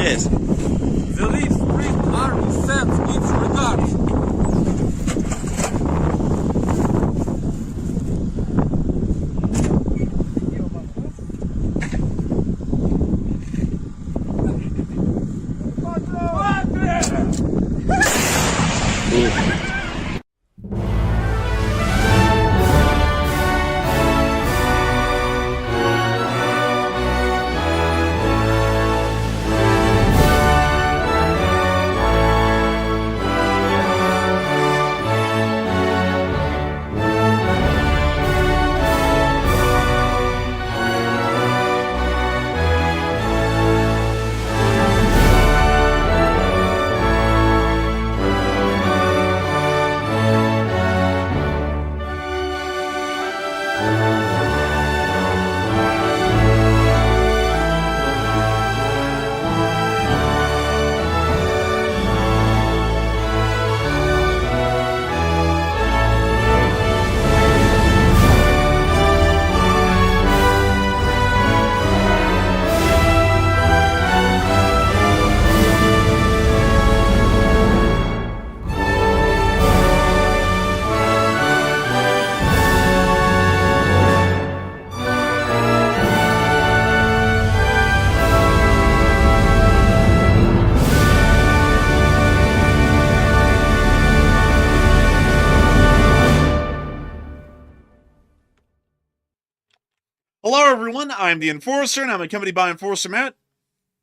Yes. The lead brink army sends its regards. Hello, everyone. I'm the Enforcer, and I'm accompanied by Enforcer Matt.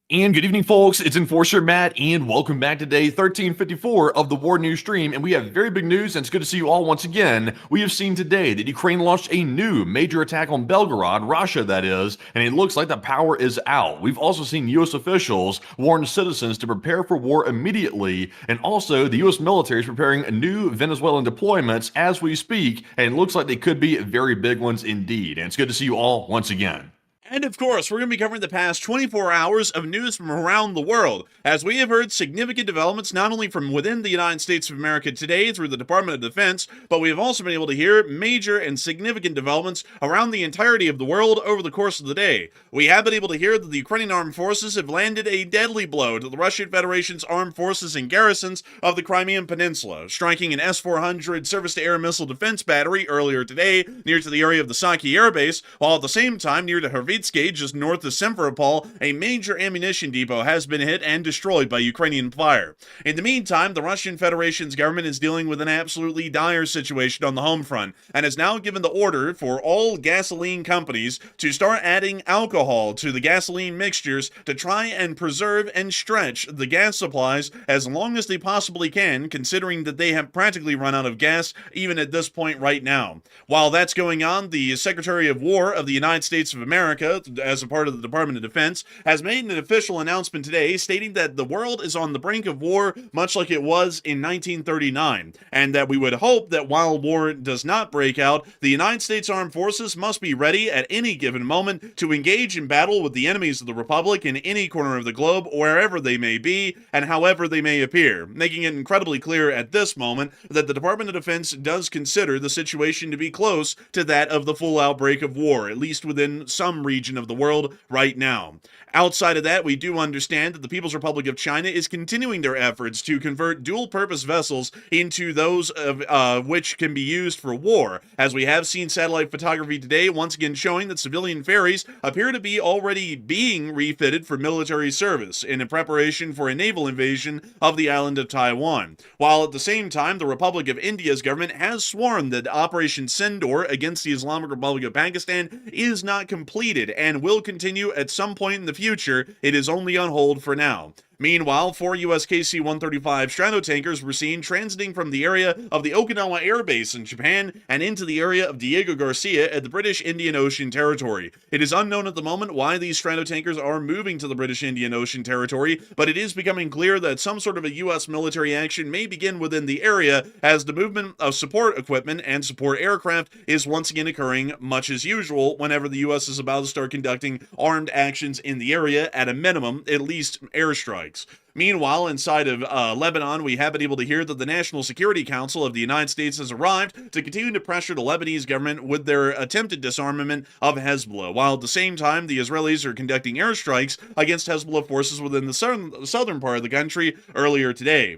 And good evening, folks. It's Enforcer Matt, and welcome back to day 1354 of the War News stream. And we have very big news, and it's good to see you all once again. We have seen today that Ukraine launched a new major attack on Belgorod, Russia that is, and it looks like the power is out. We've also seen U.S. officials warn citizens to prepare for war immediately, and also the U.S. military is preparing new Venezuelan deployments as we speak, and it looks like they could be very big ones indeed. And it's good to see you all once again. And of course, we're going to be covering the past 24 hours of news from around the world, as we have heard significant developments not only from within the United States of America today through the Department of Defense, but we have also been able to hear major and significant developments around the entirety of the world over the course of the day. We have been able to hear that the Ukrainian armed forces have landed a deadly blow to the Russian Federation's armed forces and garrisons of the Crimean Peninsula, striking an S-400 surface-to-air missile defense battery earlier today near to the area of the Saky air base, while at the same time near to just north of Simferopol, a major ammunition depot has been hit and destroyed by Ukrainian fire. In the meantime, the Russian Federation's government is dealing with an absolutely dire situation on the home front, and has now given the order for all gasoline companies to start adding alcohol to the gasoline mixtures to try and preserve and stretch the gas supplies as long as they possibly can, considering that they have practically run out of gas even at this point right now. While that's going on, the Secretary of War of the United States of America, as a part of the Department of Defense, has made an official announcement today stating that the world is on the brink of war much like it was in 1939, and that we would hope that while war does not break out, the United States Armed Forces must be ready at any given moment to engage in battle with the enemies of the Republic in any corner of the globe, wherever they may be, and however they may appear, making it incredibly clear at this moment that the Department of Defense does consider the situation to be close to that of the full outbreak of war, at least within some regions region of the world right now. Outside of that, we do understand that the People's Republic of China is continuing their efforts to convert dual-purpose vessels into those of which can be used for war, as we have seen satellite photography today once again showing that civilian ferries appear to be already being refitted for military service in preparation for a naval invasion of the island of Taiwan. While at the same time, the Republic of India's government has sworn that Operation Sindoor against the Islamic Republic of Pakistan is not completed and will continue at some point in the future. It is only on hold for now. Meanwhile, 4 U.S. KC-135 Stratotankers were seen transiting from the area of the Okinawa Air Base in Japan and into the area of Diego Garcia at the British Indian Ocean Territory. It is unknown at the moment why these Stratotankers are moving to the British Indian Ocean Territory, but it is becoming clear that some sort of a U.S. military action may begin within the area as the movement of support equipment and support aircraft is once again occurring much as usual whenever the U.S. is about to start conducting armed actions in the area, at a minimum, at least airstrikes. Meanwhile, inside of Lebanon, we have been able to hear that the National Security Council of the United States has arrived to continue to pressure the Lebanese government with their attempted disarmament of Hezbollah, while at the same time the Israelis are conducting airstrikes against Hezbollah forces within the southern part of the country earlier today.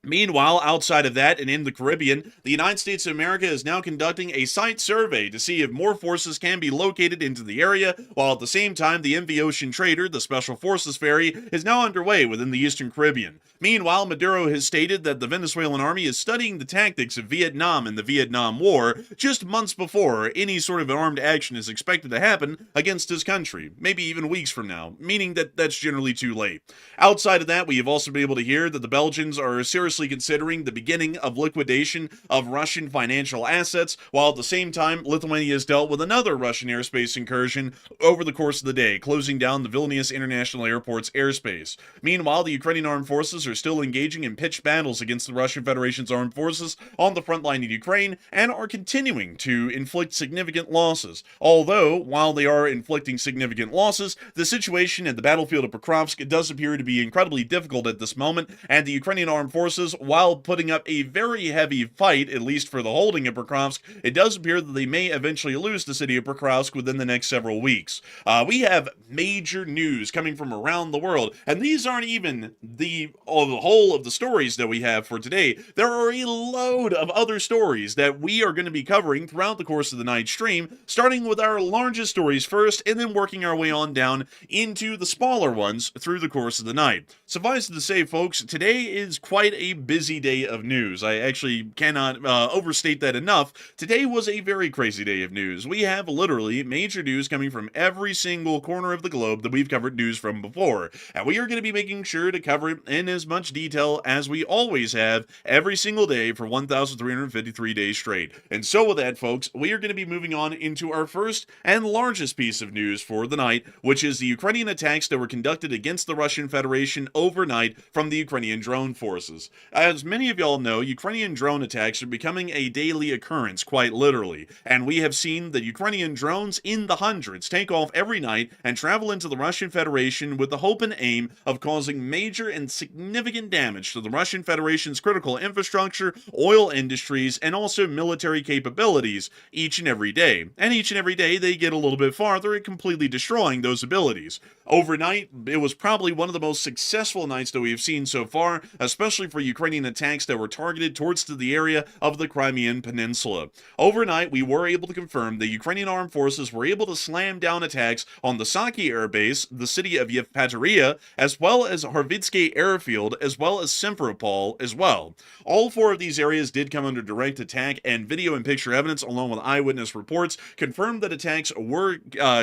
Meanwhile, outside of that and in the Caribbean, the United States of America is now conducting a site survey to see if more forces can be located into the area, while at the same time the MV Ocean Trader, the Special Forces ferry, is now underway within the Eastern Caribbean. Meanwhile, Maduro has stated that the Venezuelan army is studying the tactics of Vietnam in the Vietnam War just months before any sort of armed action is expected to happen against his country, maybe even weeks from now, meaning that that's generally too late. Outside of that, we have also been able to hear that the Belgians are seriously considering the beginning of liquidation of Russian financial assets, while at the same time Lithuania has dealt with another Russian airspace incursion over the course of the day, closing down the Vilnius International Airport's airspace. Meanwhile, the Ukrainian armed forces are still engaging in pitched battles against the Russian Federation's armed forces on the front line in Ukraine and are continuing to inflict significant losses. Although, while they are inflicting significant losses, the situation at the battlefield of Pokrovsk does appear to be incredibly difficult at this moment, and the Ukrainian armed forces, while putting up a very heavy fight, at least for the holding of Pokrovsk, it does appear that they may eventually lose the city of Pokrovsk within the next several weeks. We have major news coming from around the world, and these aren't even the whole of the stories that we have for today. There are a load of other stories that we are going to be covering throughout the course of the night stream, starting with our largest stories first, and then working our way on down into the smaller ones through the course of the night. Suffice it to say, folks, today is quite a busy day of news. I actually cannot overstate that enough. Today was a very crazy day of news. We have literally major news coming from every single corner of the globe that we've covered news from before, and we are going to be making sure to cover it in as much detail as we always have every single day for 1,353 days straight. And so with that, folks, we are going to be moving on into our first and largest piece of news for the night, which is the Ukrainian attacks that were conducted against the Russian Federation overnight from the Ukrainian drone forces. As many of y'all know, Ukrainian drone attacks are becoming a daily occurrence, quite literally, and we have seen the Ukrainian drones in the hundreds take off every night and travel into the Russian Federation with the hope and aim of causing major and significant damage to the Russian Federation's critical infrastructure, oil industries, and also military capabilities each and every day. And each and every day they get a little bit farther at completely destroying those abilities. Overnight, it was probably one of the most successful nights that we have seen so far, especially for Ukrainian attacks that were targeted towards the area of the Crimean Peninsula. Overnight, we were able to confirm the Ukrainian armed forces were able to slam down attacks on the Saky air base, the city of Yevpatoria, as well as Harvitsky airfield, as well as Simferopol as well. All four of these areas did come under direct attack, and video and picture evidence, along with eyewitness reports, confirmed that attacks were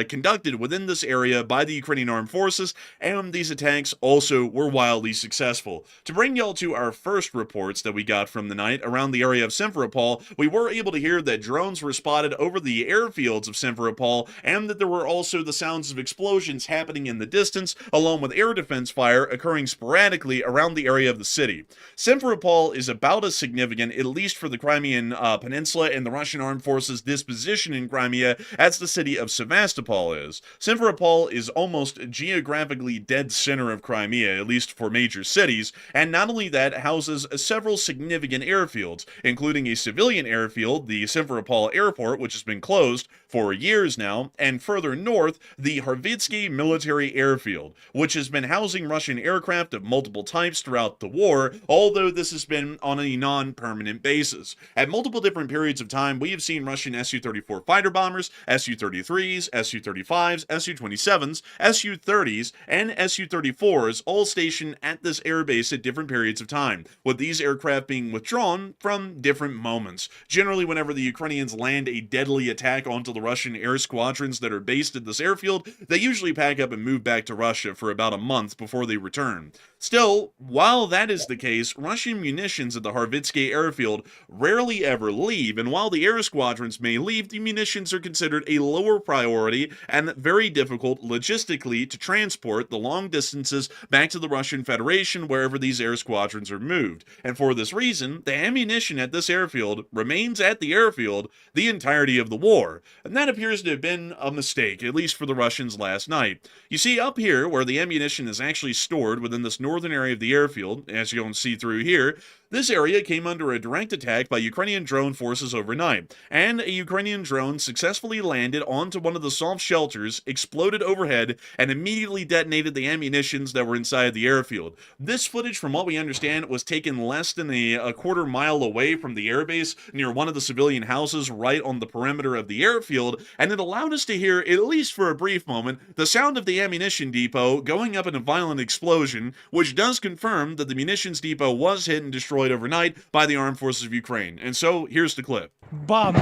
conducted within this area by the Ukrainian armed forces, and these attacks also were wildly successful. To bring y'all to our first reports that we got from the night around the area of Simferopol, we were able to hear that drones were spotted over the airfields of Simferopol, and that there were also the sounds of explosions happening in the distance, along with air defense fire occurring sporadically around the area of the city. Simferopol is about as significant, at least for the Crimean Peninsula and the Russian armed forces' disposition in Crimea, as the city of Sevastopol is. Simferopol is almost geographically dead center of Crimea, at least for major cities, and not only that, houses several significant airfields, including a civilian airfield, the Simferopol airport, which has been closed for years now, and further north, the Harvitsky military airfield, which has been housing Russian aircraft of multiple types throughout the war, although this has been on a non-permanent basis. At multiple different periods of time, we have seen Russian Su-34 fighter bombers, Su-33s, Su-35s, Su-27s, Su-30s, and Su-34s all stationed at this airbase at different periods of time, with these aircraft being withdrawn from different moments. Generally, whenever the Ukrainians land a deadly attack onto the Russian air squadrons that are based at this airfield, they usually pack up and move back to Russia for about a month before they return. Still, while that is the case, Russian munitions at the Harvitsky airfield rarely ever leave, and while the air squadrons may leave, the munitions are considered a lower priority and very difficult logistically to transport the long distances back to the Russian Federation wherever these air squadrons are moved. And for this reason, the ammunition at this airfield remains at the airfield the entirety of the war. And that appears to have been a mistake, at least for the Russians last night. You see, up here, where the ammunition is actually stored within this northern area of the airfield, as you can see through here, this area came under a direct attack by Ukrainian drone forces overnight, and a Ukrainian drone successfully landed onto one of the soft shelters, exploded overhead, and immediately detonated the ammunitions that were inside the airfield. This footage, from what we understand, was taken less than a quarter mile away from the airbase, near one of the civilian houses right on the perimeter of the airfield, and it allowed us to hear, at least for a brief moment, the sound of the ammunition depot going up in a violent explosion, which does confirm that the munitions depot was hit and destroyed overnight by the armed forces of Ukraine. And so, here's the clip. Bam!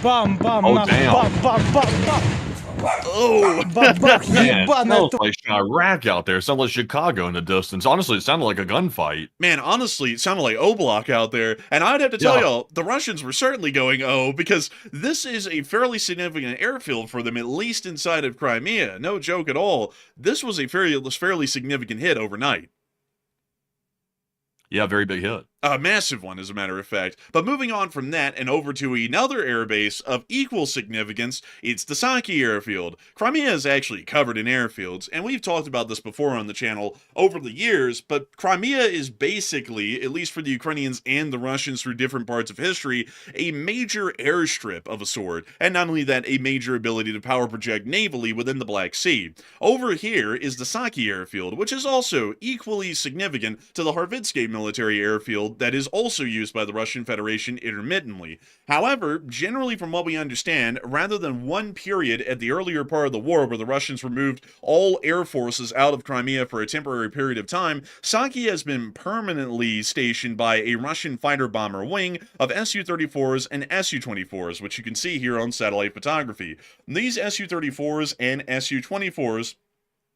Bam, bam, Oh, bam, damn. bam, bam, bam, bam. Oh! Bam, bam, Man, it ебаная sounds like Iraq out there. It sounds like Chicago in the distance. Honestly, it sounded like a gunfight. Man, honestly, it sounded like O-Block out there. And I'd have to tell y'all, the Russians were certainly going O, because this is a fairly significant airfield for them, at least inside of Crimea. No joke at all. This was a fairly significant hit overnight. Yeah, very big hit. A massive one, as a matter of fact. But moving on from that and over to another airbase of equal significance, it's the Saky airfield. Crimea is actually covered in airfields, and we've talked about this before on the channel over the years, but Crimea is basically, at least for the Ukrainians and the Russians through different parts of history, a major airstrip of a sort, and not only that, a major ability to power project navally within the Black Sea. Over here is the Saky airfield, which is also equally significant to the Harvitsky military airfield that is also used by the Russian Federation intermittently. However, generally from what we understand, rather than one period at the earlier part of the war where the Russians removed all air forces out of Crimea for a temporary period of time, Saky has been permanently stationed by a Russian fighter bomber wing of Su-34s and Su-24s, which you can see here on satellite photography. These Su-34s and Su-24s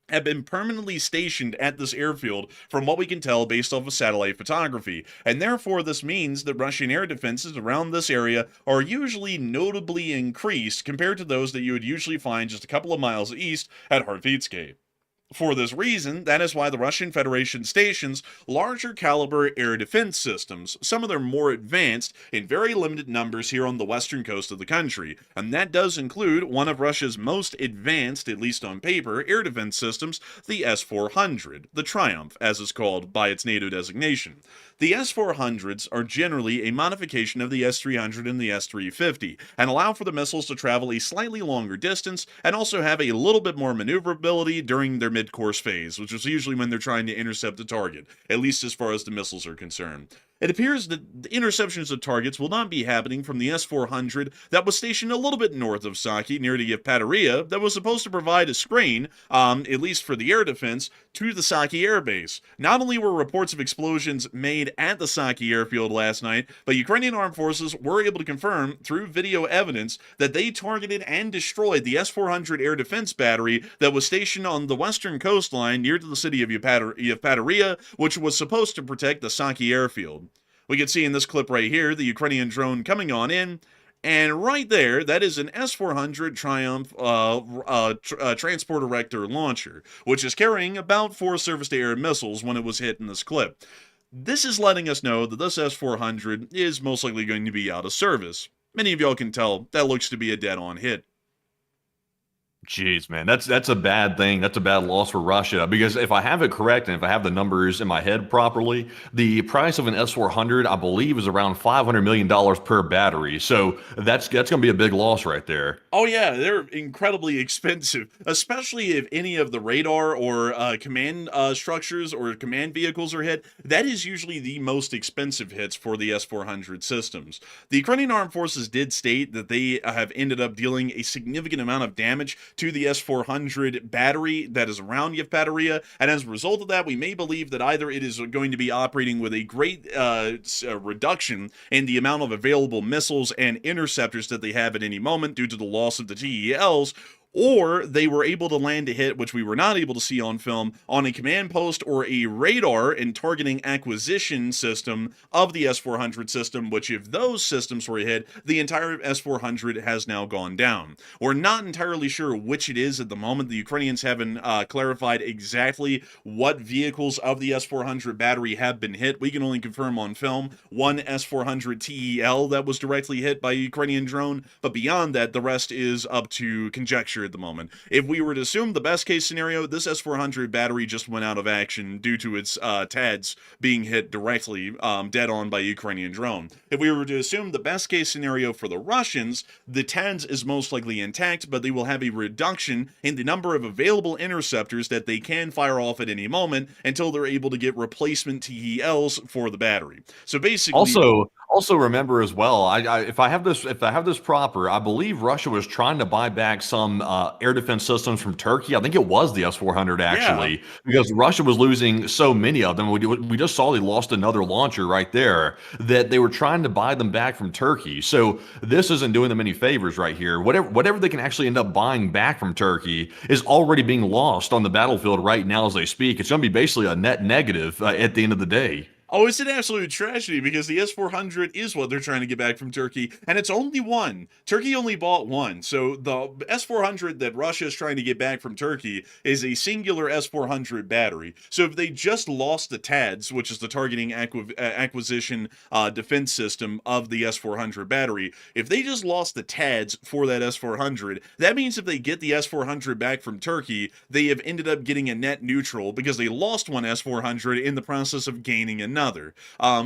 have been permanently stationed at this airfield from what we can tell based off of satellite photography, and therefore this means that Russian air defenses around this area are usually notably increased compared to those that you would usually find just a couple of miles east at Harvitsky. For this reason, that is why the Russian Federation stations larger caliber air defense systems, some of them more advanced, in very limited numbers here on the western coast of the country, and that does include one of Russia's most advanced, at least on paper, air defense systems, the S-400, the Triumph, as is called by its NATO designation. The S-400s are generally a modification of the S-300 and the S-350, and allow for the missiles to travel a slightly longer distance, and also have a little bit more maneuverability during their mid-course phase, which is usually when they're trying to intercept a target, at least as far as the missiles are concerned. It appears that the interceptions of targets will not be happening from the S-400 that was stationed a little bit north of Saky, near to Yevpatoria, that was supposed to provide a screen, at least for the air defense, to the Saky air base. Not only were reports of explosions made at the Saky airfield last night, but Ukrainian armed forces were able to confirm, through video evidence, that they targeted and destroyed the S-400 air defense battery that was stationed on the western coastline near to the city of Yevpatoria, which was supposed to protect the Saky airfield. We can see in this clip right here the Ukrainian drone coming on in, and right there, that is an S-400 Triumph transport erector launcher, which is carrying about 4 surface-to-air missiles when it was hit in this clip. This is letting us know that this S-400 is most likely going to be out of service. Many of y'all can tell that looks to be a dead-on hit. Jeez, man, that's a bad thing. That's a bad loss for Russia because if I have it correct and if I have the numbers in my head properly, the price of an S-400, I believe, is around $500 million per battery. So that's going to be a big loss right there. Oh yeah, they're incredibly expensive, especially if any of the radar or command structures or command vehicles are hit. That is usually the most expensive hits for the S-400 systems. The Ukrainian Armed Forces did state that they have ended up dealing a significant amount of damage to the S-400 battery that is around Yevpatoria, and as a result of that, we may believe that either it is going to be operating with a great reduction in the amount of available missiles and interceptors that they have at any moment due to the loss of the TELs, or they were able to land a hit, which we were not able to see on film, on a command post or a radar and targeting acquisition system of the S-400 system, which if those systems were hit, the entire S-400 has now gone down. We're not entirely sure which it is at the moment. The Ukrainians haven't clarified exactly what vehicles of the S-400 battery have been hit. We can only confirm on film one S-400 TEL that was directly hit by a Ukrainian drone, but beyond that, the rest is up to conjecture at the moment. If we were to assume the best case scenario, this S-400 battery just went out of action due to its TADs being hit directly dead on by a Ukrainian drone. If we were to assume the best case scenario for the Russians, the TADs is most likely intact, but they will have a reduction in the number of available interceptors that they can fire off at any moment until they're able to get replacement TELs for the battery. So basically, Also remember as well, if I have this proper, I believe Russia was trying to buy back some air defense systems from Turkey. I think it was the S-400 yeah. actually, because Russia was losing so many of them. We just saw they lost another launcher right there that they were trying to buy them back from Turkey. So this isn't doing them any favors right here. Whatever they can actually end up buying back from Turkey is already being lost on the battlefield right now as they speak. It's going to be basically a net negative at the end of the day. Oh, it's an absolute tragedy because the S-400 is what they're trying to get back from Turkey, and it's only one. Turkey only bought one, so the S-400 that Russia is trying to get back from Turkey is a singular S-400 battery. So if they just lost the TADS, which is the targeting acquisition defense system of the S-400 battery, if they just lost the TADS for that S-400, that means if they get the S-400 back from Turkey, they have ended up getting a net neutral because they lost one S-400 in the process of gaining another.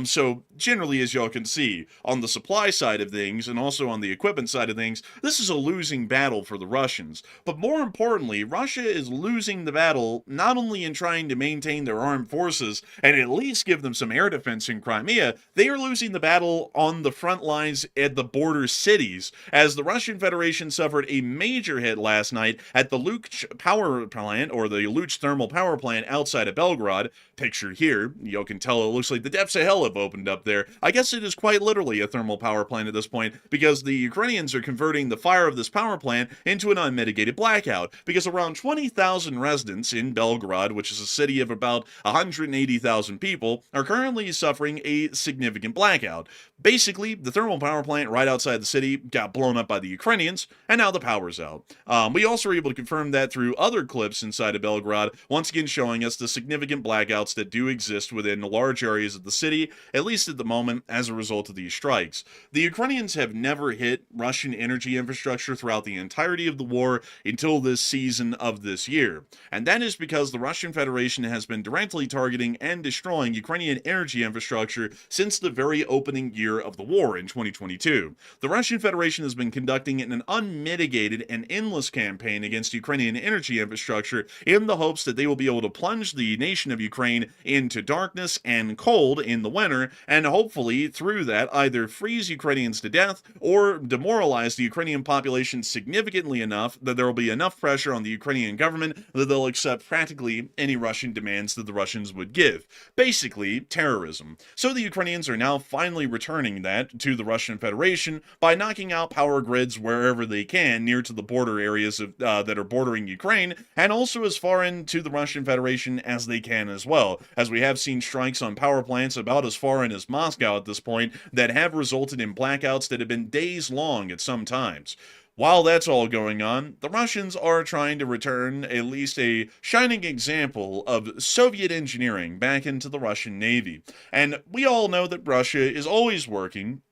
So generally, as y'all can see, on the supply side of things and also on the equipment side of things, this is a losing battle for the Russians. But more importantly, Russia is losing the battle not only in trying to maintain their armed forces and at least give them some air defense in Crimea, they are losing the battle on the front lines at the border cities, as the Russian Federation suffered a major hit last night at the Luch power plant, or the Luch thermal power plant outside of Belgrade. Pictured here, you can tell it looks like the depths of hell have opened up there. I guess it is quite literally a thermal power plant at this point, because the Ukrainians are converting the fire of this power plant into an unmitigated blackout, because around 20,000 residents in Belgrade, which is a city of about 180,000 people, are currently suffering a significant blackout. Basically, the thermal power plant right outside the city got blown up by the Ukrainians, and now the power's out. We also were able to confirm that through other clips inside of Belgrade, once again showing us the significant blackouts that do exist within large areas of the city, at least at the moment, as a result of these strikes. The Ukrainians have never hit Russian energy infrastructure throughout the entirety of the war until this season of this year, and that is because the Russian Federation has been directly targeting and destroying Ukrainian energy infrastructure since the very opening year of the war in 2022. The Russian Federation has been conducting an unmitigated and endless campaign against Ukrainian energy infrastructure in the hopes that they will be able to plunge the nation of Ukraine into darkness and cold in the winter, and hopefully through that either freeze Ukrainians to death or demoralize the Ukrainian population significantly enough that there will be enough pressure on the Ukrainian government that they'll accept practically any Russian demands that the Russians would give. Basically, terrorism. So the Ukrainians are now finally returning that to the Russian Federation by knocking out power grids wherever they can near to the border areas that are bordering Ukraine, and also as far into the Russian Federation as they can as well, as we have seen strikes on power plants about as far in as Moscow at this point that have resulted in blackouts that have been days long at some times. While that's all going on, the Russians are trying to return at least a shining example of Soviet engineering back into the Russian Navy. And we all know that Russia is always working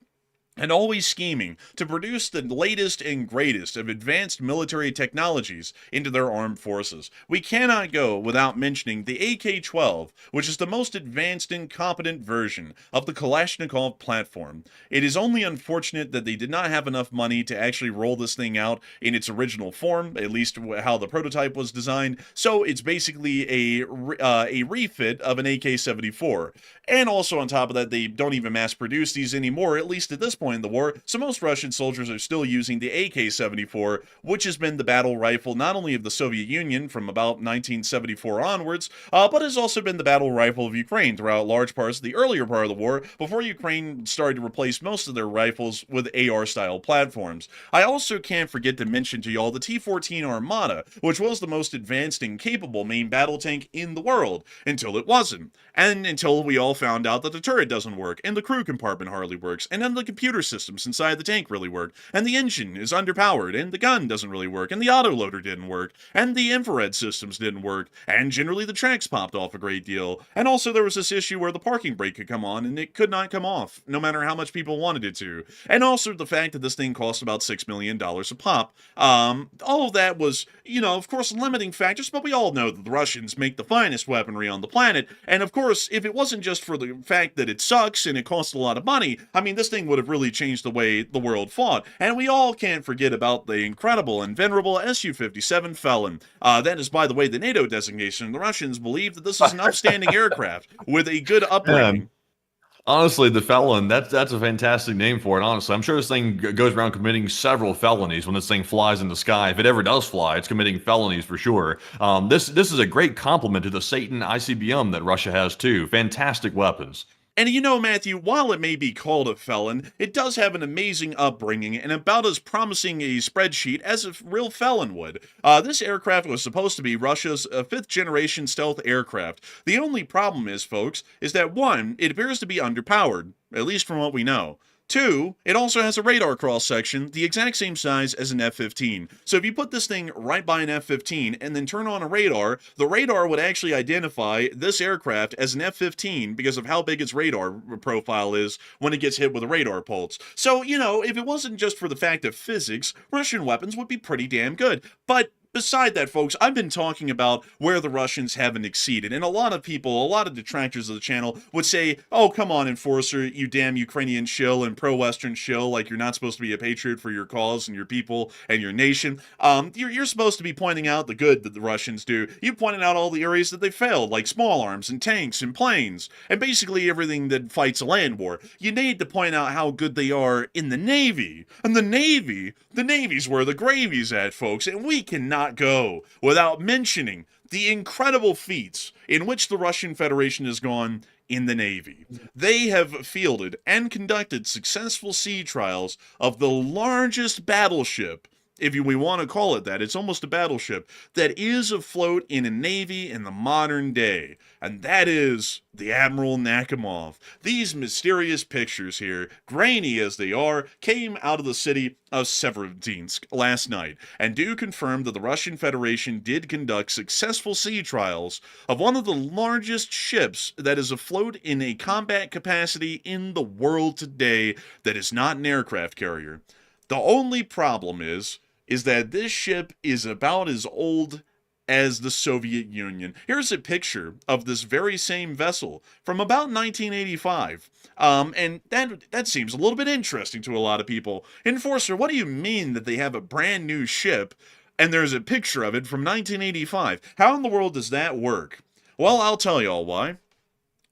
and always scheming to produce the latest and greatest of advanced military technologies into their armed forces. We cannot go without mentioning the AK-12, which is the most advanced and competent version of the Kalashnikov platform. It is only unfortunate that they did not have enough money to actually roll this thing out in its original form, at least how the prototype was designed, so it's basically a refit of an AK-74. And also on top of that, they don't even mass produce these anymore, at least at this point in the war, so most Russian soldiers are still using the AK-74, which has been the battle rifle not only of the Soviet Union from about 1974 onwards, but has also been the battle rifle of Ukraine throughout large parts of the earlier part of the war, before Ukraine started to replace most of their rifles with AR-style platforms. I also can't forget to mention to y'all the T-14 Armata, which was the most advanced and capable main battle tank in the world, until it wasn't. And until we all found out that the turret doesn't work, and the crew compartment hardly works, and then the computer systems inside the tank really work, and the engine is underpowered, and the gun doesn't really work, and the autoloader didn't work, and the infrared systems didn't work, and generally the tracks popped off a great deal, and also there was this issue where the parking brake could come on, and it could not come off, no matter how much people wanted it to, and also the fact that this thing cost about $6 million a pop. All of that was, of course, limiting factors, but we all know that the Russians make the finest weaponry on the planet, and of course, if it wasn't just for the fact that it sucks and it costs a lot of money, I mean, this thing would have really changed the way the world fought. And we all can't forget about the incredible and venerable Su-57 Felon. That is, by the way, the NATO designation. The Russians believe that this is an upstanding aircraft with a good upbringing. Honestly, the Felon, that's a fantastic name for it, honestly. I'm sure this thing goes around committing several felonies when this thing flies in the sky. If it ever does fly, it's committing felonies for sure. This is a great compliment to the Satan ICBM that Russia has too. Fantastic weapons. And Matthew, while it may be called a felon, it does have an amazing upbringing and about as promising a spreadsheet as a real felon would. This aircraft was supposed to be Russia's fifth-generation stealth aircraft. The only problem is, folks, is that one, it appears to be underpowered, at least from what we know. Two, it also has a radar cross-section the exact same size as an F-15. So if you put this thing right by an F-15 and then turn on a radar, the radar would actually identify this aircraft as an F-15 because of how big its radar profile is when it gets hit with a radar pulse. So, if it wasn't just for the fact of physics, Russian weapons would be pretty damn good. But beside that, folks, I've been talking about where the Russians haven't exceeded, and a lot of people, a lot of detractors of the channel would say, oh, come on, Enforcer, you damn Ukrainian shill and pro-Western shill, like you're not supposed to be a patriot for your cause and your people and your nation. You're supposed to be pointing out the good that the Russians do. You pointed out all the areas that they failed, like small arms and tanks and planes, and basically everything that fights a land war. You need to point out how good they are in the Navy. And the Navy's where the gravy's at, folks, and we cannot go without mentioning the incredible feats in which the Russian Federation has gone in the Navy. They have fielded and conducted successful sea trials of the largest battleship, if we want to call it that. It's almost a battleship that is afloat in a navy in the modern day, and that is the Admiral Nakhimov. These mysterious pictures here, grainy as they are, came out of the city of Severodvinsk last night, and do confirm that the Russian Federation did conduct successful sea trials of one of the largest ships that is afloat in a combat capacity in the world today that is not an aircraft carrier. The only problem is that this ship is about as old as the Soviet Union. Here's a picture of this very same vessel from about 1985. And that seems a little bit interesting to a lot of people. Enforcer, what do you mean that they have a brand new ship and there's a picture of it from 1985? How in the world does that work? Well, I'll tell y'all why.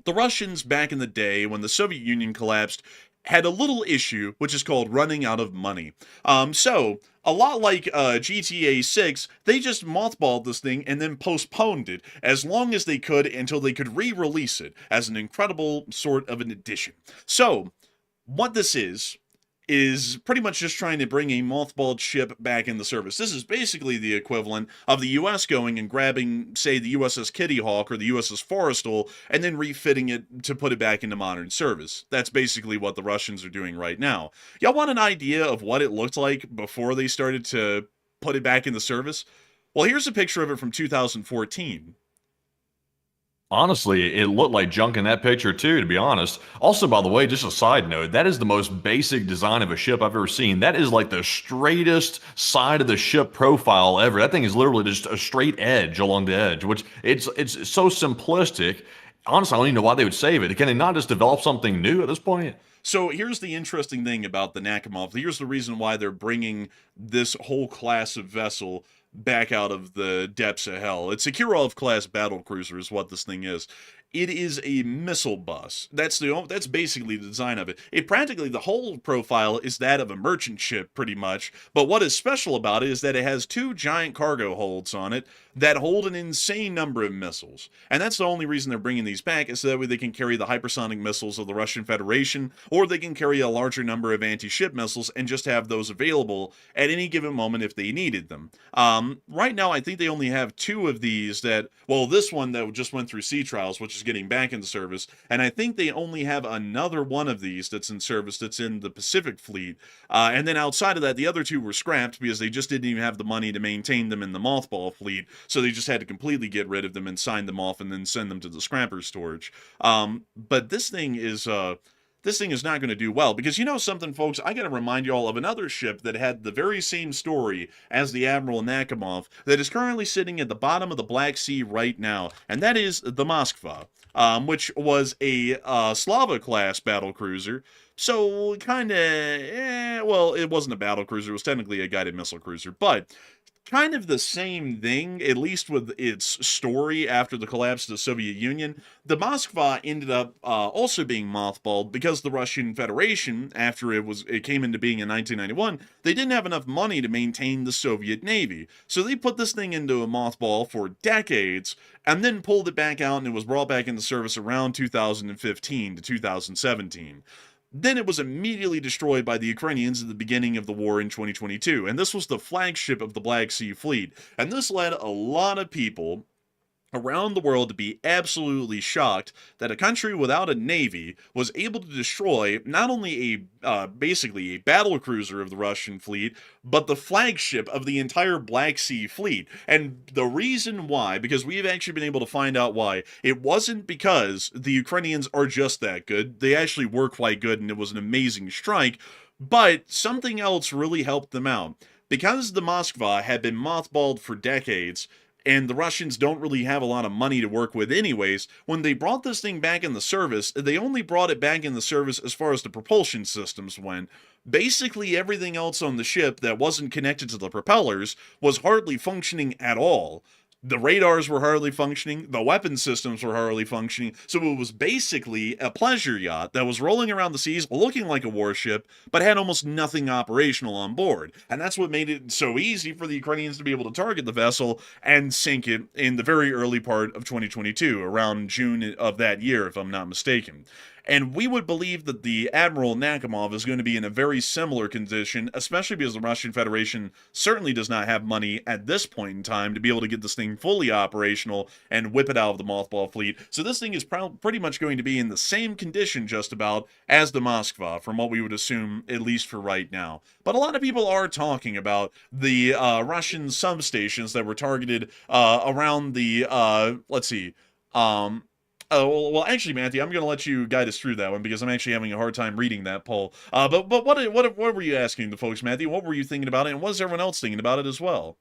The Russians, back in the day when the Soviet Union collapsed, had a little issue, which is called running out of money. So, a lot like GTA 6, they just mothballed this thing and then postponed it as long as they could until they could re-release it as an incredible sort of an addition. So, what this is pretty much just trying to bring a mothballed ship back in the service. This is basically the equivalent of the U.S. going and grabbing, say, the USS Kitty Hawk or the USS Forrestal, and then refitting it to put it back into modern service. That's basically what the Russians are doing right now. Y'all want an idea of what it looked like before they started to put it back in the service? Well, here's a picture of it from 2014. Honestly, it looked like junk in that picture too, to be honest. Also, by the way, just a side note, that is the most basic design of a ship I've ever seen. That is like the straightest side of the ship profile ever. That thing is literally just a straight edge along the edge, which it's so simplistic. Honestly, I don't even know why they would save it. Can they not just develop something new at this point? So here's the interesting thing about the Nakhimov. Here's the reason why they're bringing this whole class of vessel back out of the depths of hell. It's a Kirov class battle cruiser is what this thing is. It is a missile bus. That's basically the design of it. It practically the whole profile is that of a merchant ship, pretty much. But what is special about it is that it has two giant cargo holds on it that hold an insane number of missiles. And that's the only reason they're bringing these back, is so that way they can carry the hypersonic missiles of the Russian Federation, or they can carry a larger number of anti-ship missiles and just have those available at any given moment if they needed them. Right now, I think they only have two of these that, well, this one that just went through sea trials, which is getting back into service, and I think they only have another one of these that's in service that's in the Pacific Fleet. And then outside of that, the other two were scrapped because they just didn't even have the money to maintain them in the mothball fleet, so they just had to completely get rid of them and sign them off and then send them to the scrapper storage. But this thing is not going to do well, because you know something, folks, I got to remind you all of another ship that had the very same story as the Admiral Nakhimov that is currently sitting at the bottom of the Black Sea right now, and that is the Moskva, which was a Slava-class battle cruiser. So, kind of, well, it wasn't a battle cruiser, it was technically a guided missile cruiser, but kind of the same thing, at least with its story after the collapse of the Soviet Union. The Moskva ended up also being mothballed because the Russian Federation, after it came into being in 1991, they didn't have enough money to maintain the Soviet Navy. So they put this thing into a mothball for decades, and then pulled it back out, and it was brought back into service around 2015 to 2017. Then it was immediately destroyed by the Ukrainians at the beginning of the war in 2022, and this was the flagship of the Black Sea Fleet. And this led a lot of people around the world to be absolutely shocked that a country without a navy was able to destroy not only basically a battle cruiser of the Russian fleet, but the flagship of the entire Black Sea Fleet. And the reason why, because we've actually been able to find out why, it wasn't because the Ukrainians are just that good. They actually were quite good, and it was an amazing strike, but something else really helped them out. Because the Moskva had been mothballed for decades, and the Russians don't really have a lot of money to work with anyways, when they brought this thing back in the service, they only brought it back in the service as far as the propulsion systems went. Basically, everything else on the ship that wasn't connected to the propellers was hardly functioning at all. The radars were hardly functioning, the weapon systems were hardly functioning, so it was basically a pleasure yacht that was rolling around the seas looking like a warship, but had almost nothing operational on board. And that's what made it so easy for the Ukrainians to be able to target the vessel and sink it in the very early part of 2022, around June of that year, if I'm not mistaken. And we would believe that the Admiral Nakhimov is going to be in a very similar condition, especially because the Russian Federation certainly does not have money at this point in time to be able to get this thing fully operational and whip it out of the mothball fleet. So this thing is pretty much going to be in the same condition just about as the Moskva, from what we would assume, at least for right now. But a lot of people are talking about the Russian substations that were targeted around the, let's see, oh, well, actually, Matthew, I'm going to let you guide us through that one because I'm actually having a hard time reading that poll. But what were you asking the folks, Matthew? What were you thinking about it, and what is everyone else thinking about it as well?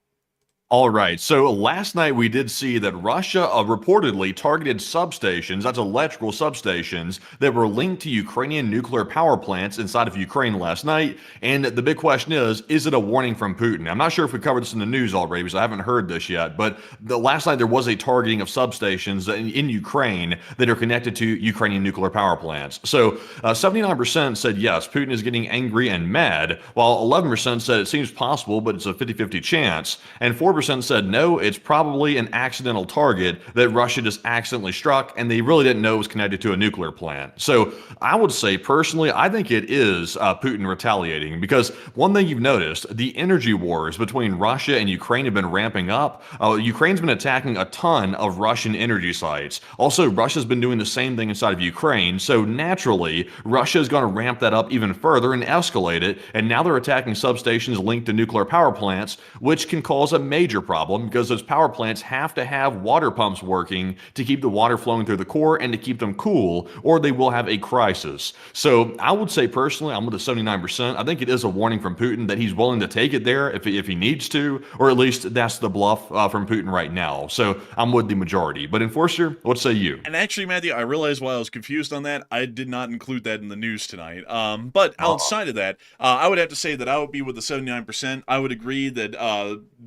All right. So last night we did see that Russia reportedly targeted substations, that's electrical substations, that were linked to Ukrainian nuclear power plants inside of Ukraine last night. And the big question is it a warning from Putin? I'm not sure if we covered this in the news already because I haven't heard this yet. But last night there was a targeting of substations in Ukraine that are connected to Ukrainian nuclear power plants. So 79% said yes, Putin is getting angry and mad, while 11% said it seems possible, but it's a 50-50 chance. And 4% said no, it's probably an accidental target that Russia just accidentally struck and they really didn't know it was connected to a nuclear plant. So I would say personally, I think it is Putin retaliating, because one thing you've noticed, the energy wars between Russia and Ukraine have been ramping up. Ukraine's been attacking a ton of Russian energy sites. Also, Russia's been doing the same thing inside of Ukraine. So naturally, Russia is going to ramp that up even further and escalate it. And now they're attacking substations linked to nuclear power plants, which can cause a major major problem because those power plants have to have water pumps working to keep the water flowing through the core and to keep them cool, or they will have a crisis. So I would say personally, I'm with the 79%. I think it is a warning from Putin that he's willing to take it there if he needs to, or at least that's the bluff from Putin right now. So I'm with the majority. But Enforcer, what say you? And actually, Matthew, I realized while I was confused on that, I did not include that in the news tonight. But outside of that, I would have to say that I would be with the 79%. I would agree that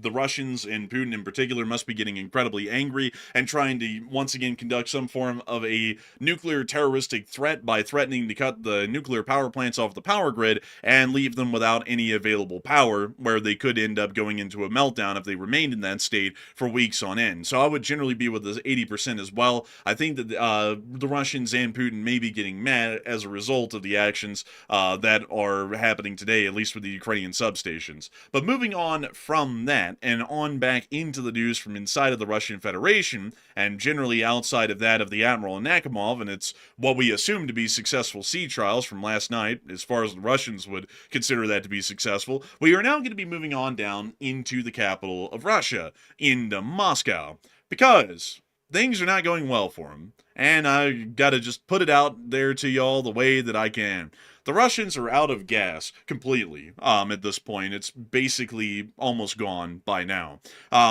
the Russians and Putin in particular must be getting incredibly angry and trying to once again conduct some form of a nuclear terroristic threat by threatening to cut the nuclear power plants off the power grid and leave them without any available power, where they could end up going into a meltdown if they remained in that state for weeks on end. So I would generally be with the 80% as well. I think that the Russians and Putin may be getting mad as a result of the actions that are happening today, at least with the Ukrainian substations. But moving on from that and on back into the news from inside of the Russian Federation, and generally outside of that of the Admiral and Nakhimov, and it's what we assume to be successful sea trials from last night, as far as the Russians would consider that to be successful, we are now going to be moving on down into the capital of Russia, into Moscow, because things are not going well for him, and I gotta just put it out there to y'all the way that I can. The Russians are out of gas completely at this point. It's basically almost gone by now.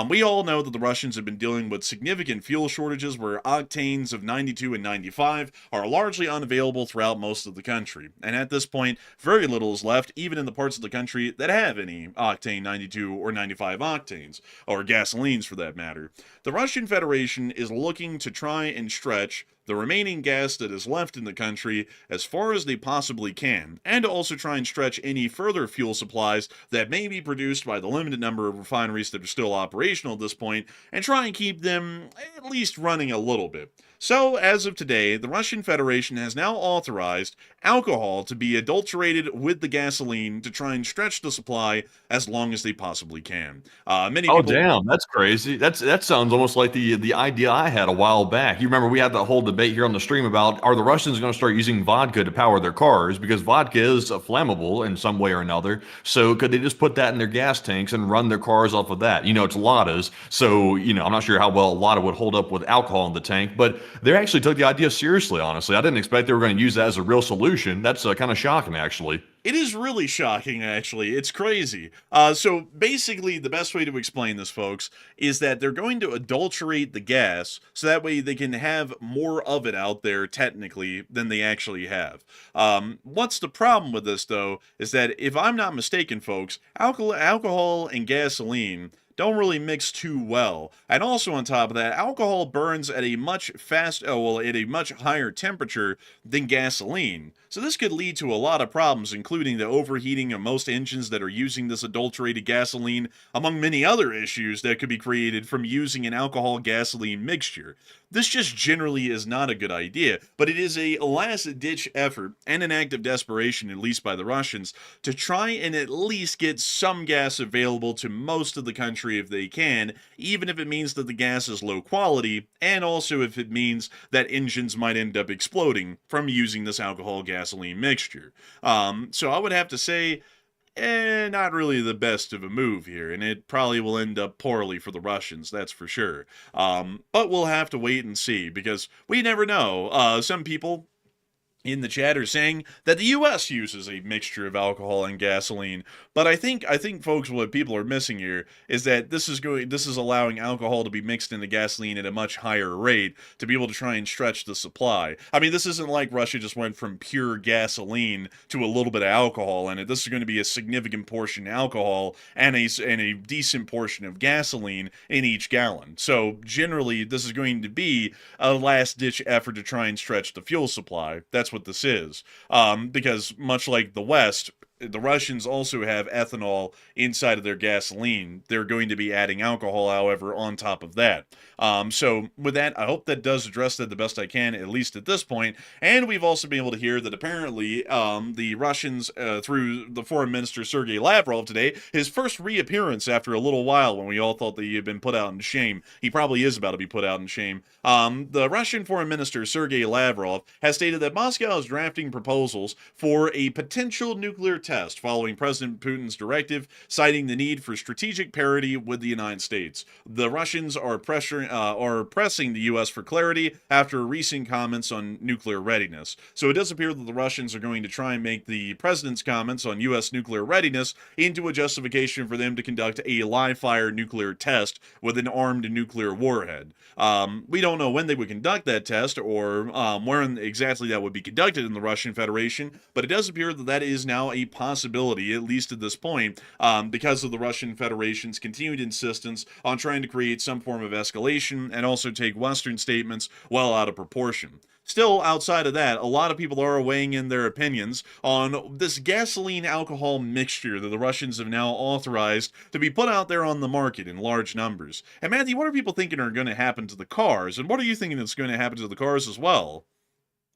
We all know that the Russians have been dealing with significant fuel shortages where octanes of 92 and 95 are largely unavailable throughout most of the country. And at this point, very little is left, even in the parts of the country that have any octane 92 or 95 octanes, or gasolines for that matter. The Russian Federation is looking to try and stretch the remaining gas that is left in the country as far as they possibly can, and to also try and stretch any further fuel supplies that may be produced by the limited number of refineries that are still operational at this point, and try and keep them at least running a little bit. So, as of today, the Russian Federation has now authorized alcohol to be adulterated with the gasoline to try and stretch the supply as long as they possibly can. Many people... Damn, that's crazy. That sounds almost like the idea I had a while back. You remember we had that whole debate here on the stream about, are the Russians going to start using vodka to power their cars, because vodka is flammable in some way or another. So could they just put that in their gas tanks and run their cars off of that? You know, it's Ladas, so I'm not sure how well a Lada would hold up with alcohol in the tank, but they actually took the idea seriously, honestly. I didn't expect they were going to use that as a real solution. That's kind of shocking, actually. It is really shocking, actually. It's crazy. So basically, the best way to explain this, folks, is that they're going to adulterate the gas so that way they can have more of it out there, technically, than they actually have. What's the problem with this, though, is that if I'm not mistaken, folks, alcohol and gasoline don't really mix too well. And also on top of that, alcohol burns at a much at a much higher temperature than gasoline. So this could lead to a lot of problems, including the overheating of most engines that are using this adulterated gasoline, among many other issues that could be created from using an alcohol-gasoline mixture. This just generally is not a good idea, but it is a last-ditch effort and an act of desperation, at least by the Russians, to try and at least get some gas available to most of the country if they can, even if it means that the gas is low quality, and also if it means that engines might end up exploding from using this alcohol-gasoline mixture. So I would have to say, not really the best of a move here, and it probably will end up poorly for the Russians, that's for sure. But we'll have to wait and see, because we never know. Some people in the chat are saying that the U.S. uses a mixture of alcohol and gasoline, but I think folks, what people are missing here is that this is allowing alcohol to be mixed into gasoline at a much higher rate to be able to try and stretch the supply. I mean, this isn't like Russia just went from pure gasoline to a little bit of alcohol in it. This is going to be a significant portion alcohol and a decent portion of gasoline in each gallon. So generally, this is going to be a last-ditch effort to try and stretch the fuel supply. That's what this is, because much like the West, the Russians also have ethanol inside of their gasoline. They're going to be adding alcohol, however, on top of that. So with that, I hope that does address that the best I can, at least at this point. And we've also been able to hear that apparently the Russians, through the foreign minister Sergei Lavrov today, his first reappearance after a little while when we all thought that he had been put out in shame. He probably is about to be put out in shame. The Russian foreign minister Sergei Lavrov has stated that Moscow is drafting proposals for a potential nuclear test following President Putin's directive, citing the need for strategic parity with the United States. The Russians are pressing the U.S. for clarity after recent comments on nuclear readiness. So it does appear that the Russians are going to try and make the president's comments on U.S. nuclear readiness into a justification for them to conduct a live-fire nuclear test with an armed nuclear warhead. We don't know when they would conduct that test or where exactly that would be conducted in the Russian Federation, but it does appear that that is now a possibility, at least at this point, because of the Russian Federation's continued insistence on trying to create some form of escalation and also take Western statements well out of proportion. Still, outside of that, a lot of people are weighing in their opinions on this gasoline alcohol mixture that the Russians have now authorized to be put out there on the market in large numbers. And Matthew, what are people thinking are going to happen to the cars? And what are you thinking that's going to happen to the cars as well?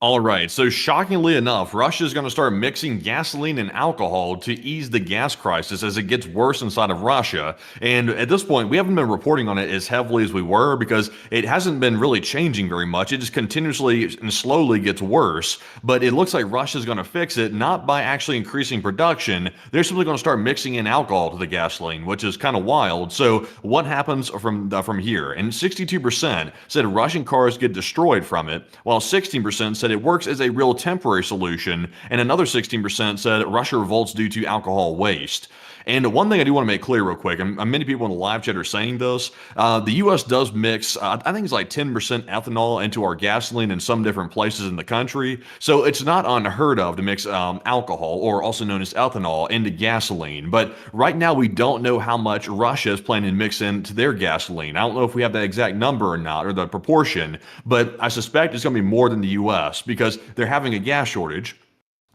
All right, so shockingly enough, Russia is going to start mixing gasoline and alcohol to ease the gas crisis as it gets worse inside of Russia. And at this point, we haven't been reporting on it as heavily as we were because it hasn't been really changing very much. It just continuously and slowly gets worse. But it looks like Russia is going to fix it, not by actually increasing production. They're simply going to start mixing in alcohol to the gasoline, which is kind of wild. So what happens from here? And 62% said Russian cars get destroyed from it, while 16% said it works as a real temporary solution, and another 16% said Russia revolts due to alcohol waste. And one thing I do want to make clear real quick, and many people in the live chat are saying this, the U.S. does mix, I think it's like 10% ethanol into our gasoline in some different places in the country. So it's not unheard of to mix alcohol, or also known as ethanol, into gasoline. But right now we don't know how much Russia is planning to mix into their gasoline. I don't know if we have that exact number or not, or the proportion, but I suspect it's going to be more than the U.S. because they're having a gas shortage.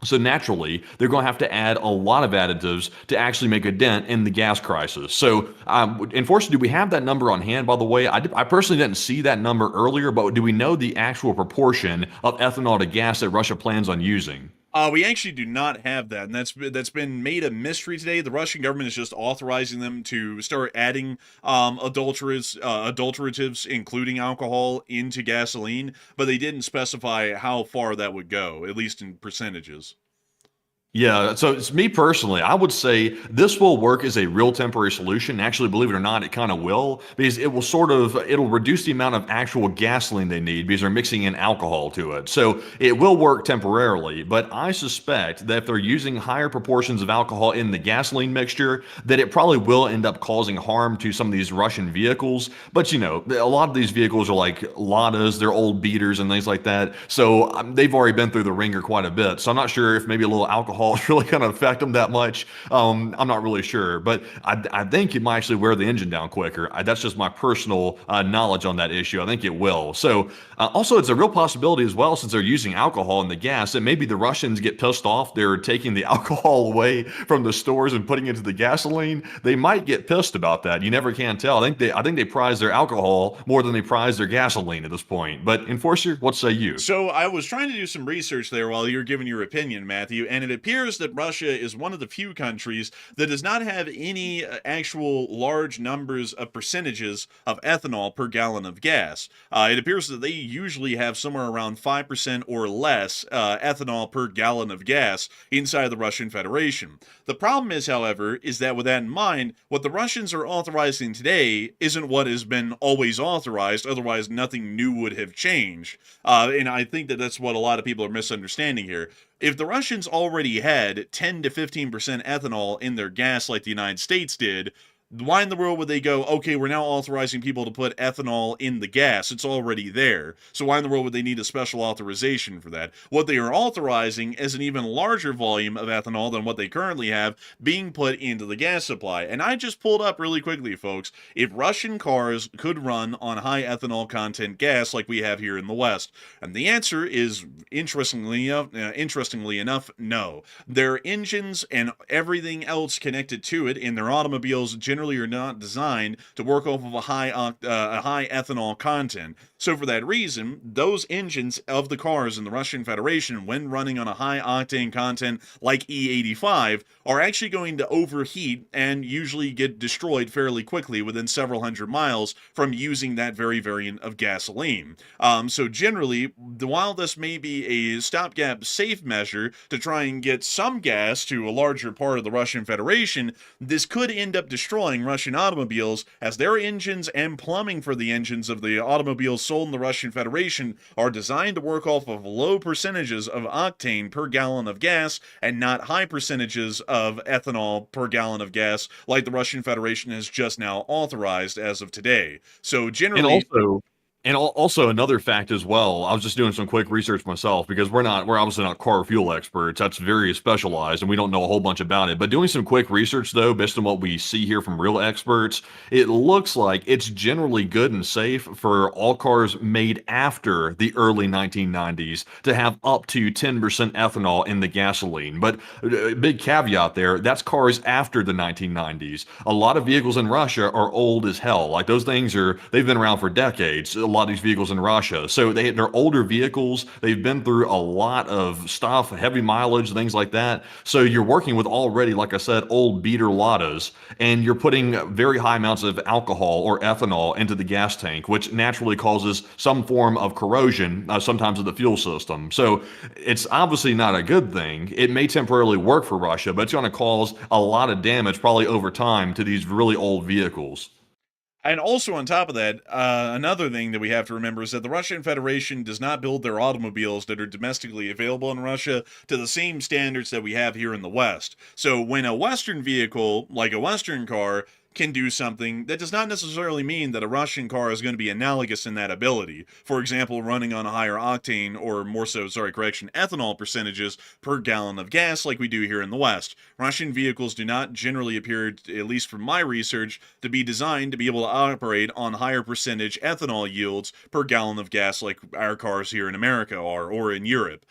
So naturally, they're going to have to add a lot of additives to actually make a dent in the gas crisis. So, unfortunately, do we have that number on hand, by the way? I personally didn't see that number earlier, but do we know the actual proportion of ethanol to gas that Russia plans on using? We actually do not have that, and that's been made a mystery today. The Russian government is just authorizing them to start adding adulteratives, including alcohol, into gasoline, but they didn't specify how far that would go, at least in percentages. Yeah, so it's me personally, I would say this will work as a real temporary solution. Actually, believe it or not, it kind of will, because it'll reduce the amount of actual gasoline they need because they're mixing in alcohol to it. So it will work temporarily, but I suspect that if they're using higher proportions of alcohol in the gasoline mixture, that it probably will end up causing harm to some of these Russian vehicles. But you know, a lot of these vehicles are like Ladas, they're old beaters and things like that. So they've already been through the ringer quite a bit. So I'm not sure if maybe a little alcohol is really going to affect them that much. I'm not really sure, but I think it might actually wear the engine down quicker. That's just my personal knowledge on that issue. I think it will. So also, it's a real possibility as well, since they're using alcohol in the gas, that maybe the Russians get pissed off. They're taking the alcohol away from the stores and putting it into the gasoline. They might get pissed about that. You never can tell. I think they prize their alcohol more than they prize their gasoline at this point. But Enforcer, what say you? So I was trying to do some research there while you were giving your opinion, Matthew, and it appears that Russia is one of the few countries that does not have any actual large numbers of percentages of ethanol per gallon of gas. It appears that they usually have somewhere around 5% or less ethanol per gallon of gas inside the Russian Federation. The problem is, however, is that with that in mind, what the Russians are authorizing today isn't what has been always authorized, otherwise nothing new would have changed. And I think that that's what a lot of people are misunderstanding here. If the Russians already had 10 to 15% ethanol in their gas like the United States did, why in the world would they go, okay, we're now authorizing people to put ethanol in the gas? It's already there. So why in the world would they need a special authorization for that? What they are authorizing is an even larger volume of ethanol than what they currently have being put into the gas supply. And I just pulled up really quickly, folks, if Russian cars could run on high ethanol content gas like we have here in the West. And the answer is, interestingly enough, no. Their engines and everything else connected to it in their automobiles generally generally are not designed to work off of a high ethanol content. So for that reason, those engines of the cars in the Russian Federation, when running on a high octane content like E85, are actually going to overheat and usually get destroyed fairly quickly within several hundred miles from using that very variant of gasoline. So generally, while this may be a stopgap safe measure to try and get some gas to a larger part of the Russian Federation, this could end up destroying Russian automobiles, as their engines and plumbing for the engines of the automobiles sold in the Russian Federation are designed to work off of low percentages of octane per gallon of gas and not high percentages of ethanol per gallon of gas like the Russian Federation has just now authorized as of today. So generally, And also another fact as well, I was just doing some quick research myself because we're obviously not car fuel experts. That's very specialized and we don't know a whole bunch about it. But doing some quick research though, based on what we see here from real experts, it looks like it's generally good and safe for all cars made after the early 1990s to have up to 10% ethanol in the gasoline. But big caveat there, that's cars after the 1990s. A lot of vehicles in Russia are old as hell. Like those things they've been around for decades. A lot of these vehicles in Russia. So they're older vehicles. They've been through a lot of stuff, heavy mileage, things like that. So you're working with already, like I said, old beater Ladas, and you're putting very high amounts of alcohol or ethanol into the gas tank, which naturally causes some form of corrosion, sometimes of the fuel system. So it's obviously not a good thing. It may temporarily work for Russia, but it's going to cause a lot of damage, probably over time, to these really old vehicles. and also on top of that, another thing that we have to remember is that the Russian Federation does not build their automobiles that are domestically available in Russia to the same standards that we have here in the West. So when a Western vehicle, like a Western car, can do something, that does not necessarily mean that a Russian car is going to be analogous in that ability. For example, running on a higher octane, or more so, ethanol percentages per gallon of gas like we do here in the West. Russian vehicles do not generally appear, at least from my research, to be designed to be able to operate on higher percentage ethanol yields per gallon of gas like our cars here in America are, or in Europe.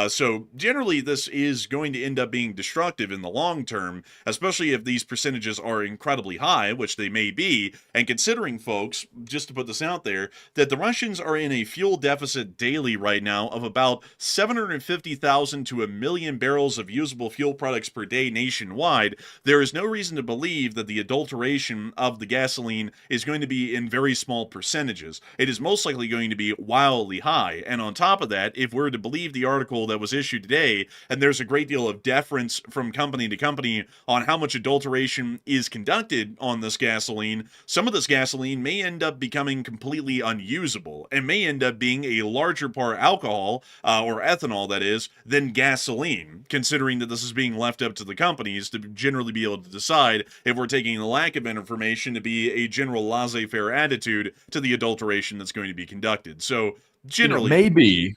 So generally, this is going to end up being destructive in the long term, especially if these percentages are incredibly high, which they may be, and considering, folks, just to put this out there, that the Russians are in a fuel deficit daily right now of about 750,000 to 1 million barrels of usable fuel products per day nationwide, there is no reason to believe that the adulteration of the gasoline is going to be in very small percentages. It is most likely going to be wildly high, and on top of that, if we're to believe the article that was issued today, and there's a great deal of deference from company to company on how much adulteration is conducted on this gasoline, some of this gasoline may end up becoming completely unusable and may end up being a larger part alcohol, or ethanol that is, than gasoline, considering that this is being left up to the companies to generally be able to decide if we're taking the lack of information to be a general laissez-faire attitude to the adulteration that's going to be conducted. So generally,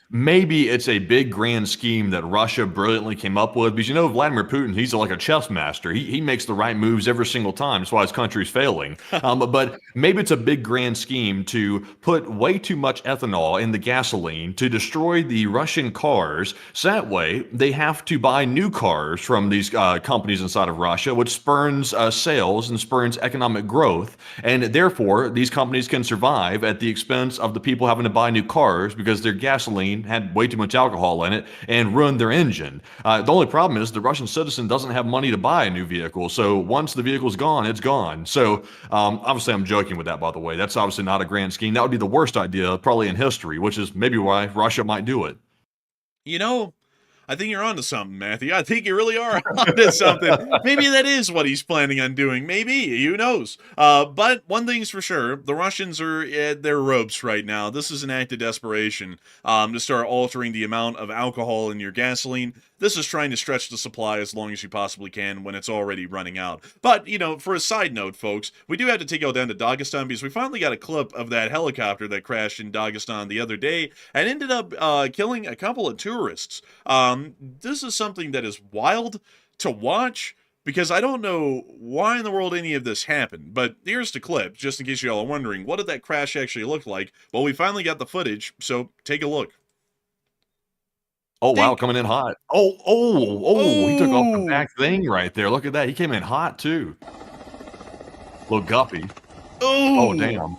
maybe it's a big grand scheme that Russia brilliantly came up with, because Vladimir Putin, he's like a chess master. He makes the right moves every single time. That's why his country's failing. But maybe it's a big grand scheme to put way too much ethanol in the gasoline to destroy the Russian cars. So that way they have to buy new cars from these companies inside of Russia, which spurns sales and spurns economic growth. And therefore, these companies can survive at the expense of the people having to buy new cars because their gasoline had way too much alcohol in it and ruined their engine. The only problem is the Russian citizen doesn't have money to buy a new vehicle. So once the vehicle's gone, it's gone. So obviously I'm joking with that, by the way. That's obviously not a grand scheme. That would be the worst idea probably in history, which is maybe why Russia might do it. I think you're onto something, Matthew. I think you really are onto something. Maybe that is what he's planning on doing. Maybe. Who knows? But one thing's for sure. The Russians are at their ropes right now. This is an act of desperation to start altering the amount of alcohol in your gasoline. This is trying to stretch the supply as long as you possibly can when it's already running out. But, for a side note, folks, we do have to take y'all down to Dagestan because we finally got a clip of that helicopter that crashed in Dagestan the other day and ended up killing a couple of tourists. This is something that is wild to watch because I don't know why in the world any of this happened. But here's the clip, just in case y'all are wondering, what did that crash actually look like? Well, we finally got the footage, so take a look. Oh, wow, coming in hot. Oh, he took off the Oh! back thing right there. Look at that. He came in hot, too. Little guppy. Oh, Oh, damn.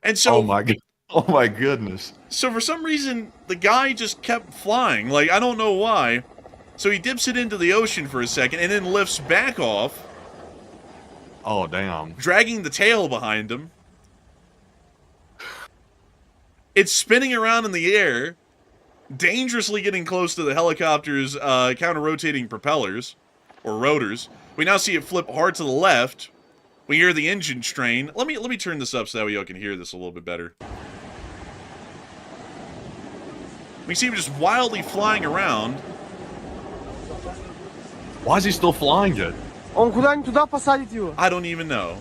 And so, Oh my goodness. so for some reason, the guy just kept flying. Like, I don't know why. So he dips it into the ocean for a second and then lifts back off, Oh, damn. dragging the tail behind him. It's spinning around in the air, dangerously getting close to the helicopter's counter-rotating propellers, or rotors. We now see it flip hard to the left. We hear the engine strain. Let me turn this up so that way y'all can hear this a little bit better. We see him just wildly flying around. Why is he still flying it? Он куда-нибудь туда посадит его. I don't even know.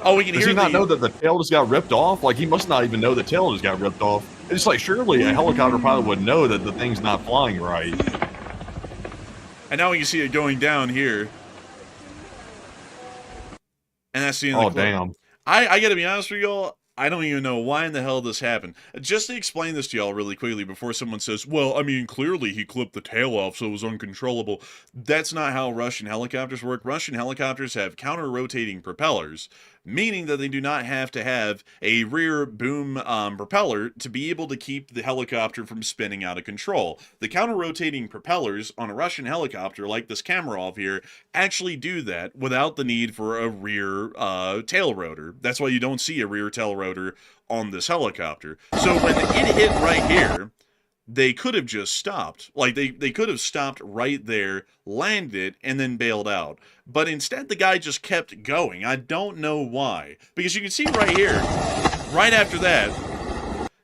Oh, we can Does hear he not know that the tail just got ripped off? Like, he must not even know the tail just got ripped off. It's like, surely a helicopter pilot would know that the thing's not flying right. And now we can see it going down here. And that's the end of the clip. Damn. I gotta be honest with y'all, I don't even know why in the hell this happened. Just to explain this to y'all really quickly before someone says, well, I mean, clearly he clipped the tail off so it was uncontrollable. That's not how Russian helicopters work. Russian helicopters have counter-rotating propellers, meaning that they do not have to have a rear boom propeller to be able to keep the helicopter from spinning out of control. The counter-rotating propellers on a Russian helicopter, like this Kamarov here, actually do that without the need for a rear tail rotor. That's why you don't see a rear tail rotor on this helicopter. So when it hit right here, they could have just stopped. Like, they could have stopped right there, landed, and then bailed out. But instead, the guy just kept going. I don't know why. Because you can see right here, right after that,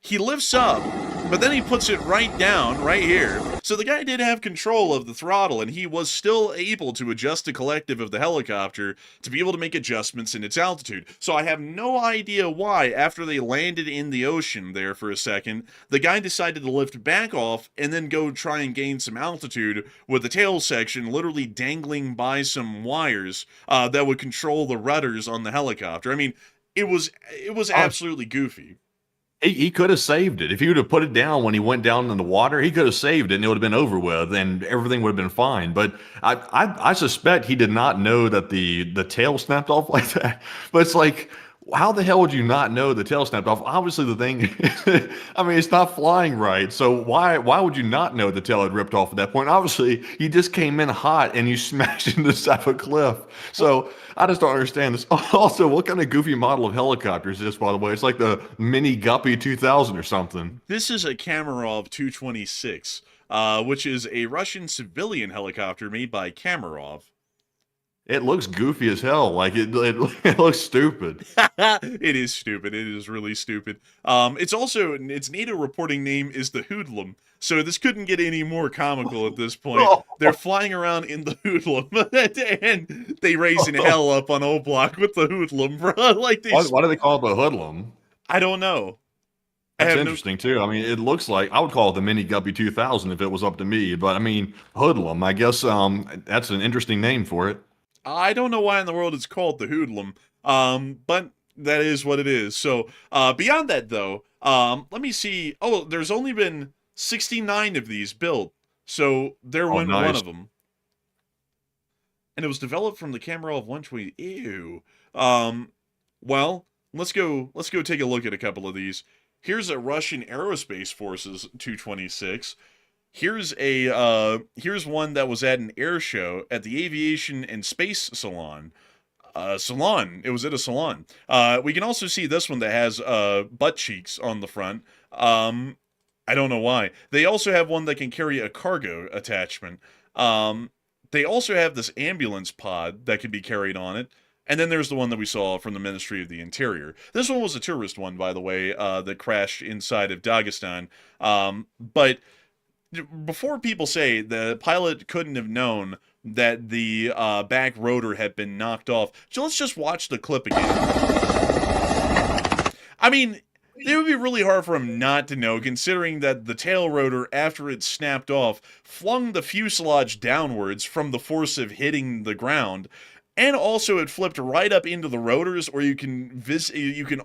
he lifts up, but then he puts it right down, right here. So the guy did have control of the throttle, and he was still able to adjust the collective of the helicopter to be able to make adjustments in its altitude. So I have no idea why, after they landed in the ocean there for a second, the guy decided to lift back off and then go try and gain some altitude with the tail section literally dangling by some wires that would control the rudders on the helicopter. I mean, it was absolutely goofy. He could have saved it. If he would have put it down when he went down in the water, he could have saved it and it would have been over with and everything would have been fine. But I suspect he did not know that the tail snapped off like that. But it's like, how the hell would you not know the tail snapped off? Obviously, the thing, I mean, it's not flying right. So why would you not know the tail had ripped off at that point? Obviously, you just came in hot and you smashed into the side of a cliff. So I just don't understand this. Also, what kind of goofy model of helicopter is this, by the way? It's like the Mini Guppy 2000 or something. This is a Kamarov 226, which is a Russian civilian helicopter made by Kamarov. It looks goofy as hell. Like it looks stupid. It is stupid. It is really stupid. Its NATO reporting name is the Hoodlum. So this couldn't get any more comical at this point. They're flying around in the Hoodlum, and they raising hell up on O Block with the Hoodlum, bro. Like these. Why do they call it the Hoodlum? I don't know. That's interesting too. I mean, it looks like I would call it the Mini Guppy 2000 if it was up to me. But I mean, Hoodlum. I guess that's an interesting name for it. I don't know why in the world it's called the Hoodlum, but that is what it is. So, beyond that, though, let me see. Oh, there's only been 69 of these built, so there went nice. one of them. And it was developed from the Kamarov 120. Ew. Well, let's go take a look at a couple of these. Here's a Russian Aerospace Forces 226. Here's one that was at an air show at the Aviation and Space Salon. It was at a salon. We can also see this one that has butt cheeks on the front. I don't know why. They also have one that can carry a cargo attachment. They also have this ambulance pod that can be carried on it. And then there's the one that we saw from the Ministry of the Interior. This one was a tourist one, by the way, that crashed inside of Dagestan. But before people say the pilot couldn't have known that the back rotor had been knocked off, so let's just watch the clip again. I mean, it would be really hard for him not to know, considering that the tail rotor, after it snapped off, flung the fuselage downwards from the force of hitting the ground. And also it flipped right up into the rotors, or you can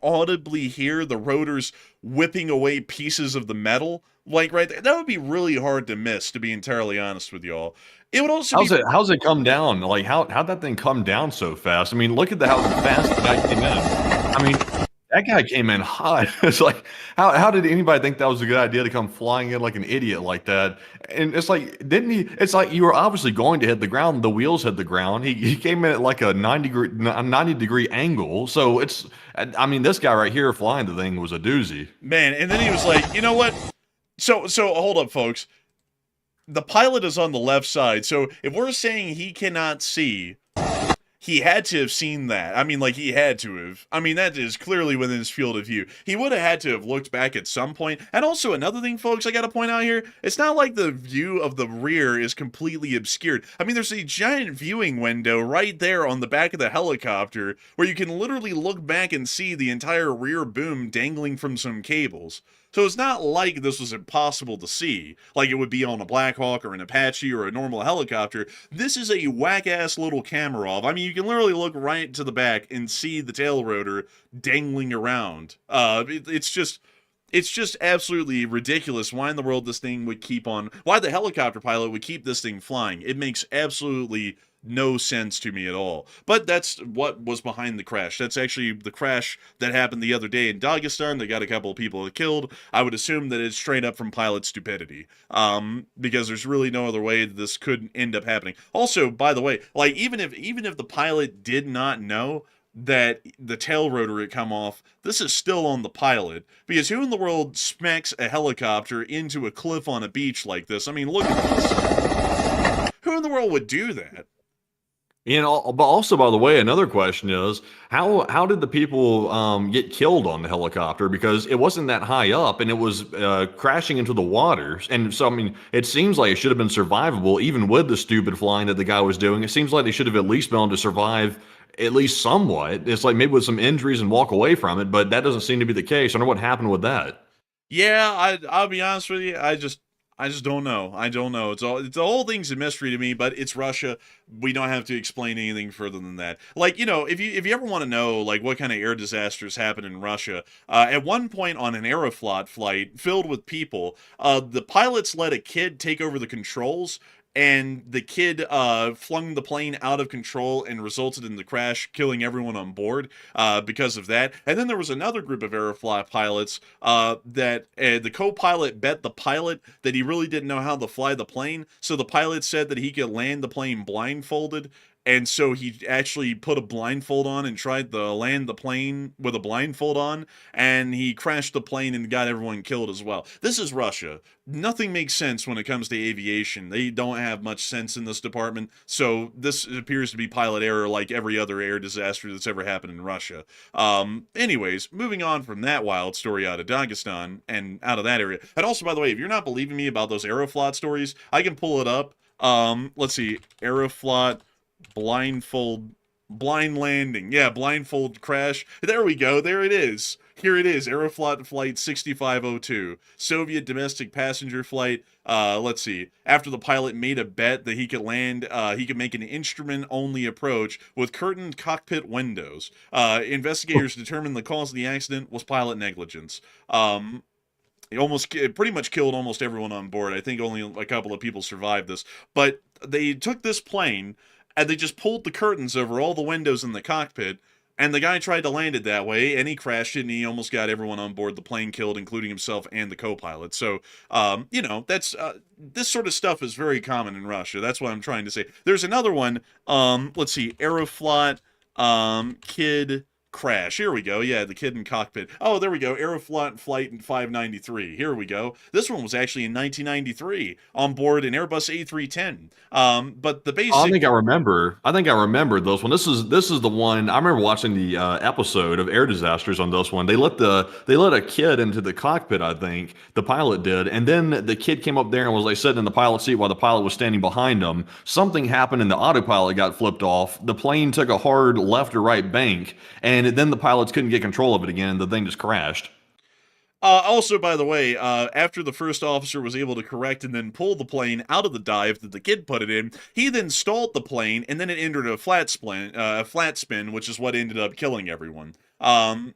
audibly hear the rotors whipping away pieces of the metal. Like right there. That would be really hard to miss, to be entirely honest with y'all. It would also be How's it come down? Like how'd that thing come down so fast? I mean, look at how fast the guy came in. I mean, that guy came in hot. It's like how did anybody think that was a good idea to come flying in like an idiot like that? And it's like, didn't he? It's like you were obviously going to hit the ground. The wheels hit the ground. He came in at like a 90-degree angle. So it's, I mean, this guy right here flying the thing was a doozy. man. And then he was like, you know what? So hold up, folks. The pilot is on the left side. So if we're saying he cannot see, he had to have seen that. I mean, like, he had to have. I mean, that is clearly within his field of view. He would have had to have looked back at some point. And also, another thing, folks, I got to point out here, it's not like the view of the rear is completely obscured. I mean, there's a giant viewing window right there on the back of the helicopter where you can literally look back and see the entire rear boom dangling from some cables. So it's not like this was impossible to see, like it would be on a Black Hawk or an Apache or a normal helicopter. This is a whack-ass little camera off. I mean, you can literally look right to the back and see the tail rotor dangling around. It's just absolutely ridiculous why in the world this thing would keep on, why the helicopter pilot would keep this thing flying. It makes absolutely no sense to me at all. But that's what was behind the crash. That's actually the crash that happened the other day in Dagestan. They got a couple of people killed. I would assume that it's straight up from pilot stupidity, because there's really no other way that this could end up happening. Also, by the way, like even if the pilot did not know that the tail rotor had come off, this is still on the pilot, because who in the world smacks a helicopter into a cliff on a beach like this? I mean, look at this. Who in the world would do that? You know, but also, by the way, another question is how did the people get killed on the helicopter? Because it wasn't that high up, and it was crashing into the water. And so, I mean, it seems like it should have been survivable, even with the stupid flying that the guy was doing. It seems like they should have at least been able to survive at least somewhat. It's like maybe with some injuries and walk away from it, but that doesn't seem to be the case. I don't know what happened with that. Yeah, I'll be honest with you. I just don't know. I don't know. The whole thing's a mystery to me, but it's Russia. We don't have to explain anything further than that. Like, you know, if you ever want to know like what kind of air disasters happen in Russia, at one point on an Aeroflot flight filled with people, the pilots let a kid take over the controls. And the kid flung the plane out of control and resulted in the crash, killing everyone on board because of that. And then there was another group of Aeroflot pilots that the co-pilot bet the pilot that he really didn't know how to fly the plane. So the pilot said that he could land the plane blindfolded. And so he actually put a blindfold on and tried to land the plane with a blindfold on, and he crashed the plane and got everyone killed as well. This is Russia. Nothing makes sense when it comes to aviation. They don't have much sense in this department, so this appears to be pilot error like every other air disaster that's ever happened in Russia. Anyways, moving on from that wild story out of Dagestan and out of that area. And also, by the way, if you're not believing me about those Aeroflot stories, I can pull it up. Let's see, Aeroflot blind landing. Yeah, blindfold crash. There we go. There it is. Here it is. Aeroflot flight 6502. Soviet domestic passenger flight. Let's see. After the pilot made a bet that he could land, he could make an instrument-only approach with curtained cockpit windows. Investigators determined the cause of the accident was pilot negligence. It pretty much killed almost everyone on board. I think only a couple of people survived this. But they took this plane and they just pulled the curtains over all the windows in the cockpit, and the guy tried to land it that way, and he crashed it, and he almost got everyone on board the plane killed, including himself and the co-pilot. So, you know, that's this sort of stuff is very common in Russia. That's what I'm trying to say. There's another one. Let's see, Aeroflot kid crash. Here we go. Yeah, the kid in cockpit. Oh, there we go. Aeroflot flight in 593. Here we go. This one was actually in 1993 on board an Airbus A310. But the basic. I think I remember this one. This is the one I remember watching the episode of air disasters on this one. They let a kid into the cockpit. I think the pilot did, and then the kid came up there and was like sitting in the pilot seat while the pilot was standing behind him. Something happened and the autopilot got flipped off. The plane took a hard left or right bank, and then the pilots couldn't get control of it again. The thing just crashed. Also, by the way, after the first officer was able to correct and then pull the plane out of the dive that the kid put it in, he then stalled the plane, and then it entered a flat spin, which is what ended up killing everyone.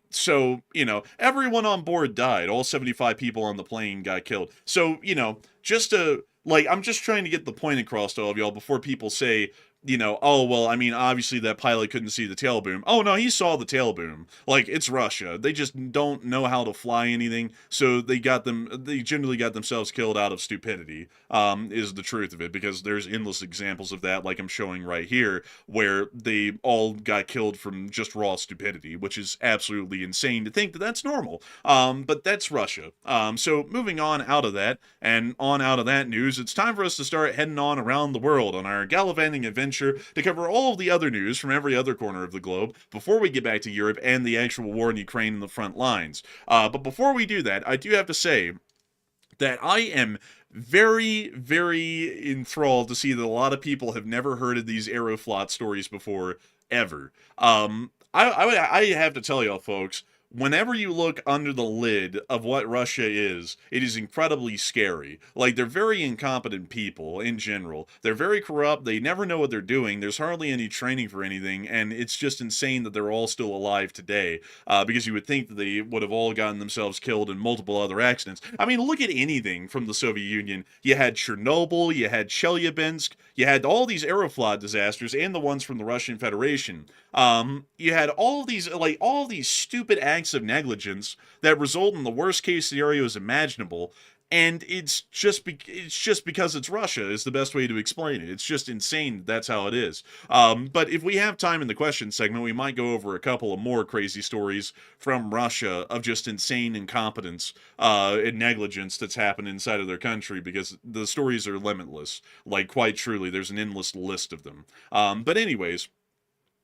So, you know, everyone on board died. All 75 people on the plane got killed. So, you know, just to like, I'm just trying to get the point across to all of y'all before people say, you know, oh, well, I mean, obviously that pilot couldn't see the tail boom. Oh, no, he saw the tail boom. Like, it's Russia. They just don't know how to fly anything, so they generally got themselves killed out of stupidity, is the truth of it, because there's endless examples of that, like I'm showing right here, where they all got killed from just raw stupidity, which is absolutely insane to think that that's normal. But that's Russia. So moving on out of that, and on out of that news, it's time for us to start heading on around the world on our gallivanting adventure to cover all of the other news from every other corner of the globe before we get back to Europe and the actual war in Ukraine in the front lines. But before we do that, I do have to say that I am very, very enthralled to see that a lot of people have never heard of these Aeroflot stories before, ever. I have to tell y'all, folks, whenever you look under the lid of what Russia is, it is incredibly scary. Like, they're very incompetent people in general. They're very corrupt. They never know what they're doing. There's hardly any training for anything, and it's just insane that they're all still alive today, because you would think that they would have all gotten themselves killed in multiple other accidents. I mean, look at anything from the Soviet Union. You had Chernobyl, you had Chelyabinsk, you had all these Aeroflot disasters, and the ones from the Russian Federation. You had all these stupid acts of negligence that result in the worst case scenarios imaginable, and it's just because it's Russia is the best way to explain it. It's just insane that's how it is. But if we have time in the question segment, we might go over a couple of more crazy stories from Russia of just insane incompetence and negligence that's happened inside of their country, because the stories are limitless. Like, quite truly, there's an endless list of them. But anyways,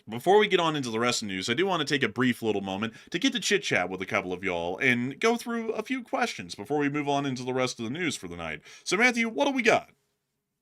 before we get on into the rest of the news, I do want to take a brief little moment to get to chit-chat with a couple of y'all and go through a few questions before we move on into the rest of the news for the night. So, Matthew, what do we got?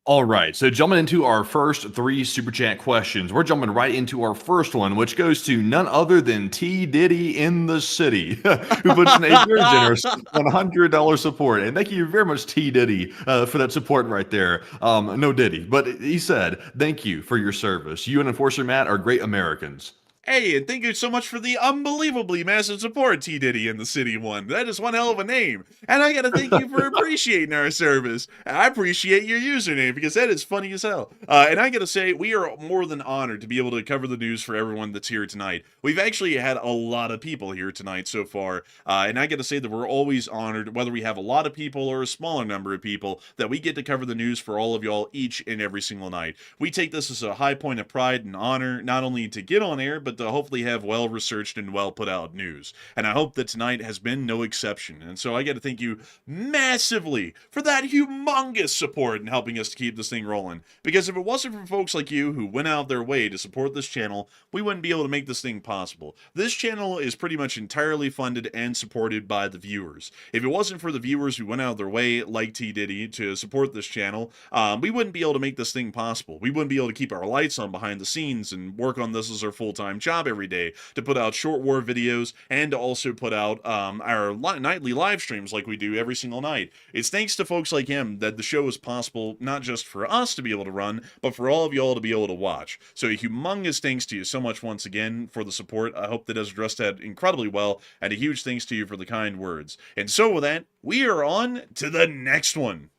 All right, so jumping into our first three super chat questions, we're jumping right into our first one, which goes to none other than T. Diddy in the city, who puts in a very generous $100 support. And thank you very much, T. Diddy, for that support right there. No Diddy, but he said, thank you for your service. You and Enforcer Matt are great Americans. Hey, and thank you so much for the unbelievably massive support, T. Diddy in the City one. That is one hell of a name. And I gotta thank you for appreciating our service. I appreciate your username, because that is funny as hell. And I gotta say, we are more than honored to be able to cover the news for everyone that's here tonight. We've actually had a lot of people here tonight so far. And I gotta say that we're always honored, whether we have a lot of people or a smaller number of people, that we get to cover the news for all of y'all each and every single night. We take this as a high point of pride and honor, not only to get on air, but to hopefully have well-researched and well-put-out news. And I hope that tonight has been no exception. And so I got to thank you massively for that humongous support in helping us to keep this thing rolling. Because if it wasn't for folks like you who went out their way to support this channel, we wouldn't be able to make this thing possible. This channel is pretty much entirely funded and supported by the viewers. If it wasn't for the viewers who went out their way, like T. Diddy, to support this channel, we wouldn't be able to make this thing possible. We wouldn't be able to keep our lights on behind the scenes and work on this as our full-time job every day, to put out short war videos and to also put out our nightly live streams like we do every single night. It's thanks to folks like him that the show is possible, not just for us to be able to run, but for all of y'all to be able to watch. So a humongous thanks to you so much once again for the support. I hope that has addressed that incredibly well, and a huge thanks to you for the kind words. And so with that, we are on to the next one.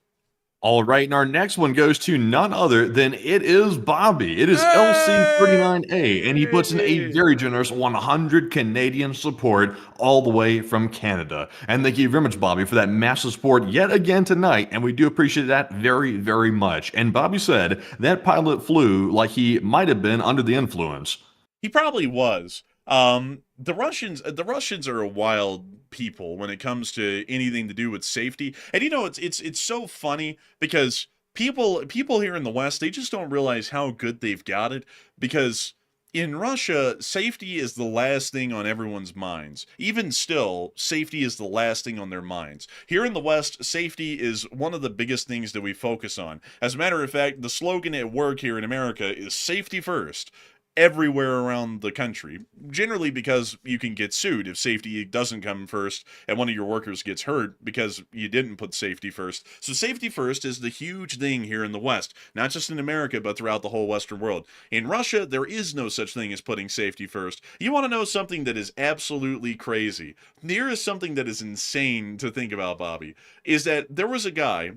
All right, and our next one goes to none other than it is Bobby. It is LC39A, and he puts in a very generous 100 Canadian support all the way from Canada. And thank you very much, Bobby, for that massive support yet again tonight, and we do appreciate that very, very much. And Bobby said that pilot flew like he might have been under the influence. He probably was. The Russians are a wild people when it comes to anything to do with safety. And you know, it's so funny because people here in the West, they just don't realize how good they've got it, because in Russia, safety is the last thing on everyone's minds. Even still, safety is the last thing on their minds. Here in the West, safety is one of the biggest things that we focus on. As a matter of fact, the slogan at work here in America is safety first, everywhere around the country, generally because you can get sued if safety doesn't come first and one of your workers gets hurt because you didn't put safety first. So safety first is the huge thing here in the West, not just in America, but throughout the whole Western world. In Russia, there is no such thing as putting safety first. You want to know something that is absolutely crazy? Here is something that is insane to think about, Bobby, is that there was a guy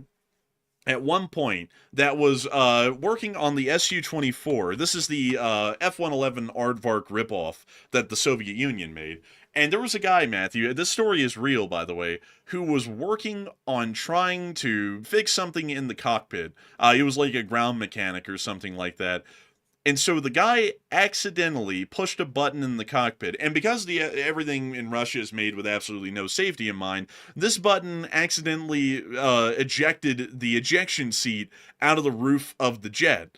at one point that was working on the Su-24. This is the F-111 Aardvark ripoff that the Soviet Union made. And there was a guy, Matthew, this story is real, by the way, who was working on trying to fix something in the cockpit. He was like a ground mechanic or something like that. And so the guy accidentally pushed a button in the cockpit, and because everything in Russia is made with absolutely no safety in mind, this button accidentally ejected the ejection seat out of the roof of the jet.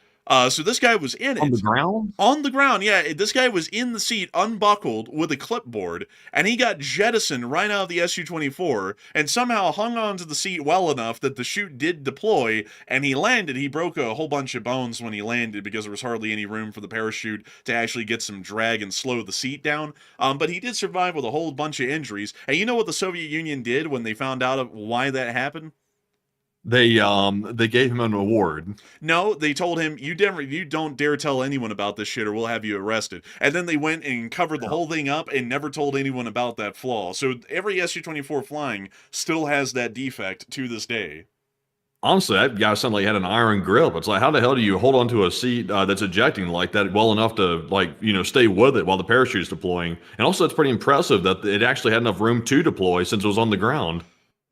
So this guy was in it. On the ground? On the ground, yeah. This guy was in the seat, unbuckled, with a clipboard, and he got jettisoned right out of the Su-24, and somehow hung onto the seat well enough that the chute did deploy, and he landed. He broke a whole bunch of bones when he landed because there was hardly any room for the parachute to actually get some drag and slow the seat down. But he did survive with a whole bunch of injuries. And you know what the Soviet Union did when they found out why that happened? They gave him an award. No, they told him, you don't dare tell anyone about this shit or we'll have you arrested. And then they went and covered the whole thing up and never told anyone about that flaw. So every Su-24 flying still has that defect to this day. Honestly, that guy sounded like he had an iron grip. It's like, how the hell do you hold onto a seat that's ejecting like that well enough to, like, stay with it while the parachute is deploying? And also, it's pretty impressive that it actually had enough room to deploy since it was on the ground.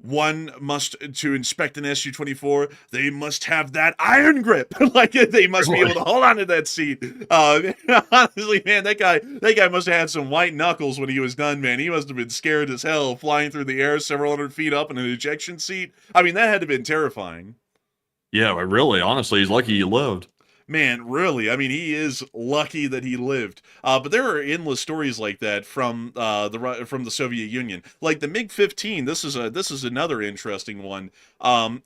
One must, to inspect an Su-24, they must have that iron grip. Like, they must be able to hold on to that seat. Honestly, man, that guy must have had some white knuckles when he was done, man. He must have been scared as hell flying through the air several hundred feet up in an ejection seat. I mean, that had to have been terrifying. Yeah, really, honestly, he's lucky he lived. Man, really, I mean, he is lucky that he lived. But there are endless stories like that from the Soviet Union, like the MiG-15. This is another interesting one.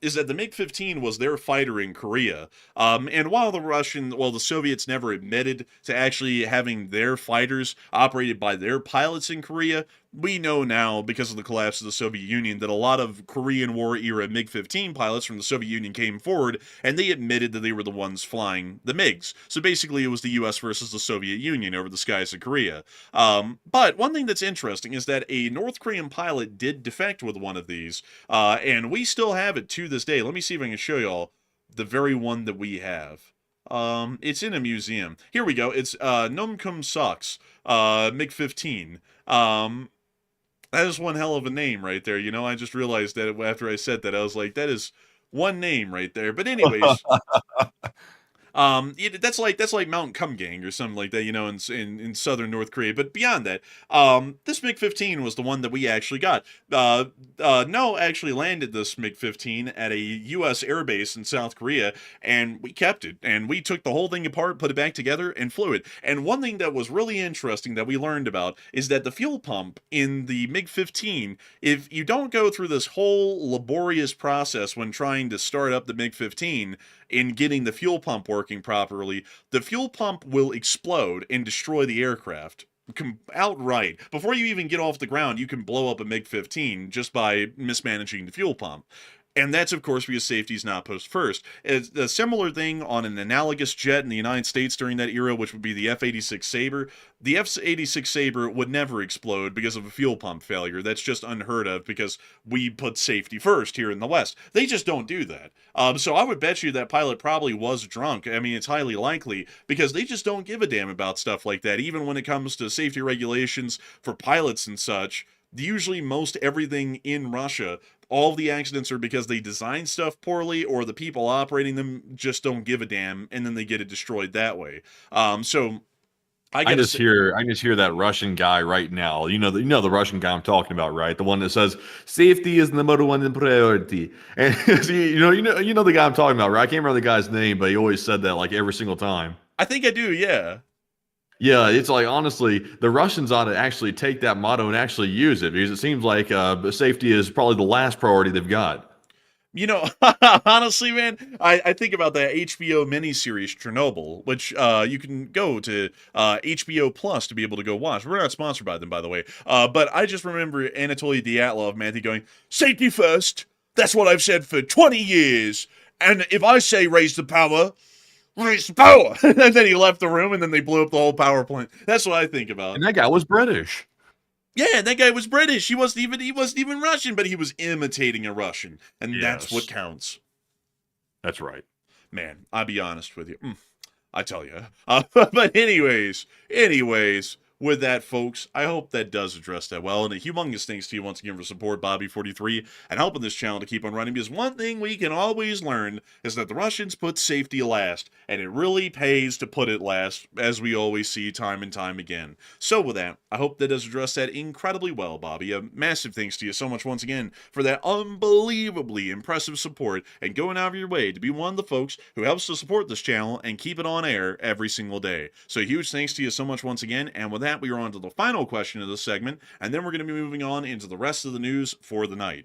Is that the MiG-15 was their fighter in Korea, and while the Soviets never admitted to actually having their fighters operated by their pilots in Korea, we know now, because of the collapse of the Soviet Union, that a lot of Korean War-era MiG-15 pilots from the Soviet Union came forward, and they admitted that they were the ones flying the MiGs. So basically, it was the U.S. versus the Soviet Union over the skies of Korea. But one thing that's interesting is that a North Korean pilot did defect with one of these, and we still have it to this day. Let me see if I can show y'all the very one that we have. It's in a museum. Here we go. It's Nomkum Soks, MiG-15. That is one hell of a name right there. I just realized that after I said that, I was like, that is one name right there. But anyways, that's like Mount Kumgang or something like that, in southern North Korea. But beyond that, this MiG-15 was the one that we actually got. No actually landed this MiG-15 at a U.S. airbase in South Korea, and we kept it. And we took the whole thing apart, put it back together, and flew it. And one thing that was really interesting that we learned about is that the fuel pump in the MiG-15, if you don't go through this whole laborious process when trying to start up the MiG-15, in getting the fuel pump working properly, the fuel pump will explode and destroy the aircraft outright. Before you even get off the ground, you can blow up a MiG-15 just by mismanaging the fuel pump. And that's, of course, because safety is not post first. It's a similar thing on an analogous jet in the United States during that era, which would be the F-86 Sabre. The F-86 Sabre would never explode because of a fuel pump failure. That's just unheard of because we put safety first here in the West. They just don't do that. So I would bet you that pilot probably was drunk. I mean, it's highly likely because they just don't give a damn about stuff like that. Even when it comes to safety regulations for pilots and such, usually most everything in Russia, all of the accidents are because they design stuff poorly or the people operating them just don't give a damn, and then they get it destroyed that way. So I just hear that Russian guy right now. You know the Russian guy I'm talking about, right? The one that says safety is the number one priority. And you know the guy I'm talking about, right? I can't remember the guy's name, but he always said that like every single time. I think I do, yeah. Yeah, it's like, honestly, the Russians ought to actually take that motto and actually use it, because it seems like safety is probably the last priority they've got. Honestly, man, I think about that HBO miniseries Chernobyl, which you can go to HBO Plus to be able to go watch. We're not sponsored by them, by the way. But I just remember Anatoly Dyatlov, man, going, safety first. That's what I've said for 20 years. And if I say raise the power, raise the power. And then he left the room, and then they blew up the whole power plant. That's what I think about. And that guy was British. Yeah, that guy was British. He wasn't even Russian, but he was imitating a Russian, and that's what counts. That's right. Man, I'll be honest with you. I tell you. But anyways, with that, folks, I hope that does address that well. And a humongous thanks to you once again for support, Bobby43, and helping this channel to keep on running. Because one thing we can always learn is that the Russians put safety last, and it really pays to put it last, as we always see time and time again. So with that, I hope that does address that incredibly well, Bobby. A massive thanks to you so much once again for that unbelievably impressive support and going out of your way to be one of the folks who helps to support this channel and keep it on air every single day. So huge thanks to you so much once again, and with that, we are on to the final question of this segment, and then we're going to be moving on into the rest of the news for the night.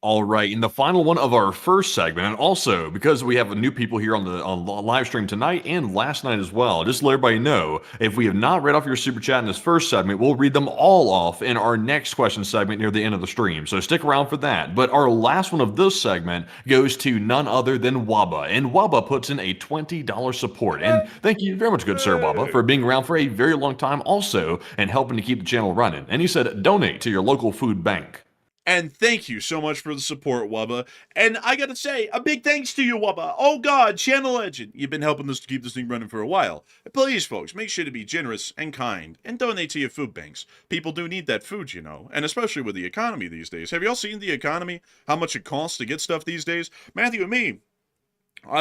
All right, and the final one of our first segment, and also because we have new people here on the live stream tonight and last night as well, just to let everybody know, if we have not read off your super chat in this first segment, we'll read them all off in our next question segment near the end of the stream, so stick around for that. But our last one of this segment goes to none other than Waba, and Waba puts in a $20 support, and thank you very much, good sir Waba, for being around for a very long time also, and helping to keep the channel running. And he said, donate to your local food bank. And thank you so much for the support, Wubba. And I gotta say, a big thanks to you, Wubba. Oh God, channel legend. You've been helping us to keep this thing running for a while. Please, folks, make sure to be generous and kind and donate to your food banks. People do need that food, you know, and especially with the economy these days. Have y'all seen the economy? How much it costs to get stuff these days? Matthew and me,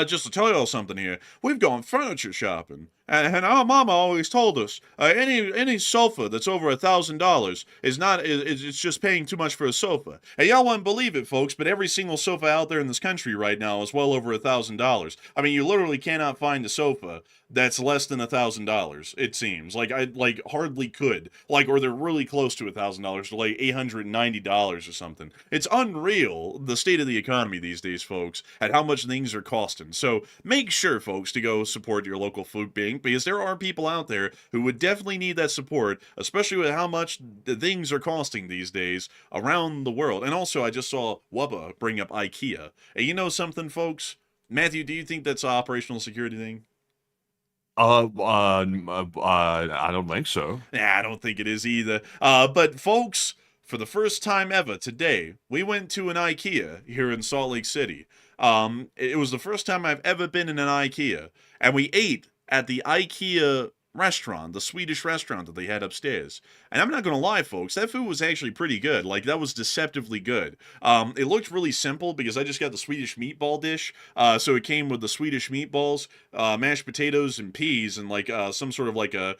just to tell y'all something here, we've gone furniture shopping, and our mama always told us any sofa that's over $1,000 is not it's just paying too much for a sofa. And y'all wouldn't believe it, folks, but every single sofa out there in this country right now is well over $1,000. I mean, you literally cannot find a sofa that's less than $1,000. It seems like I hardly could, or they're really close to $1,000, to like $890 or something. It's unreal the state of the economy these days, folks, and how much things are costing. So make sure, folks, to go support your local food bank, because there are people out there who would definitely need that support, especially with how much the things are costing these days around the world. And also, I just saw Wubba bring up IKEA. And you know something, folks? Matthew, do you think that's an operational security thing? I don't think so. Nah, I don't think it is either. But folks, for the first time ever today, we went to an IKEA here in Salt Lake City. It was the first time I've ever been in an IKEA, and we ate at the IKEA restaurant, the Swedish restaurant that they had upstairs. And I'm not gonna lie, folks, that food was actually pretty good. Like, that was deceptively good. It looked really simple because I just got the Swedish meatball dish. So it came with the Swedish meatballs, mashed potatoes and peas, and some sort of like a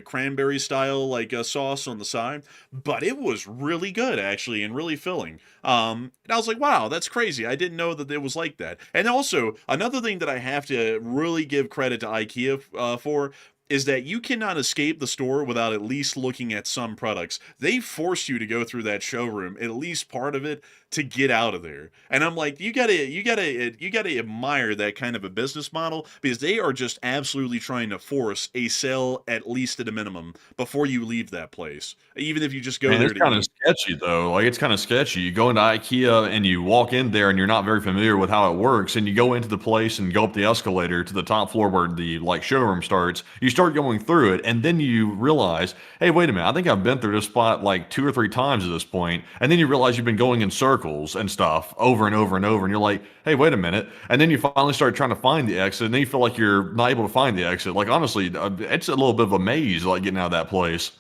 cranberry style sauce on the side. But it was really good actually, and really filling. And I was like, wow, that's crazy. I didn't know that it was like that. And also, another thing that I have to really give credit to IKEA for is that you cannot escape the store without at least looking at some products. They force you to go through that showroom, at least part of it, to get out of there. And I'm like, you gotta admire that kind of a business model, because they are just absolutely trying to force a sale, at least at a minimum, before you leave that place. Even if you just go there It's to kind of eat. sketchy though. Like, it's kind of sketchy. You go into IKEA and you walk in there and you're not very familiar with how it works, and you go into the place and go up the escalator to the top floor where the showroom starts. You start going through it, and then you realize, hey, wait a minute, I think I've been through this spot like 2 or 3 times at this point. And then you realize you've been going in circles and stuff over and over and over, and you're like, hey, wait a minute. And then you finally start trying to find the exit, and then you feel like you're not able to find the exit. Like, honestly, it's a little bit of a maze, like, getting out of that place.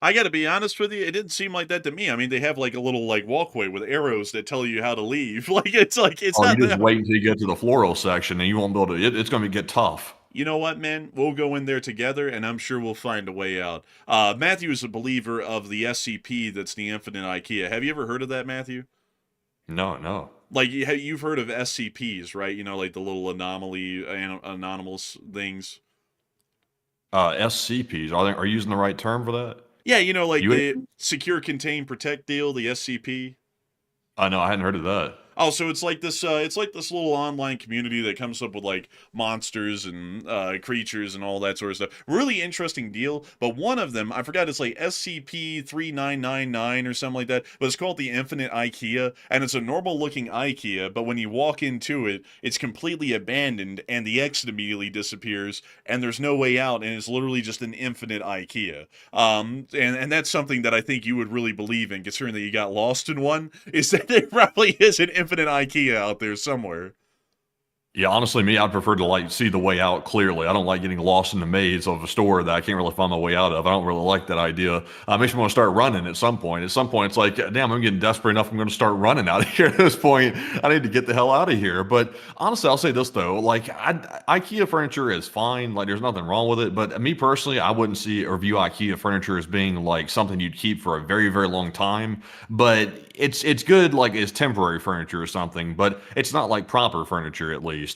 I gotta be honest with you, it didn't seem like that to me. I mean, they have like a little walkway with arrows that tell you how to leave. It's Oh, not you just that. wait until you get to the floral section, and you won't be able to. It's going to get tough. You know what, man? We'll go in there together, and I'm sure we'll find a way out. Matthew is a believer of the SCP, that's the Infinite IKEA. Have you ever heard of that, Matthew? No, no. Like, you've heard of SCPs, right? You know, like the little anonymous things. SCPs. Are you using the right term for that? Yeah, you know, like You. the Secure, Contain, Protect deal, the SCP. No, I hadn't heard of that. Oh, so it's like this little online community that comes up with like monsters and creatures and all that sort of stuff. Really interesting deal, but one of them, I forgot, it's like SCP-3999 or something like that, but it's called the Infinite IKEA, and it's a normal looking IKEA, but when you walk into it, it's completely abandoned, and the exit immediately disappears, and there's no way out, and it's literally just an infinite IKEA. And that's something that I think you would really believe in, considering that you got lost in one, is that there probably is an infinite IKEA out there somewhere. Yeah, honestly, me, I'd prefer to like see the way out clearly. I don't like getting lost in the maze of a store that I can't really find my way out of. I don't really like that idea. Makes me want to start running at some point. At some point, it's like, damn, I'm getting desperate enough. I'm going to start running out of here at this point. I need to get the hell out of here. But honestly, I'll say this though, like IKEA furniture is fine. Like there's nothing wrong with it. But me personally, I wouldn't see or view IKEA furniture as being like something you'd keep for a very, very long time. But it's good like as temporary furniture or something. But it's not like proper furniture at least.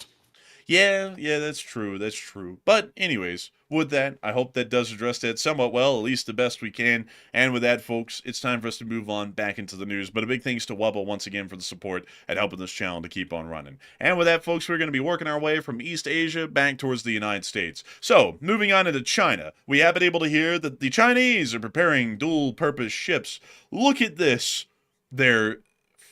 Yeah, that's true. That's true. But anyways, with that, I hope that does address that somewhat well, at least the best we can. And with that, folks, it's time for us to move on back into the news. But a big thanks to Wubba once again for the support and helping this channel to keep on running. And with that, folks, we're going to be working our way from East Asia back towards the United States. So, moving on into China, we have been able to hear that the Chinese are preparing dual-purpose ships. Look at this. They're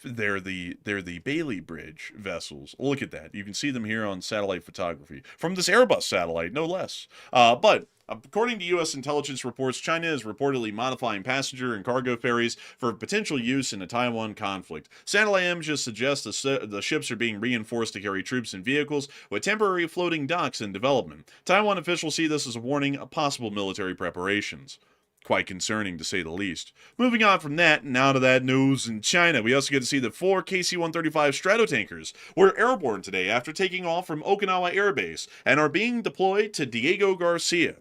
the Bailey Bridge vessels. Look at that. You can see them here on satellite photography from this Airbus satellite, no less. But according to U.S. intelligence reports, China is reportedly modifying passenger and cargo ferries for potential use in a Taiwan conflict. Satellite images suggest the ships are being reinforced to carry troops and vehicles with temporary floating docks in development. Taiwan officials see this as a warning of possible military preparations. Quite concerning, to say the least. Moving on from that, and out of that news in China, we also get to see that 4 KC-135 Stratotankers were airborne today after taking off from Okinawa Air Base and are being deployed to Diego Garcia.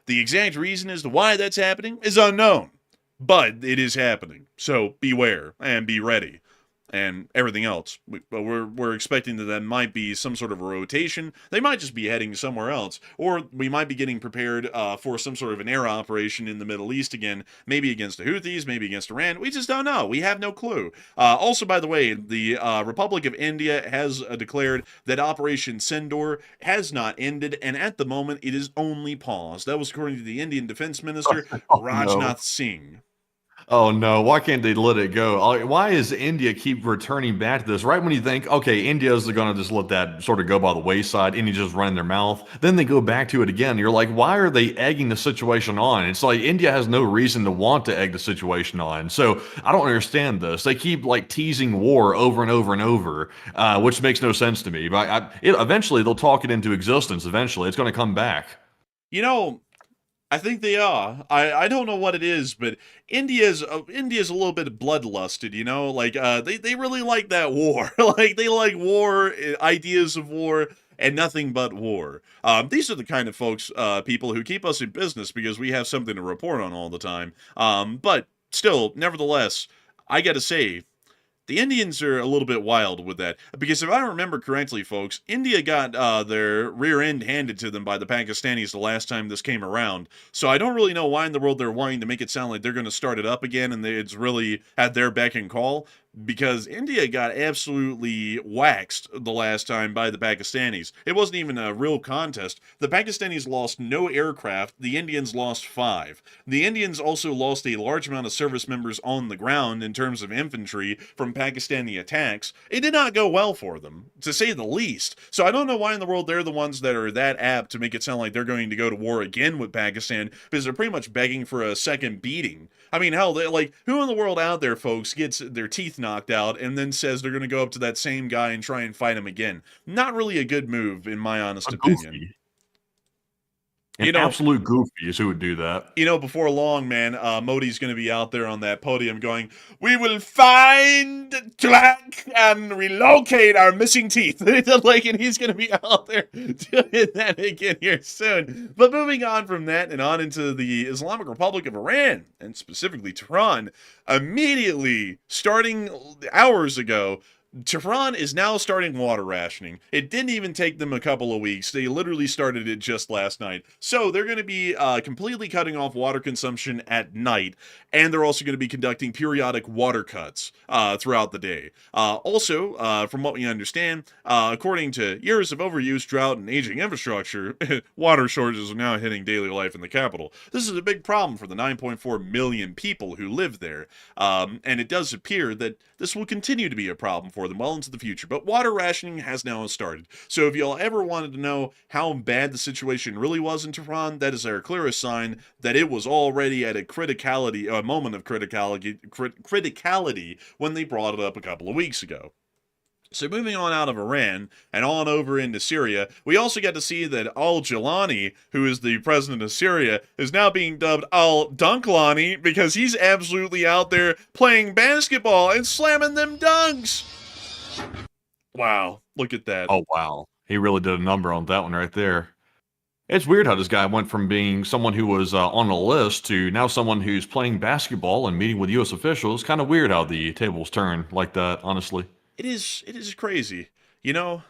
The exact reason as to why that's happening is unknown, but it is happening. So beware and be ready. And everything else. But we're expecting that might be some sort of a rotation. They might just be heading somewhere else. Or we might be getting prepared for some sort of an air operation in the Middle East again. Maybe against the Houthis, maybe against Iran. We just don't know. We have no clue. Also, by the way, the Republic of India has declared that Operation Sindoor has not ended. And at the moment, it is only paused. That was according to the Indian Defense Minister, Rajnath Singh. Oh no, why can't they let it go? Why is India keep returning back to this? Right when you think, okay, India's going to just let that sort of go by the wayside, India just running their mouth, then they go back to it again. You're like, why are they egging the situation on? It's like India has no reason to want to egg the situation on. So I don't understand this. They keep like teasing war over and over and over, which makes no sense to me. But eventually they'll talk it into existence. Eventually, it's going to come back. You know, I think they are. I don't know what it is, but India's a little bit bloodlusted, you know? Like, they really like that war. Like, they like war, ideas of war, and nothing but war. These are the kind of folks, people who keep us in business because we have something to report on all the time. But still, nevertheless, I gotta say, the Indians are a little bit wild with that. Because if I remember correctly, folks, India got their rear end handed to them by the Pakistanis the last time this came around. So I don't really know why in the world they're wanting to make it sound like they're going to start it up again and it's really at their beck and call. Because India got absolutely waxed the last time by the Pakistanis. It wasn't even a real contest. The Pakistanis lost no aircraft. The Indians lost 5. The Indians also lost a large amount of service members on the ground in terms of infantry from Pakistani attacks. It did not go well for them, to say the least. So I don't know why in the world they're the ones that are that apt to make it sound like they're going to go to war again with Pakistan, because they're pretty much begging for a second beating. I mean, hell, like, who in the world out there, folks, gets their teeth knocked out and then says they're going to go up to that same guy and try and fight him again? Not really a good move, in my honest opinion. An absolute goofy is who would do that. You know, before long, man, Modi's going to be out there on that podium going, "We will find, track, and relocate our missing teeth." Like, and he's going to be out there doing that again here soon. But moving on from that and on into the Islamic Republic of Iran, and specifically Tehran, immediately, starting hours ago, Tehran is now starting water rationing. It didn't even take them a couple of weeks. They literally started it just last night. So they're going to be completely cutting off water consumption at night, and they're also going to be conducting periodic water cuts throughout the day. Also, from what we understand, according to years of overuse, drought, and aging infrastructure, water shortages are now hitting daily life in the capital. This is a big problem for the 9.4 million people who live there, and it does appear that this will continue to be a problem for them well into the future. But water rationing has now started. So if y'all ever wanted to know how bad the situation really was in Tehran, that is our clearest sign that it was already at a moment of criticality when they brought it up a couple of weeks ago. So moving on out of Iran and on over into Syria, we also get to see that Al-Jilani, who is the president of Syria, is now being dubbed Al-Dunklani because he's absolutely out there playing basketball and slamming them dunks. Wow, look at that. Oh, wow. He really did a number on that one right there. It's weird how this guy went from being someone who was on a list to now someone who's playing basketball and meeting with U.S. officials. Kind of weird how the tables turn like that, honestly. It is crazy. You know,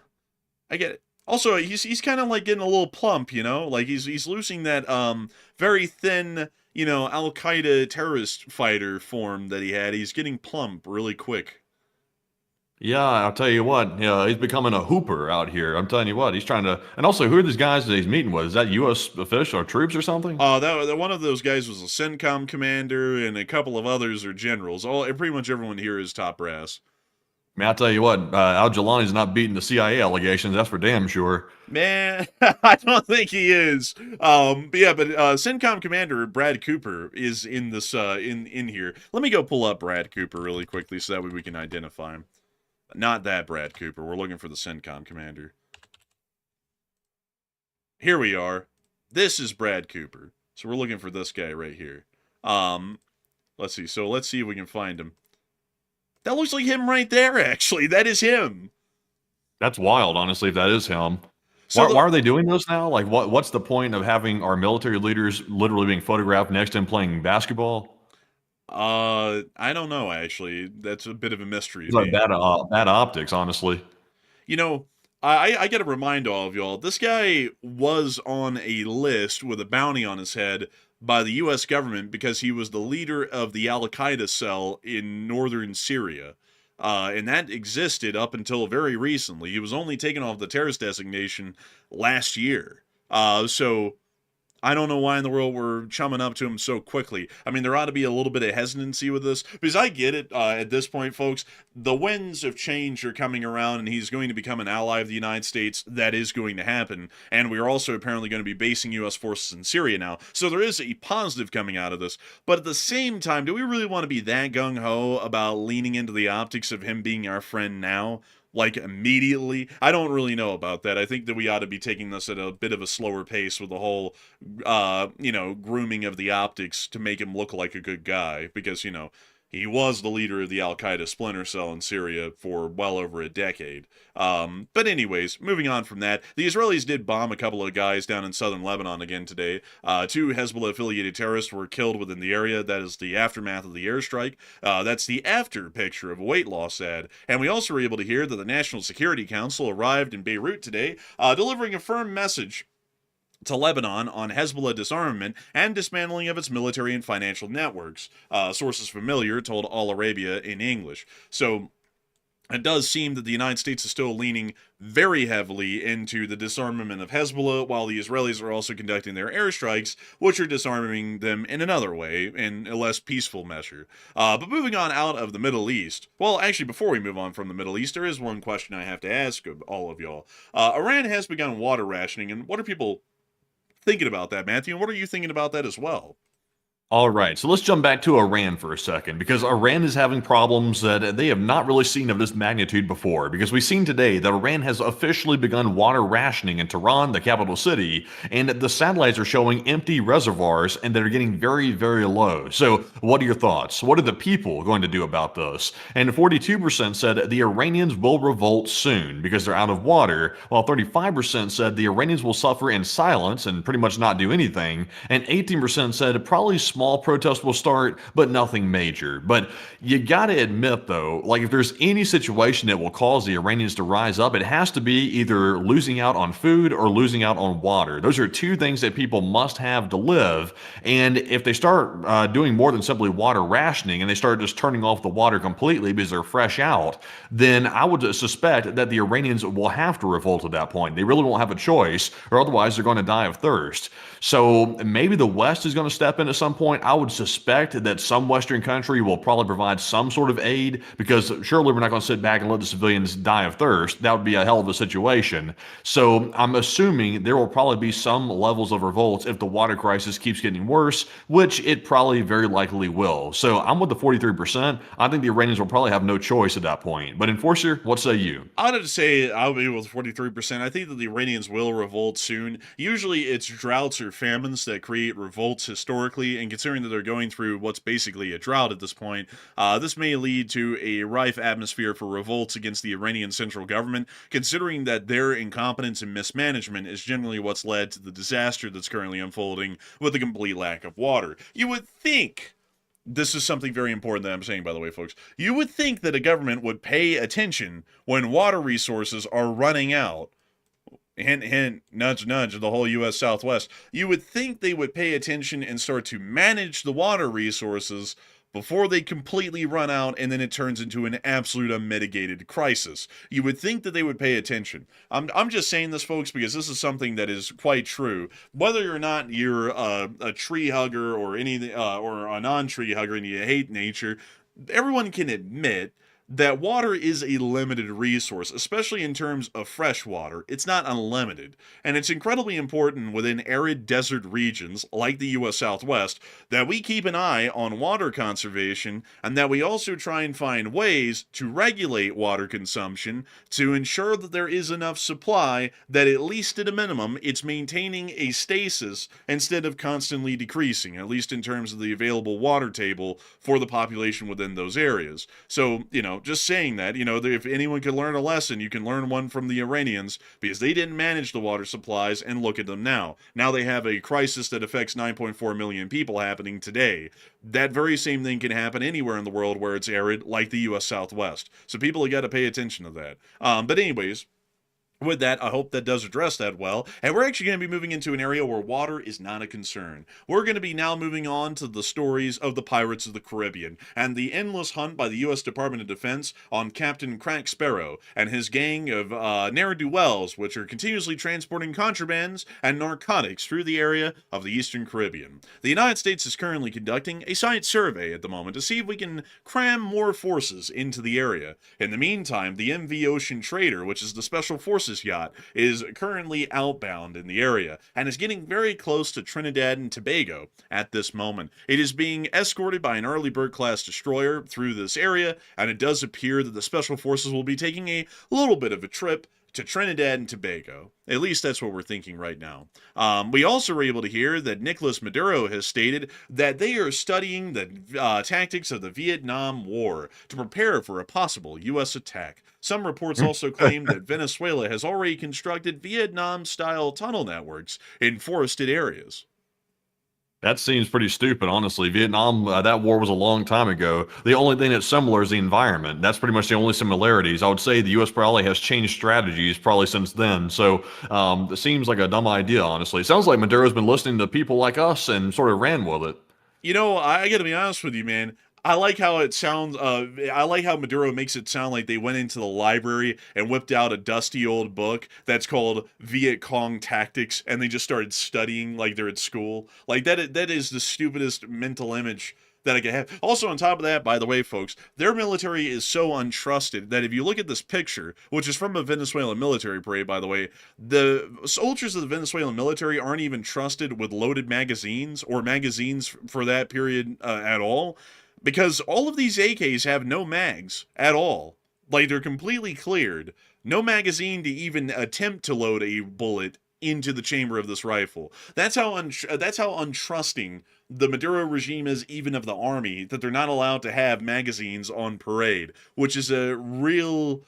I get it. Also, he's kind of like getting a little plump, you know? Like he's losing that very thin, you know, Al-Qaeda terrorist fighter form that he had. He's getting plump really quick. Yeah, I'll tell you what, he's becoming a hooper out here. I'm telling you what, he's trying to. And also, who are these guys that he's meeting with? Is that U.S. official or troops or something? That one of those guys was a CENTCOM commander, and a couple of others are generals. Pretty much everyone here is top brass. Man, I'll tell you what, Al-Jilani's not beating the CIA allegations. That's for damn sure. Man, I don't think he is. But CENTCOM commander Brad Cooper is in this in here. Let me go pull up Brad Cooper really quickly so that way we can identify him. Not that Brad Cooper. We're looking for the CENTCOM commander. Here we are. This is Brad Cooper. So we're looking for this guy right here. Let's see. So let's see if we can find him. That looks like him right there, actually. That is him. That's wild, honestly, if that is him. So Why are they doing this now? Like, what's the point of having our military leaders literally being photographed next to him playing basketball? I don't know, actually. That's a bit of a mystery. It's like bad optics, honestly. You know, I got to remind all of y'all, this guy was on a list with a bounty on his head by the U.S. government because he was the leader of the Al-Qaeda cell in northern Syria. And that existed up until very recently. He was only taken off the terrorist designation last year. So I don't know why in the world we're chumming up to him so quickly. I mean, there ought to be a little bit of hesitancy with this, because I get it at this point, folks. The winds of change are coming around, and he's going to become an ally of the United States. That is going to happen. And we are also apparently going to be basing U.S. forces in Syria now. So there is a positive coming out of this. But at the same time, do we really want to be that gung-ho about leaning into the optics of him being our friend now? Like, immediately? I don't really know about that. I think that we ought to be taking this at a bit of a slower pace with the whole, grooming of the optics to make him look like a good guy. Because, he was the leader of the Al-Qaeda splinter cell in Syria for well over a decade. But anyways, moving on from that, the Israelis did bomb a couple of guys down in southern Lebanon again today. 2 Hezbollah-affiliated terrorists were killed within the area. That is the aftermath of the airstrike. That's the after picture of a weight loss ad. And we also were able to hear that the National Security Council arrived in Beirut today, delivering a firm message to Lebanon on Hezbollah disarmament and dismantling of its military and financial networks. Sources familiar told Al Arabia in English. So it does seem that the United States is still leaning very heavily into the disarmament of Hezbollah, while the Israelis are also conducting their airstrikes, which are disarming them in another way, in a less peaceful measure. But moving on out of the Middle East, well, actually, before we move on from the Middle East, there is one question I have to ask of all of y'all. Iran has begun water rationing, and what are people thinking about that, Matthew? And what are you thinking about that as well? All right, so let's jump back to Iran for a second, because Iran is having problems that they have not really seen of this magnitude before, because we've seen today that Iran has officially begun water rationing in Tehran, the capital city, and the satellites are showing empty reservoirs, and they're getting very, very low. So what are your thoughts? What are the people going to do about this? And 42% said the Iranians will revolt soon because they're out of water, while 35% said the Iranians will suffer in silence and pretty much not do anything, and 18% said probably small protests will start, but nothing major. But you gotta admit, though, like if there's any situation that will cause the Iranians to rise up, it has to be either losing out on food or losing out on water. Those are 2 things that people must have to live. And if they start doing more than simply water rationing and they start just turning off the water completely because they're fresh out, then I would suspect that the Iranians will have to revolt at that point. They really won't have a choice, or otherwise they're going to die of thirst. So maybe the West is going to step in at some point point, I would suspect that some Western country will probably provide some sort of aid, because surely we're not going to sit back and let the civilians die of thirst. That would be a hell of a situation. So I'm assuming there will probably be some levels of revolts if the water crisis keeps getting worse, which it probably very likely will. So I'm with the 43%. I think the Iranians will probably have no choice at that point. But Enforcer, what say you? I would say I'll be with 43%. I think that the Iranians will revolt soon. Usually it's droughts or famines that create revolts historically, and considering that they're going through what's basically a drought at this point, this may lead to a rife atmosphere for revolts against the Iranian central government, considering that their incompetence and mismanagement is generally what's led to the disaster that's currently unfolding with the complete lack of water. You would think, this is something very important that I'm saying, by the way, folks. You would think that a government would pay attention when water resources are running out. Hint, hint, nudge, nudge, the whole U.S. Southwest. You would think they would pay attention and start to manage the water resources before they completely run out and then it turns into an absolute unmitigated crisis. You would think that they would pay attention. I'm just saying this, folks, because this is something that is quite true. Whether or not you're a tree hugger or or a non-tree hugger and you hate nature, everyone can admit that water is a limited resource, especially in terms of fresh water. It's not unlimited, and it's incredibly important within arid desert regions like the U.S. Southwest that we keep an eye on water conservation and that we also try and find ways to regulate water consumption to ensure that there is enough supply that at least at a minimum it's maintaining a stasis instead of constantly decreasing, at least in terms of the available water table for the population within those areas. So, just saying that, if anyone could learn a lesson, you can learn one from the Iranians, because they didn't manage the water supplies, and look at them now. Now they have a crisis that affects 9.4 million people happening today. That very same thing can happen anywhere in the world where it's arid, like the U.S. Southwest. So people have got to pay attention to that. But anyways, with that, I hope that does address that well. And we're actually going to be moving into an area where water is not a concern. We're going to be now moving on to the stories of the pirates of the Caribbean and the endless hunt by the U.S. Department of Defense on Captain Crack Sparrow and his gang of ne'er-do-wells, which are continuously transporting contrabands and narcotics through the area of the Eastern Caribbean. The United States is currently conducting a site survey at the moment to see if we can cram more forces into the area. In the meantime, the MV Ocean Trader, which is the Special Forces yacht, is currently outbound in the area and is getting very close to Trinidad and Tobago at this moment. It is being escorted by an Early Bird class destroyer through this area, and it does appear that the Special Forces will be taking a little bit of a trip to Trinidad and Tobago. At least that's what we're thinking right now. We also were able to hear that Nicolas Maduro has stated that they are studying the tactics of the Vietnam War to prepare for a possible U.S. attack. Some reports also claim that Venezuela has already constructed Vietnam-style tunnel networks in forested areas. That seems pretty stupid, honestly. Vietnam, that war was a long time ago. The only thing that's similar is the environment. That's pretty much the only similarities. I would say the U.S. probably has changed strategies probably since then. So it seems like a dumb idea, honestly. It sounds like Maduro's been listening to people like us and sort of ran with it. I gotta be honest with you, man. I like how it sounds. I like how Maduro makes it sound like they went into the library and whipped out a dusty old book that's called Viet Cong Tactics, and they just started studying like they're at school. Like that is the stupidest mental image that I could have. Also, on top of that, by the way, folks, their military is so untrusted that if you look at this picture, which is from a Venezuelan military parade, by the way, the soldiers of the Venezuelan military aren't even trusted with loaded magazines or magazines for that period at all. Because all of these AKs have no mags at all. Like, they're completely cleared. No magazine to even attempt to load a bullet into the chamber of this rifle. That's how untrusting the Maduro regime is, even of the army, that they're not allowed to have magazines on parade, which is a real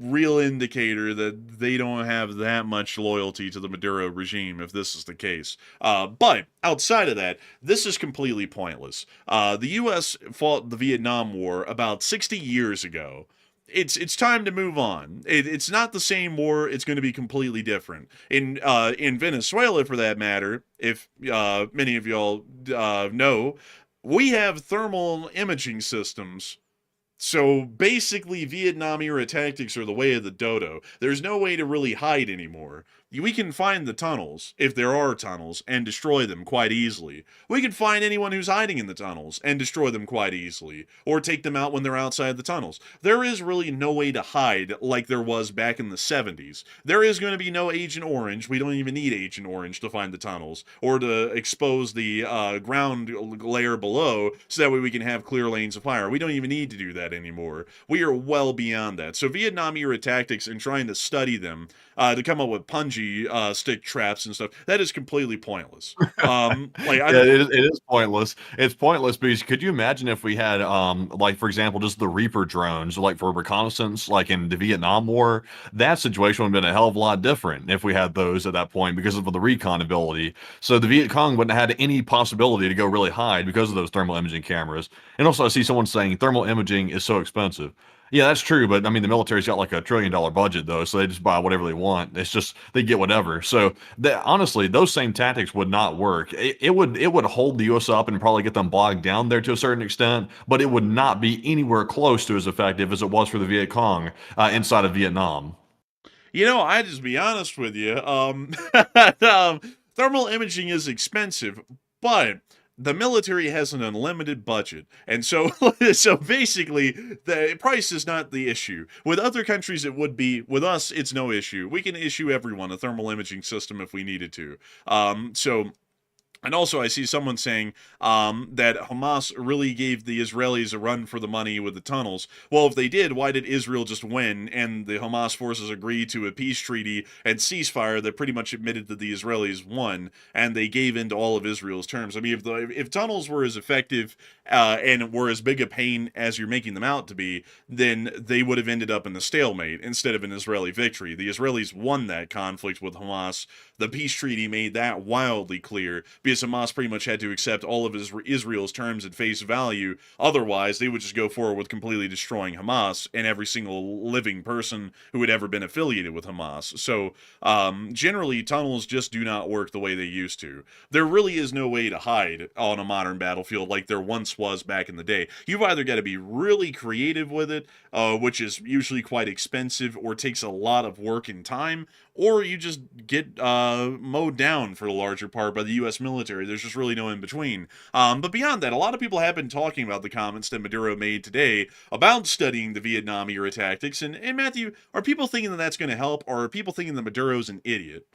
indicator that they don't have that much loyalty to the Maduro regime, if this is the case. But outside of that, this is completely pointless. The U.S. fought the Vietnam War about 60 years ago. It's time to move on. It's not the same war. It's going to be completely different. In Venezuela, for that matter, if many of y'all know, we have thermal imaging systems. So basically, Vietnam era tactics are the way of the dodo. There's no way to really hide anymore. we can find the tunnels, if there are tunnels, and destroy them quite easily. We can find anyone who's hiding in the tunnels and destroy them quite easily, or take them out when they're outside the tunnels. There is really no way to hide like there was back in the 70s. There is going to be no Agent Orange. We don't even need Agent Orange to find the tunnels, or to expose the ground layer below, so that way we can have clear lanes of fire. We don't even need to do that anymore. We are well beyond that. So Vietnam era tactics and trying to study them to come up with punji stick traps and stuff, that is completely pointless. It is pointless. It's pointless because could you imagine if we had, like, for example, just the Reaper drones, like for reconnaissance, like in the Vietnam War? That situation would have been a hell of a lot different if we had those at that point because of the recon ability. So the Viet Cong wouldn't have had any possibility to go really hide because of those thermal imaging cameras. And also, I see someone saying thermal imaging is so expensive. Yeah, that's true, but I mean, the military's got like $1 trillion budget though, so they just buy whatever they want. It's just they get whatever. So honestly, those same tactics would not work. It would hold the U.S. up and probably get them bogged down there to a certain extent, but it would not be anywhere close to as effective as it was for the Viet Cong inside of Vietnam. I just be honest with you. Thermal imaging is expensive, but the military has an unlimited budget, and so basically the price is not the issue. With other countries it would be. With us it's no issue. We can issue everyone a thermal imaging system if we needed to. And also, I see someone saying that Hamas really gave the Israelis a run for the money with the tunnels. Well, if they did, why did Israel just win and the Hamas forces agree to a peace treaty and ceasefire that pretty much admitted that the Israelis won, and they gave in to all of Israel's terms? I mean, if tunnels were as effective and were as big a pain as you're making them out to be, then they would have ended up in a stalemate instead of an Israeli victory. The Israelis won that conflict with Hamas. The peace treaty made that wildly clear, because Hamas pretty much had to accept all of Israel's terms at face value. Otherwise, they would just go forward with completely destroying Hamas and every single living person who had ever been affiliated with Hamas. So, generally, tunnels just do not work the way they used to. There really is no way to hide on a modern battlefield like there once was back in the day. You've either got to be really creative with it, which is usually quite expensive or takes a lot of work and time, or you just get mowed down for the larger part by the U.S. military. There's just really no in between. But beyond that, a lot of people have been talking about the comments that Maduro made today about studying the Vietnam era tactics. And Matthew, are people thinking that that's going to help, or are people thinking that Maduro's an idiot?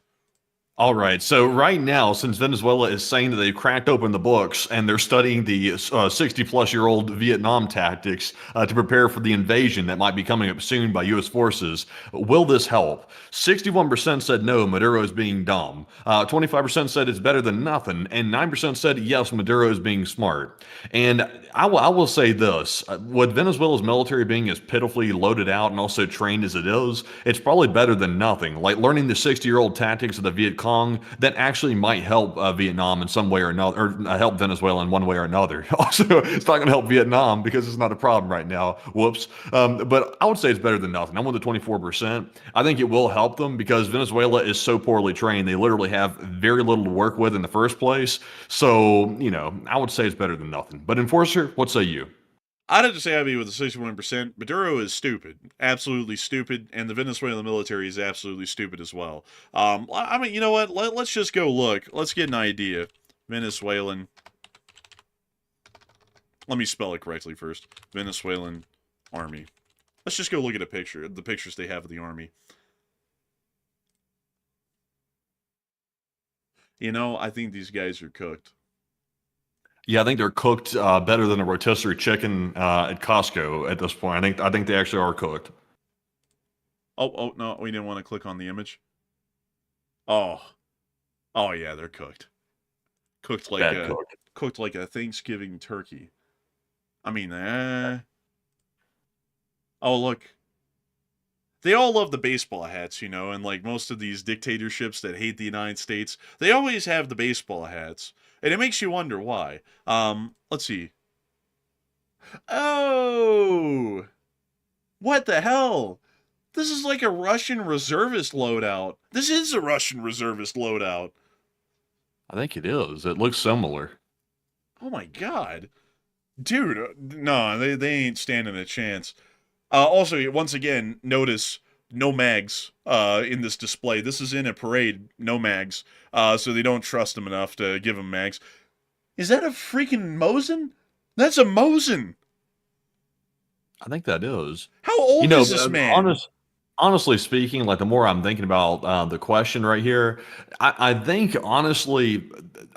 All right. So right now, since Venezuela is saying that they've cracked open the books and they're studying the 60-plus-year-old Vietnam tactics to prepare for the invasion that might be coming up soon by U.S. forces, will this help? 61% said no, Maduro is being dumb. 25% said it's better than nothing, and 9% said yes, Maduro is being smart. And I will say this: with Venezuela's military being as pitifully loaded out and also trained as it is, it's probably better than nothing. Like learning the 60-year-old tactics of the Viet Cong, that actually might help Vietnam in some way or another, or help Venezuela in one way or another. Also, it's not going to help Vietnam because it's not a problem right now. Whoops. But I would say it's better than nothing. I'm with the 24%. I think it will help them because Venezuela is so poorly trained. They literally have very little to work with in the first place. So, I would say it's better than nothing. But Enforcer, what say you? I'd have to say I'd be with the 61%. Maduro is stupid, absolutely stupid, and the Venezuelan military is absolutely stupid as well. I mean, you know what? Let's just go look. Let's get an idea. Venezuelan. Let me spell it correctly first. Venezuelan army. Let's just go look at a picture. The pictures they have of the army. I think these guys are cooked. Yeah, I think they're cooked better than a rotisserie chicken at Costco at this point. I think they actually are cooked. Oh no, we didn't want to click on the image. Oh yeah, they're cooked. Cooked like a Thanksgiving turkey. I mean, oh look. They all love the baseball hats, and like most of these dictatorships that hate the United States, they always have the baseball hats. And it makes you wonder why. Let's see. Oh! What the hell? This is like a Russian reservist loadout. This is a Russian reservist loadout. I think it is. It looks similar. Oh my god. Dude, no, they ain't standing a chance. Also, once again, notice no mags in this display. This is in a parade, no mags. So they don't trust him enough to give him mags. Is that a freaking Mosin? That's a Mosin. I think that is. How old is this man? Honestly speaking, like the more I'm thinking about the question right here, I think honestly,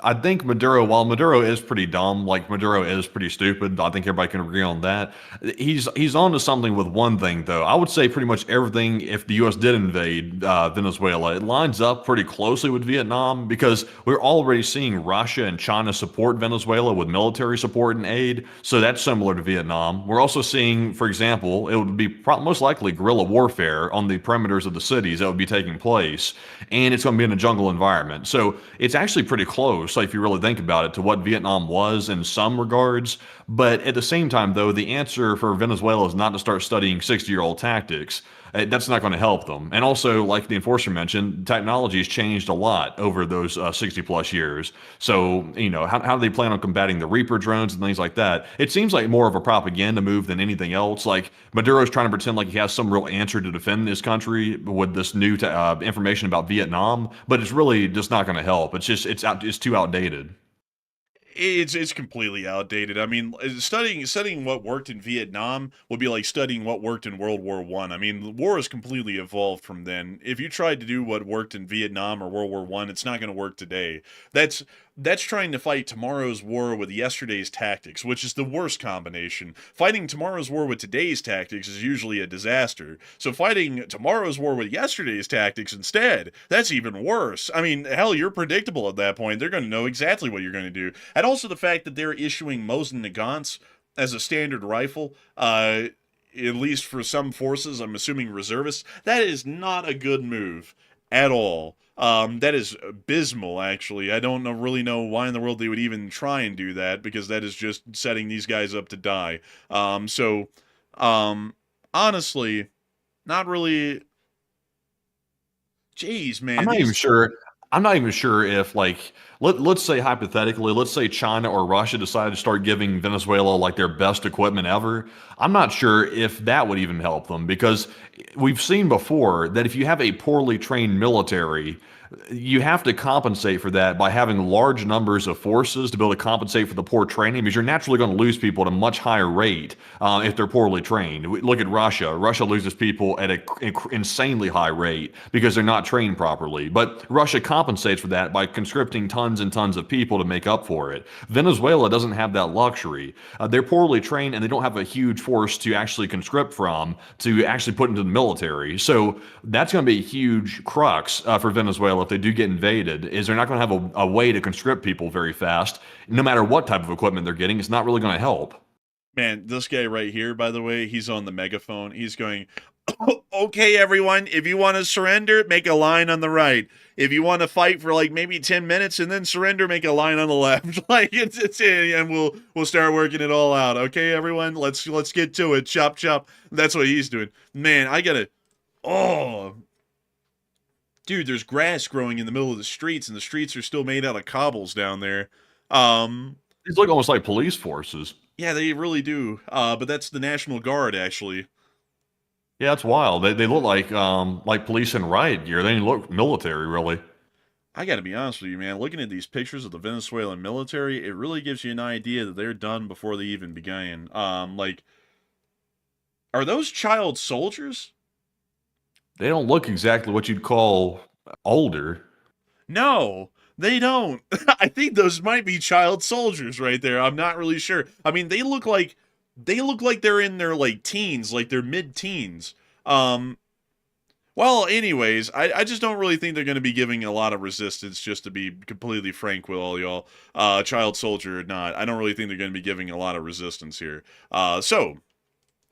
I think Maduro, while Maduro is pretty dumb, like Maduro is pretty stupid, I think everybody can agree on that. He's on to something with one thing though. I would say pretty much everything, if the U.S. did invade Venezuela, it lines up pretty closely with Vietnam because we're already seeing Russia and China support Venezuela with military support and aid. So that's similar to Vietnam. We're also seeing, for example, it would be most likely guerrilla warfare on the perimeters of the cities that would be taking place, and it's going to be in a jungle environment. So it's actually pretty close, like, if you really think about it, to what Vietnam was in some regards. But at the same time, though, the answer for Venezuela is not to start studying 60-year-old tactics. That's not going to help them. And also, like the enforcer mentioned, technology has changed a lot over those 60 plus years. So, how do they plan on combating the Reaper drones and things like that? It seems like more of a propaganda move than anything else. Like Maduro's trying to pretend like he has some real answer to defend his country with this new information about Vietnam, but it's really just not going to help. It's too outdated. It's completely outdated. I mean, studying what worked in Vietnam would be like studying what worked in World War One. I mean, the war has completely evolved from then. If you tried to do what worked in Vietnam or World War One, it's not going to work today. That's trying to fight tomorrow's war with yesterday's tactics, which is the worst combination. Fighting tomorrow's war with today's tactics is usually a disaster. So fighting tomorrow's war with yesterday's tactics instead, that's even worse. I mean, hell, you're predictable at that point. They're going to know exactly what you're going to do. And also the fact that they're issuing Mosin Nagants as a standard rifle, at least for some forces, I'm assuming reservists, that is not a good move at all. That is abysmal, actually. I don't really know why in the world they would even try and do that, because that is just setting these guys up to die. Honestly, not really. Jeez, man. I'm not even sure if, like, let's say hypothetically, let's say China or Russia decided to start giving Venezuela like their best equipment ever. I'm not sure if that would even help them, because we've seen before that if you have a poorly trained military, you have to compensate for that by having large numbers of forces to be able to compensate for the poor training, because you're naturally going to lose people at a much higher rate if they're poorly trained. Look at Russia. Russia loses people at an insanely high rate because they're not trained properly. But Russia compensates for that by conscripting tons and tons of people to make up for it. Venezuela doesn't have that luxury. They're poorly trained and they don't have a huge force to actually conscript from to actually put into the military. So that's going to be a huge crux for Venezuela if they do get invaded, is they're not going to have a way to conscript people very fast. No matter what type of equipment they're getting, it's not really going to help. Man, this guy right here, by the way, he's on the megaphone. He's going, okay, everyone, if you want to surrender, make a line on the right. If you want to fight for like maybe 10 minutes and then surrender, make a line on the left. Like it's and we'll start working it all out. Okay, everyone, let's get to it. Chop chop. That's what he's doing. Man, dude, there's grass growing in the middle of the streets, and the streets are still made out of cobbles down there. These look almost like police forces. Yeah, they really do. But that's the National Guard, actually. Yeah, it's wild. They look like police in riot gear. They don't look military, really. I gotta be honest with you, man. Looking at these pictures of the Venezuelan military, it really gives you an idea that they're done before they even began. Are those child soldiers? They don't look exactly what you'd call older. No, they don't. I think those might be child soldiers right there. I'm not really sure. I mean, they look like they're in their like teens, like they're mid-teens. Well, anyways, I just don't really think they're going to be giving a lot of resistance, just to be completely frank with all y'all. Child soldier or not, I don't really think they're going to be giving a lot of resistance here.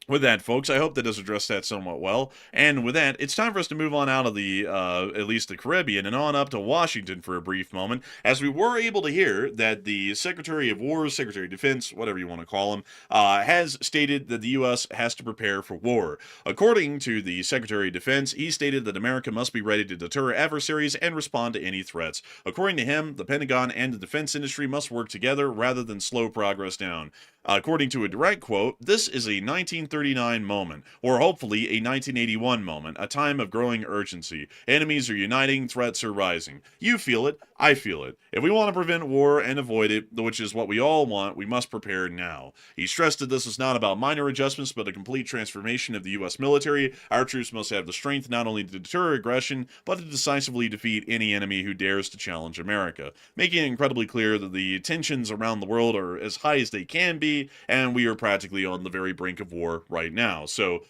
With that, folks, I hope that does address that somewhat well. And with that, it's time for us to move on out of the, at least the Caribbean, and on up to Washington for a brief moment, as we were able to hear that the Secretary of War, Secretary of Defense, whatever you want to call him, has stated that the U.S. has to prepare for war. According to the Secretary of Defense, he stated that America must be ready to deter adversaries and respond to any threats. According to him, the Pentagon and the defense industry must work together rather than slow progress down. According to a direct quote, this is a 1939 moment, or hopefully a 1981 moment, a time of growing urgency. Enemies are uniting, threats are rising. You feel it, I feel it. If we want to prevent war and avoid it, which is what we all want, we must prepare now. He stressed that this is not about minor adjustments, but a complete transformation of the U.S. military. Our troops must have the strength not only to deter aggression, but to decisively defeat any enemy who dares to challenge America, making it incredibly clear that the tensions around the world are as high as they can be, and we are practically on the very brink of war right now. So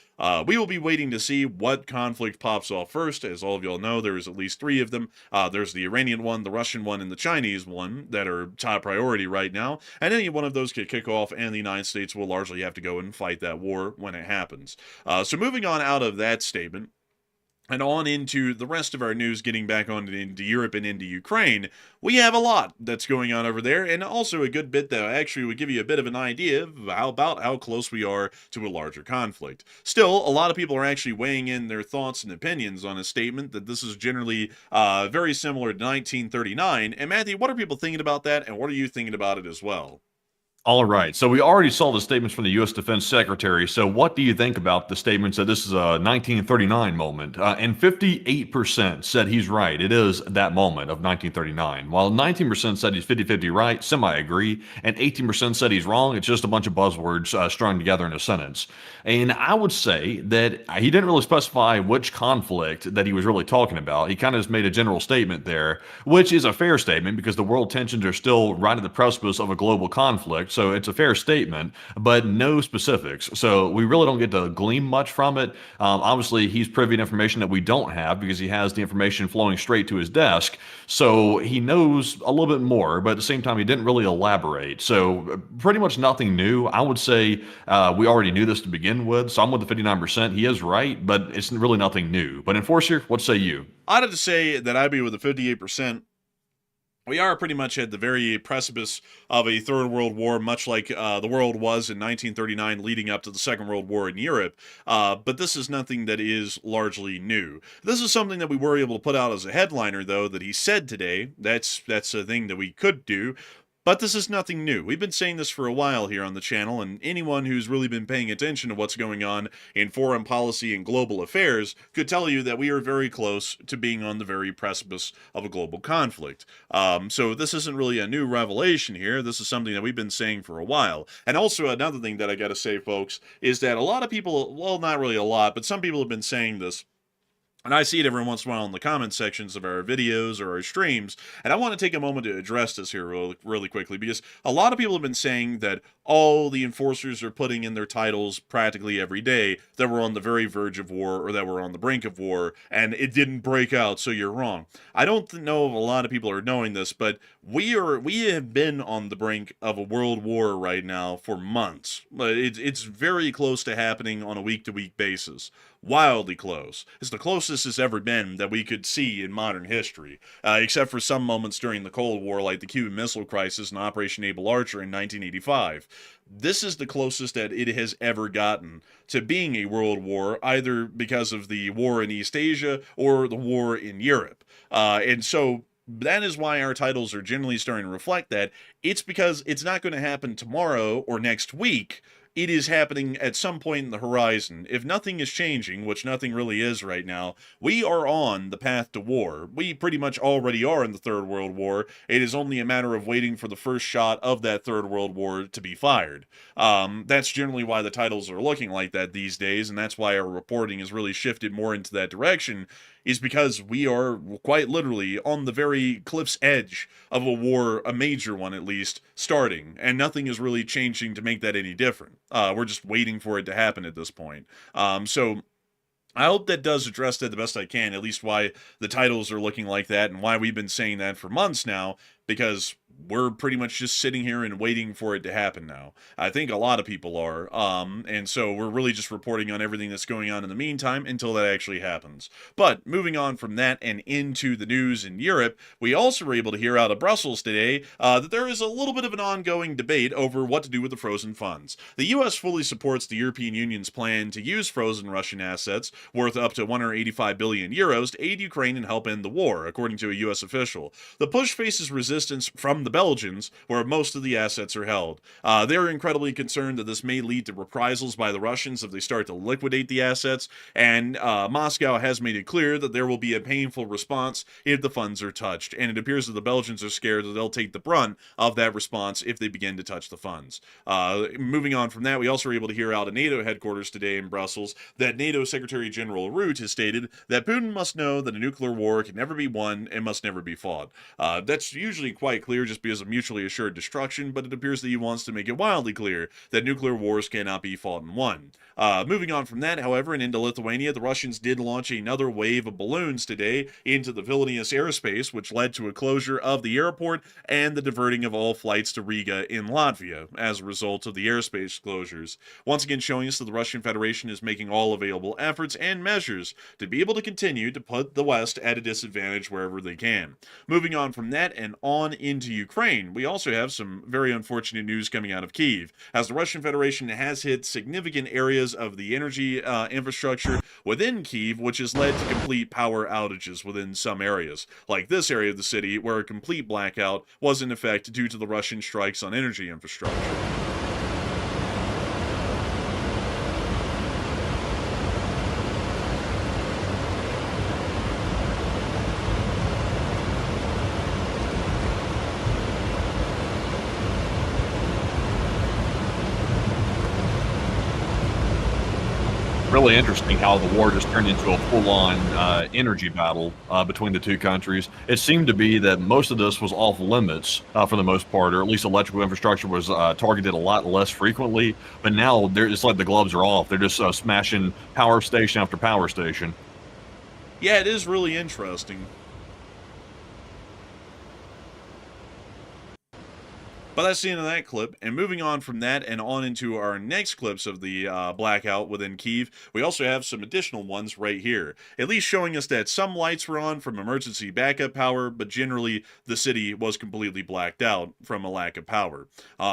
we will be waiting to see what conflict pops off first. As all of y'all know, there's at least 3 of them. There's the Iranian one, the Russian one, and the Chinese one that are top priority right now, and any one of those could kick off, and the United States will largely have to go and fight that war when it happens. So moving on out of that statement, and on into the rest of our news, getting back on into Europe and into Ukraine, we have a lot that's going on over there, and also a good bit that actually would give you a bit of an idea of how close we are to a larger conflict. Still, a lot of people are actually weighing in their thoughts and opinions on a statement that this is generally very similar to 1939. And Matthew, what are people thinking about that, and what are you thinking about it as well? All right. So we already saw the statements from the U.S. Defense Secretary. So what do you think about the statements that this is a 1939 moment? And 58% said he's right. It is that moment of 1939. While 19% said he's 50-50 right, semi-agree, and 18% said he's wrong. It's just a bunch of buzzwords strung together in a sentence. And I would say that he didn't really specify which conflict that he was really talking about. He kind of just made a general statement there, which is a fair statement because the world tensions are still right at the precipice of a global conflict. So it's a fair statement, but no specifics. So we really don't get to glean much from it. Obviously, he's privy to information that we don't have because he has the information flowing straight to his desk. So he knows a little bit more, but at the same time, he didn't really elaborate. So pretty much nothing new. I would say we already knew this to begin with. So I'm with the 59%. He is right, but it's really nothing new. But Enforcer, what say you? I'd have to say that I'd be with the 58%. We are pretty much at the very precipice of a third world war, much like the world was in 1939 leading up to the Second World War in Europe. But this is nothing that is largely new. This is something that we were able to put out as a headliner, though, that he said today. That's a thing that we could do. But this is nothing new. We've been saying this for a while here on the channel, and anyone who's really been paying attention to what's going on in foreign policy and global affairs could tell you that we are very close to being on the very precipice of a global conflict. So this isn't really a new revelation here. This is something that we've been saying for a while. And also another thing that I gotta say, folks, is that a lot of people, well, not really a lot, but some people have been saying this, and I see it every once in a while in the comment sections of our videos or our streams, and I want to take a moment to address this here really quickly, because a lot of people have been saying that all the enforcers are putting in their titles practically every day that we're on the very verge of war or that we're on the brink of war, and it didn't break out, so you're wrong. I don't know if a lot of people are knowing this, but we have been on the brink of a world war right now for months. It's very close to happening on a week-to-week basis. Wildly close. It's the closest it's ever been that we could see in modern history, except for some moments during the Cold War, like the Cuban Missile Crisis and Operation Able Archer in 1985. This is the closest that it has ever gotten to being a world war, either because of the war in East Asia or the war in Europe. And so that is why our titles are generally starting to reflect that. It's because it's not going to happen tomorrow or next week. It is happening at some point in the horizon. If nothing is changing, which nothing really is right now, we are on the path to war. We pretty much already are in the Third World War. It is only a matter of waiting for the first shot of that Third World War to be fired. That's generally why the titles are looking like that these days, and that's why our reporting has really shifted more into that direction, is because we are quite literally on the very cliff's edge of a war, a major one at least, starting, and nothing is really changing to make that any different. We're just waiting for it to happen at this point. So I hope that does address that the best I can, at least why the titles are looking like that and why we've been saying that for months now, because we're pretty much just sitting here and waiting for it to happen now. I think a lot of people are, and so we're really just reporting on everything that's going on in the meantime until that actually happens. But moving on from that and into the news in Europe, we also were able to hear out of Brussels today that there is a little bit of an ongoing debate over what to do with the frozen funds. The U.S. fully supports the European Union's plan to use frozen Russian assets worth up to 185 billion euros to aid Ukraine and help end the war, according to a U.S. official. The push faces resistance from the Belgians, where most of the assets are held. They're incredibly concerned that this may lead to reprisals by the Russians if they start to liquidate the assets, and Moscow has made it clear that there will be a painful response if the funds are touched, and it appears that the Belgians are scared that they'll take the brunt of that response if they begin to touch the funds. Moving on from that, we also were able to hear out of NATO headquarters today in Brussels that NATO Secretary General Rutte has stated that Putin must know that a nuclear war can never be won and must never be fought. That's usually quite clear just because of mutually assured destruction, but it appears that he wants to make it wildly clear that nuclear wars cannot be fought and won. Moving on from that, however, and into Lithuania, the Russians did launch another wave of balloons today into the Vilnius airspace, which led to a closure of the airport and the diverting of all flights to Riga in Latvia as a result of the airspace closures. Once again showing us that the Russian Federation is making all available efforts and measures to be able to continue to put the West at a disadvantage wherever they can. Moving on from that and on into Ukraine, we also have some very unfortunate news coming out of Kyiv, as the Russian Federation has hit significant areas of the energy infrastructure within Kyiv, which has led to complete power outages within some areas, like this area of the city where a complete blackout was in effect due to the Russian strikes on energy infrastructure. Really interesting how the war just turned into a full-on energy battle between the two countries. It seemed to be that most of this was off limits for the most part, or at least electrical infrastructure was targeted a lot less frequently. But now it's like the gloves are off. They're just smashing power station after power station. Yeah, it is really interesting. But that's the end of that clip, and moving on from that and on into our next clips of the blackout within Kyiv, we also have some additional ones right here, at least showing us that some lights were on from emergency backup power, but generally the city was completely blacked out from a lack of power.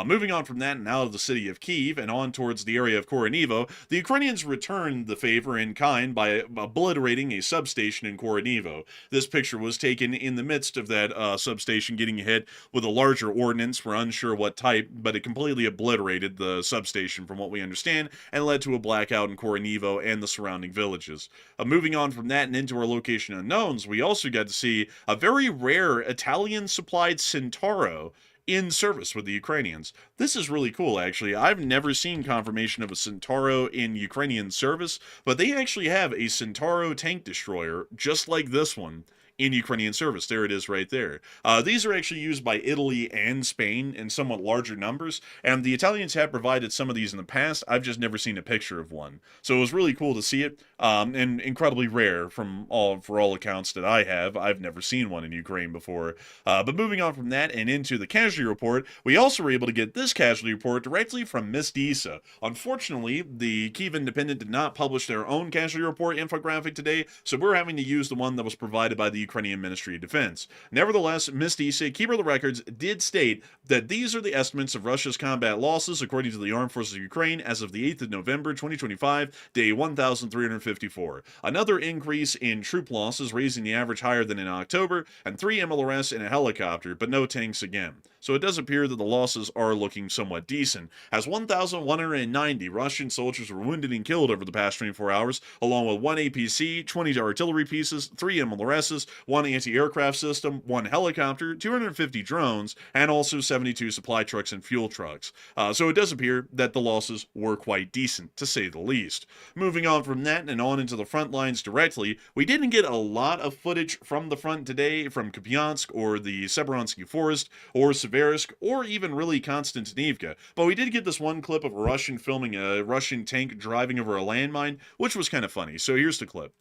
Moving on from that and out of the city of Kyiv and on towards the area of Korenivo, the Ukrainians returned the favor in kind by obliterating a substation in Korenivo. This picture was taken in the midst of that substation getting hit with a larger ordnance for unsure what type, but it completely obliterated the substation from what we understand and led to a blackout in Korenivo and the surrounding villages. Moving on from that and into our location unknowns, we also got to see a very rare Italian-supplied Centauro in service with the Ukrainians. This is really cool, actually. I've never seen confirmation of a Centauro in Ukrainian service, but they actually have a Centauro tank destroyer just like this one in Ukrainian service. There it is right there. These are actually used by Italy and Spain in somewhat larger numbers, and the Italians have provided some of these in the past. I've just never seen a picture of one. So it was really cool to see it, and incredibly rare for all accounts that I have. I've never seen one in Ukraine before. But moving on from that and into the casualty report, we also were able to get this casualty report directly from Miss Disa. Unfortunately, the Kyiv Independent did not publish their own casualty report infographic today, so we're having to use the one that was provided by the Ukrainian Ministry of Defense. Nevertheless, Miss Disa, keeper of the records, did state that these are the estimates of Russia's combat losses according to the Armed Forces of Ukraine as of the 8th of November 2025, day 1,354. Another increase in troop losses, raising the average higher than in October, and 3 MLRS and a helicopter, but no tanks again. So it does appear that the losses are looking somewhat decent, as 1,190 Russian soldiers were wounded and killed over the past 24 hours, along with 1 APC, 20 artillery pieces, 3 MLRSs, 1 anti-aircraft system, 1 helicopter, 250 drones, and also 72 supply trucks and fuel trucks. So it does appear that the losses were quite decent, to say the least. Moving on from that and on into the front lines directly, we didn't get a lot of footage from the front today from Kupiansk or the Severonsky Forest or Seversk or even really Konstantinivka, but we did get this one clip of a Russian filming a Russian tank driving over a landmine, which was kind of funny. So here's the clip.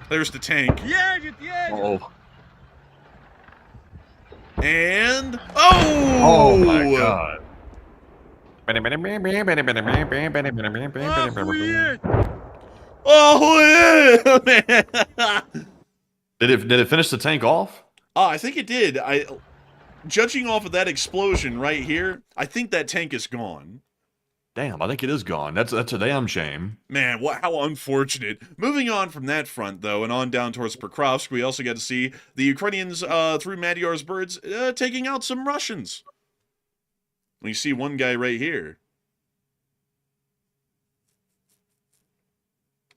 There's the tank. Oh. And Oh my god. Oh yeah, man. Did it finish the tank off? I think it did. Judging off of that explosion right here, I think that tank is gone. Damn, I think it is gone. That's a damn shame. Man, how unfortunate. Moving on from that front, though, and on down towards Pokrovsk, we also get to see the Ukrainians, through Magyar's birds, taking out some Russians. We see one guy right here.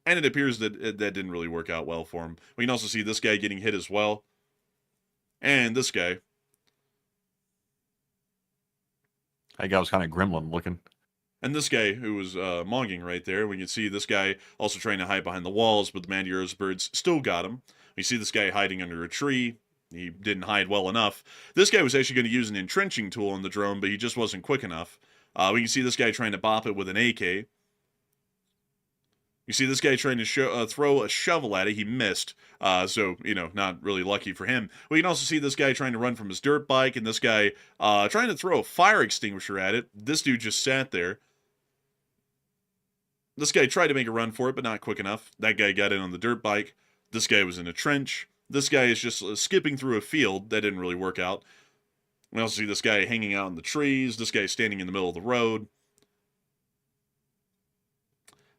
And it appears that that didn't really work out well for him. We can also see this guy getting hit as well. And this guy. That guy was kind of gremlin looking. And this guy who was monging right there. We can see this guy also trying to hide behind the walls, but the Magyar's birds still got him. We see this guy hiding under a tree. He didn't hide well enough. This guy was actually going to use an entrenching tool on the drone, but he just wasn't quick enough. We can see this guy trying to bop it with an AK. You see this guy trying to throw a shovel at it. He missed. So, not really lucky for him. We can also see this guy trying to run from his dirt bike, and this guy trying to throw a fire extinguisher at it. This dude just sat there. This guy tried to make a run for it, but not quick enough. That guy got in on the dirt bike. This guy was in a trench. This guy is just skipping through a field. That didn't really work out. We also see this guy hanging out in the trees. This guy standing in the middle of the road.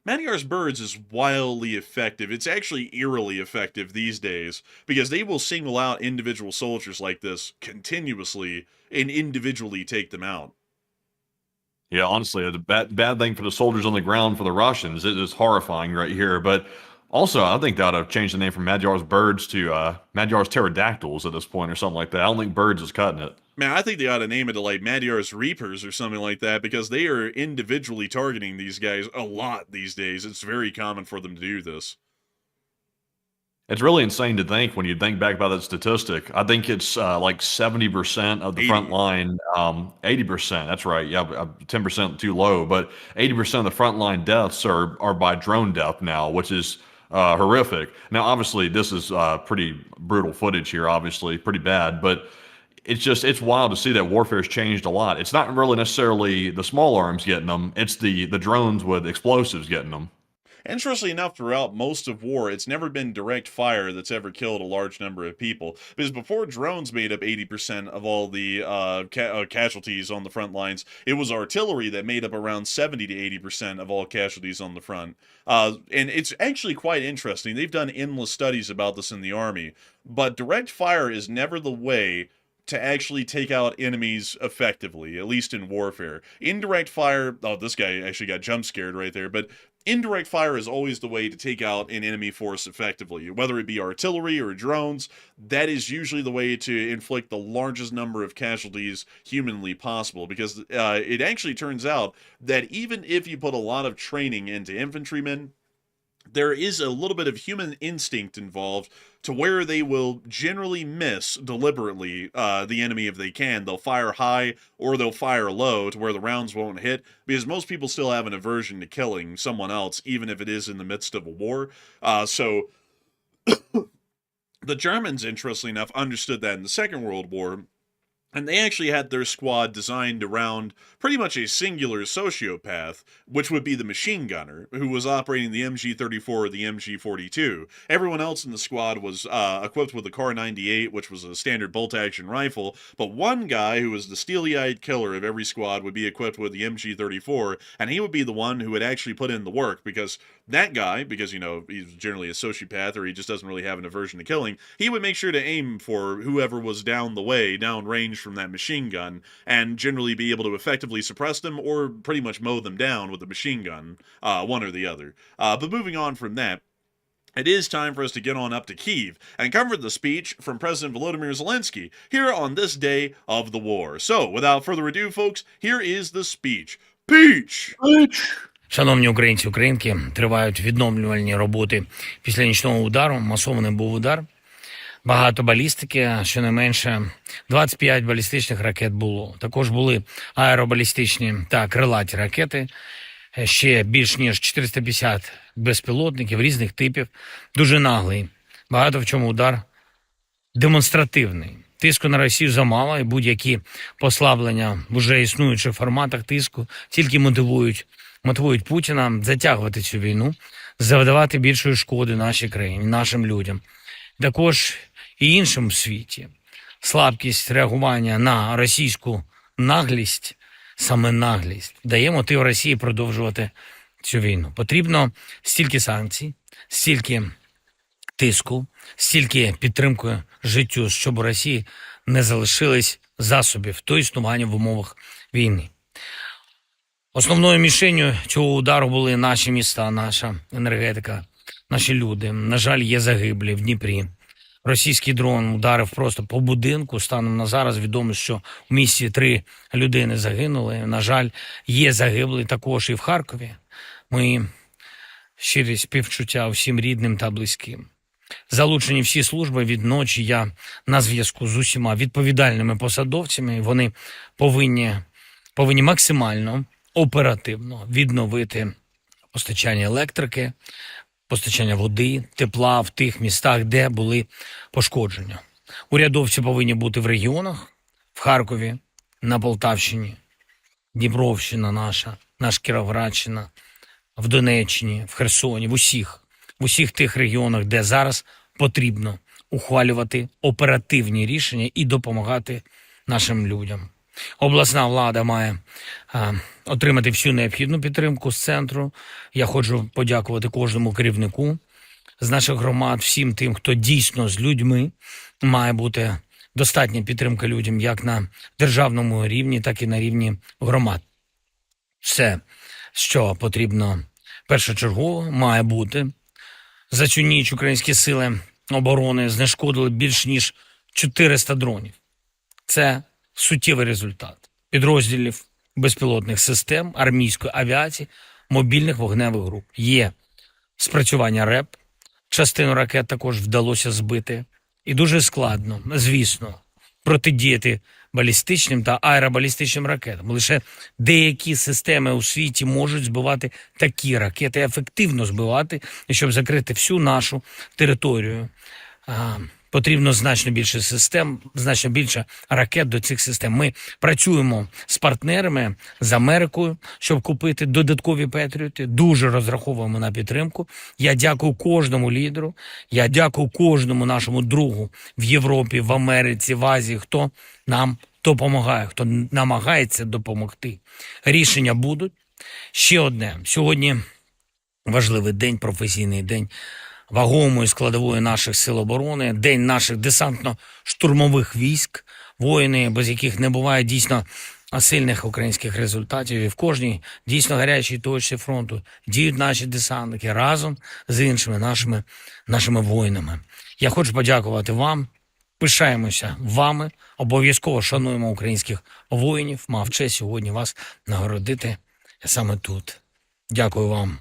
Magyar's birds is wildly effective. It's actually eerily effective these days because they will single out individual soldiers like this continuously and individually take them out. Yeah, honestly, the bad thing for the soldiers on the ground for the Russians. It is horrifying right here. But also, I think they ought to have changed the name from Magyar's birds to Magyar's pterodactyls at this point or something like that. I don't think birds is cutting it. Man, I think they ought to name it to like Magyar's Reapers or something like that because they are individually targeting these guys a lot these days. It's very common for them to do this. It's really insane to think when you think back about that statistic. I think it's like 70% of the 80. front line, 80%. That's right. Yeah, 10% too low, but 80% of the front line deaths are by drone death now, which is horrific. Now, obviously, this is pretty brutal footage here. Obviously, pretty bad, but it's wild to see that warfare's changed a lot. It's not really necessarily the small arms getting them. It's the drones with explosives getting them. Interestingly enough, throughout most of war, it's never been direct fire that's ever killed a large number of people. Because before drones made up 80% of all the casualties on the front lines, it was artillery that made up around 70 to 80% of all casualties on the front. And it's actually quite interesting. They've done endless studies about this in the Army. But direct fire is never the way to actually take out enemies effectively, at least in warfare. Indirect fire, this guy actually got jump scared right there, but indirect fire is always the way to take out an enemy force effectively. Whether it be artillery or drones, that is usually the way to inflict the largest number of casualties humanly possible, because it actually turns out that even if you put a lot of training into infantrymen, there is a little bit of human instinct involved to where they will generally miss deliberately the enemy if they can. They'll fire high or they'll fire low to where the rounds won't hit, because most people still have an aversion to killing someone else, even if it is in the midst of a war. So the Germans, interestingly enough, understood that in the Second World War, and they actually had their squad designed around pretty much a singular sociopath, which would be the machine gunner, who was operating the MG-34 or the MG-42. Everyone else in the squad was equipped with the Kar-98, which was a standard bolt-action rifle, but one guy who was the steely-eyed killer of every squad would be equipped with the MG-34, and he would be the one who would actually put in the work, because that guy, because, he's generally a sociopath, or he just doesn't really have an aversion to killing, he would make sure to aim for whoever was down the way, down range from that machine gun, and generally be able to effectively suppress them or pretty much mow them down with the machine gun, one or the other. But moving on from that, it is time for us to get on up to Kyiv and cover the speech from President Volodymyr Zelensky here on this day of the war. So, without further ado, folks, here is the speech. Peach! Шановні українці, українки, тривають відновлювальні роботи після нічного удару. Масований був удар. Багато балістики, щонайменше 25 балістичних ракет було. Також були аеробалістичні та крилаті ракети, ще більш ніж 450 безпілотників різних типів. Дуже наглий. Багато в чому удар демонстративний. Тиску на Росію замало, і будь-які послаблення в уже існуючих форматах тиску тільки мотивують Путіна затягувати цю війну, завдавати більшої шкоди нашій країні, нашим людям. Також і іншим в світі. Слабкість реагування на російську наглість саме наглість дає мотив Росії продовжувати цю війну. Потрібно стільки санкцій, стільки тиску, стільки підтримкою життю, щоб у Росії не залишились засобів до існування в умовах війни. Основною мішенью цього удару були наші міста, наша енергетика, наші люди. На жаль, є загиблі в Дніпрі. Російський дрон ударив просто по будинку. Станом на зараз відомо, що в місті 3 людини загинули. На жаль, є загиблі також і в Харкові. Мої щирі співчуття всім рідним та близьким. Залучені всі служби відночі. Я на зв'язку з усіма відповідальними посадовцями. Вони повинні максимально оперативно відновити постачання електрики, постачання води, тепла в тих містах, де були пошкодження. Урядовці повинні бути в регіонах, в Харкові, на Полтавщині, Дніпровщина наша Кіровоградщина, в Донеччині, в Херсоні, в усіх тих регіонах, де зараз потрібно ухвалювати оперативні рішення і допомагати нашим людям. Обласна влада має отримати всю необхідну підтримку з центру. Я хочу подякувати кожному керівнику з наших громад, всім тим, хто дійсно з людьми. Має бути достатня підтримка людям як на державному рівні, так і на рівні громад. Все, що потрібно першочергово, має бути. За цю ніч українські сили оборони знешкодили більш ніж 400 дронів. Це суттєвий результат підрозділів безпілотних систем, армійської авіації, мобільних вогневих груп. Є спрацювання РЕП, частину ракет також вдалося збити. І дуже складно, звісно, протидіяти балістичним та аеробалістичним ракетам. Лише деякі системи у світі можуть збивати такі ракети, ефективно збивати, і щоб закрити всю нашу територію. Потрібно значно більше систем, значно більше ракет до цих систем. Ми працюємо з партнерами, з Америкою, щоб купити додаткові Петріоти. Дуже розраховуємо на підтримку. Я дякую кожному лідеру, я дякую кожному нашому другу в Європі, в Америці, в Азії, хто нам допомагає, хто намагається допомогти. Рішення будуть. Ще одне. Сьогодні важливий день, професійний день, вагомою складовою наших сил оборони, день наших десантно-штурмових військ, воїни, без яких не буває дійсно сильних українських результатів. І в кожній дійсно гарячій точці фронту діють наші десантники разом з іншими нашими воїнами. Я хочу подякувати вам, пишаємося вами, обов'язково шануємо українських воїнів. Мав честь сьогодні вас нагородити саме тут. Дякую вам.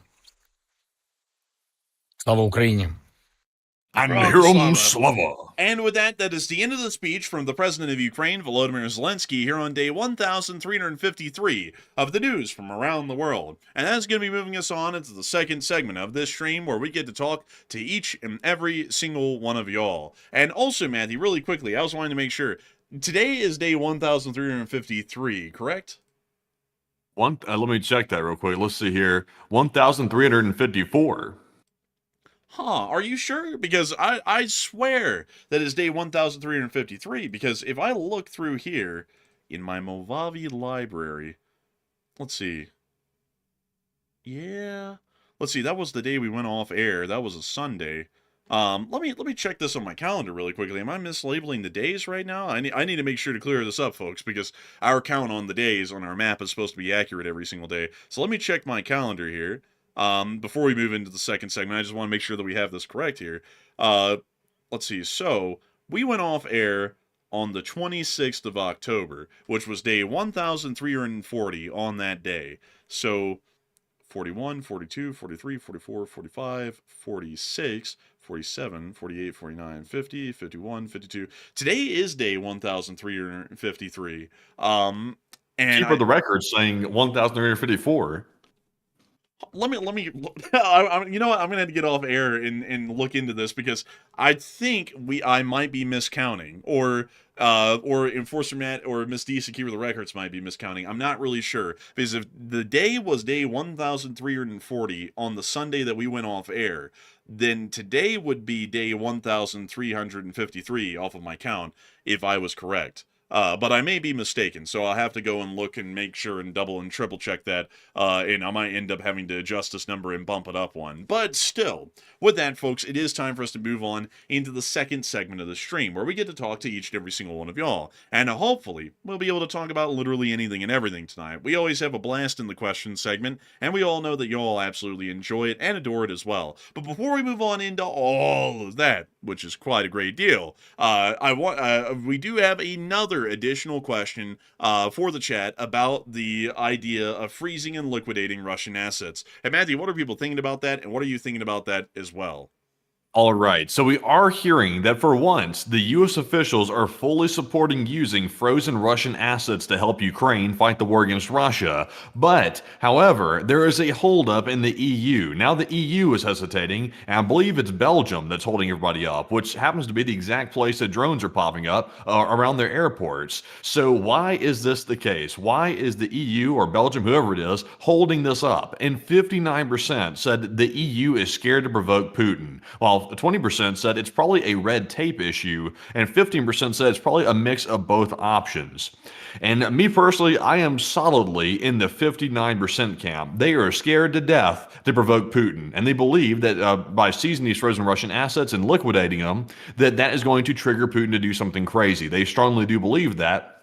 Слава Україні! Героям слава! And with that, that is the end of the speech from the President of Ukraine, Volodymyr Zelensky, here on day 1353 of the news from around the world. And that's going to be moving us on into the second segment of this stream, where we get to talk to each and every single one of y'all. And also, Matthew, really quickly, I was wanting to make sure, today is day 1353, correct? Let me check that real quick. Let's see here. 1354. Huh, are you sure? Because I swear that is day 1353, because if I look through here in my Movavi library, let's see. Yeah. Let's see, that was the day we went off air. That was a Sunday. Let me check this on my calendar really quickly. Am I mislabeling the days right now? I need to make sure to clear this up, folks, because our count on the days on our map is supposed to be accurate every single day. So let me check my calendar here. Before we move into the second segment, I just want to make sure that we have this correct here. Let's see. So we went off air on the 26th of October, which was day 1340 on that day. So 41, 42, 43, 44, 45, 46, 47, 48, 49, 50, 51, 52. Today is day 1353. And Keeper of the record saying 1354. Let me you know what, I'm gonna have to get off air and look into this, because I think I might be miscounting, or Enforcer Matt or Miss D, Keeper of the Records might be miscounting. I'm not really sure, because if the day was day 1340 on the Sunday that we went off air, then today would be day 1353 off of my count, if I was correct. but I may be mistaken, so I'll have to go and look and make sure and double and triple check that, and I might end up having to adjust this number and bump it up one. But still, with that, folks, it is time for us to move on into the second segment of the stream, where we get to talk to each and every single one of y'all, and hopefully, we'll be able to talk about literally anything and everything tonight. We always have a blast in the question segment, and we all know that y'all absolutely enjoy it and adore it as well. But before we move on into all of that, which is quite a great deal, we do have another additional question for the chat about the idea of freezing and liquidating Russian assets. And Matthew, what are people thinking about that, and what are you thinking about that as well? All right, so we are hearing that for once, the U.S. officials are fully supporting using frozen Russian assets to help Ukraine fight the war against Russia. But, however, there is a holdup in the EU. Now the EU is hesitating, and I believe it's Belgium that's holding everybody up, which happens to be the exact place that drones are popping up around their airports. So why is this the case? Why is the EU or Belgium, whoever it is, holding this up? And 59% said the EU is scared to provoke Putin, while 20% said it's probably a red tape issue, and 15% said it's probably a mix of both options. And me personally, I am solidly in the 59% camp. They are scared to death to provoke Putin, and they believe that by seizing these frozen Russian assets and liquidating them, that is going to trigger Putin to do something crazy. They strongly do believe that.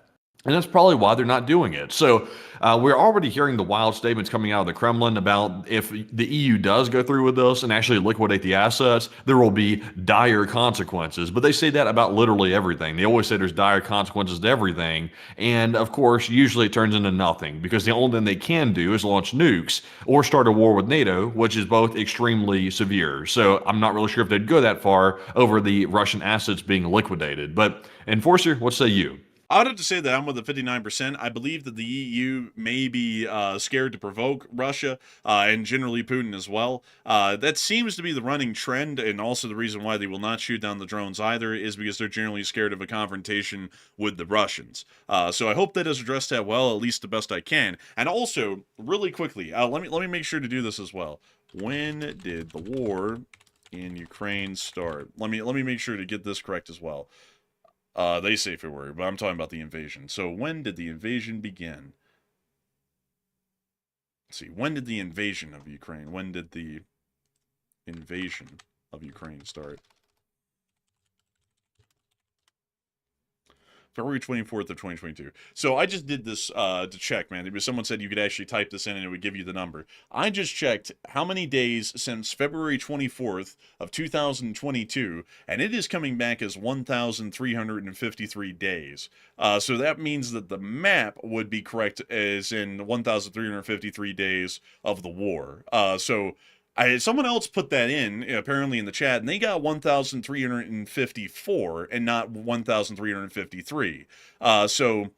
And that's probably why they're not doing it. So we're already hearing the wild statements coming out of the Kremlin about if the EU does go through with this and actually liquidate the assets, there will be dire consequences. But they say that about literally everything. They always say there's dire consequences to everything. And of course, usually it turns into nothing, because the only thing they can do is launch nukes or start a war with NATO, which is both extremely severe. So I'm not really sure if they'd go that far over the Russian assets being liquidated. But Enforcer, what say you? I would have to say that I'm with the 59%. I believe that the EU may be scared to provoke Russia and generally Putin as well. That seems to be the running trend, and also the reason why they will not shoot down the drones either is because they're generally scared of a confrontation with the Russians. So I hope that has addressed that well, at least the best I can. And also, really quickly, let me make sure to do this as well. When did the war in Ukraine start? Let me make sure to get this correct as well. They say February, but I'm talking about the invasion. So when did the invasion begin? Let's see, when did the invasion of Ukraine? When did the invasion of Ukraine start? February 24th of 2022. So I just did this to check, man. Because someone said you could actually type this in and it would give you the number. I just checked how many days since February 24th of 2022, and it is coming back as 1,353 days. So that means that the map would be correct as in 1,353 days of the war. Someone else put that in, apparently in the chat, and they got 1,354 and not 1,353. So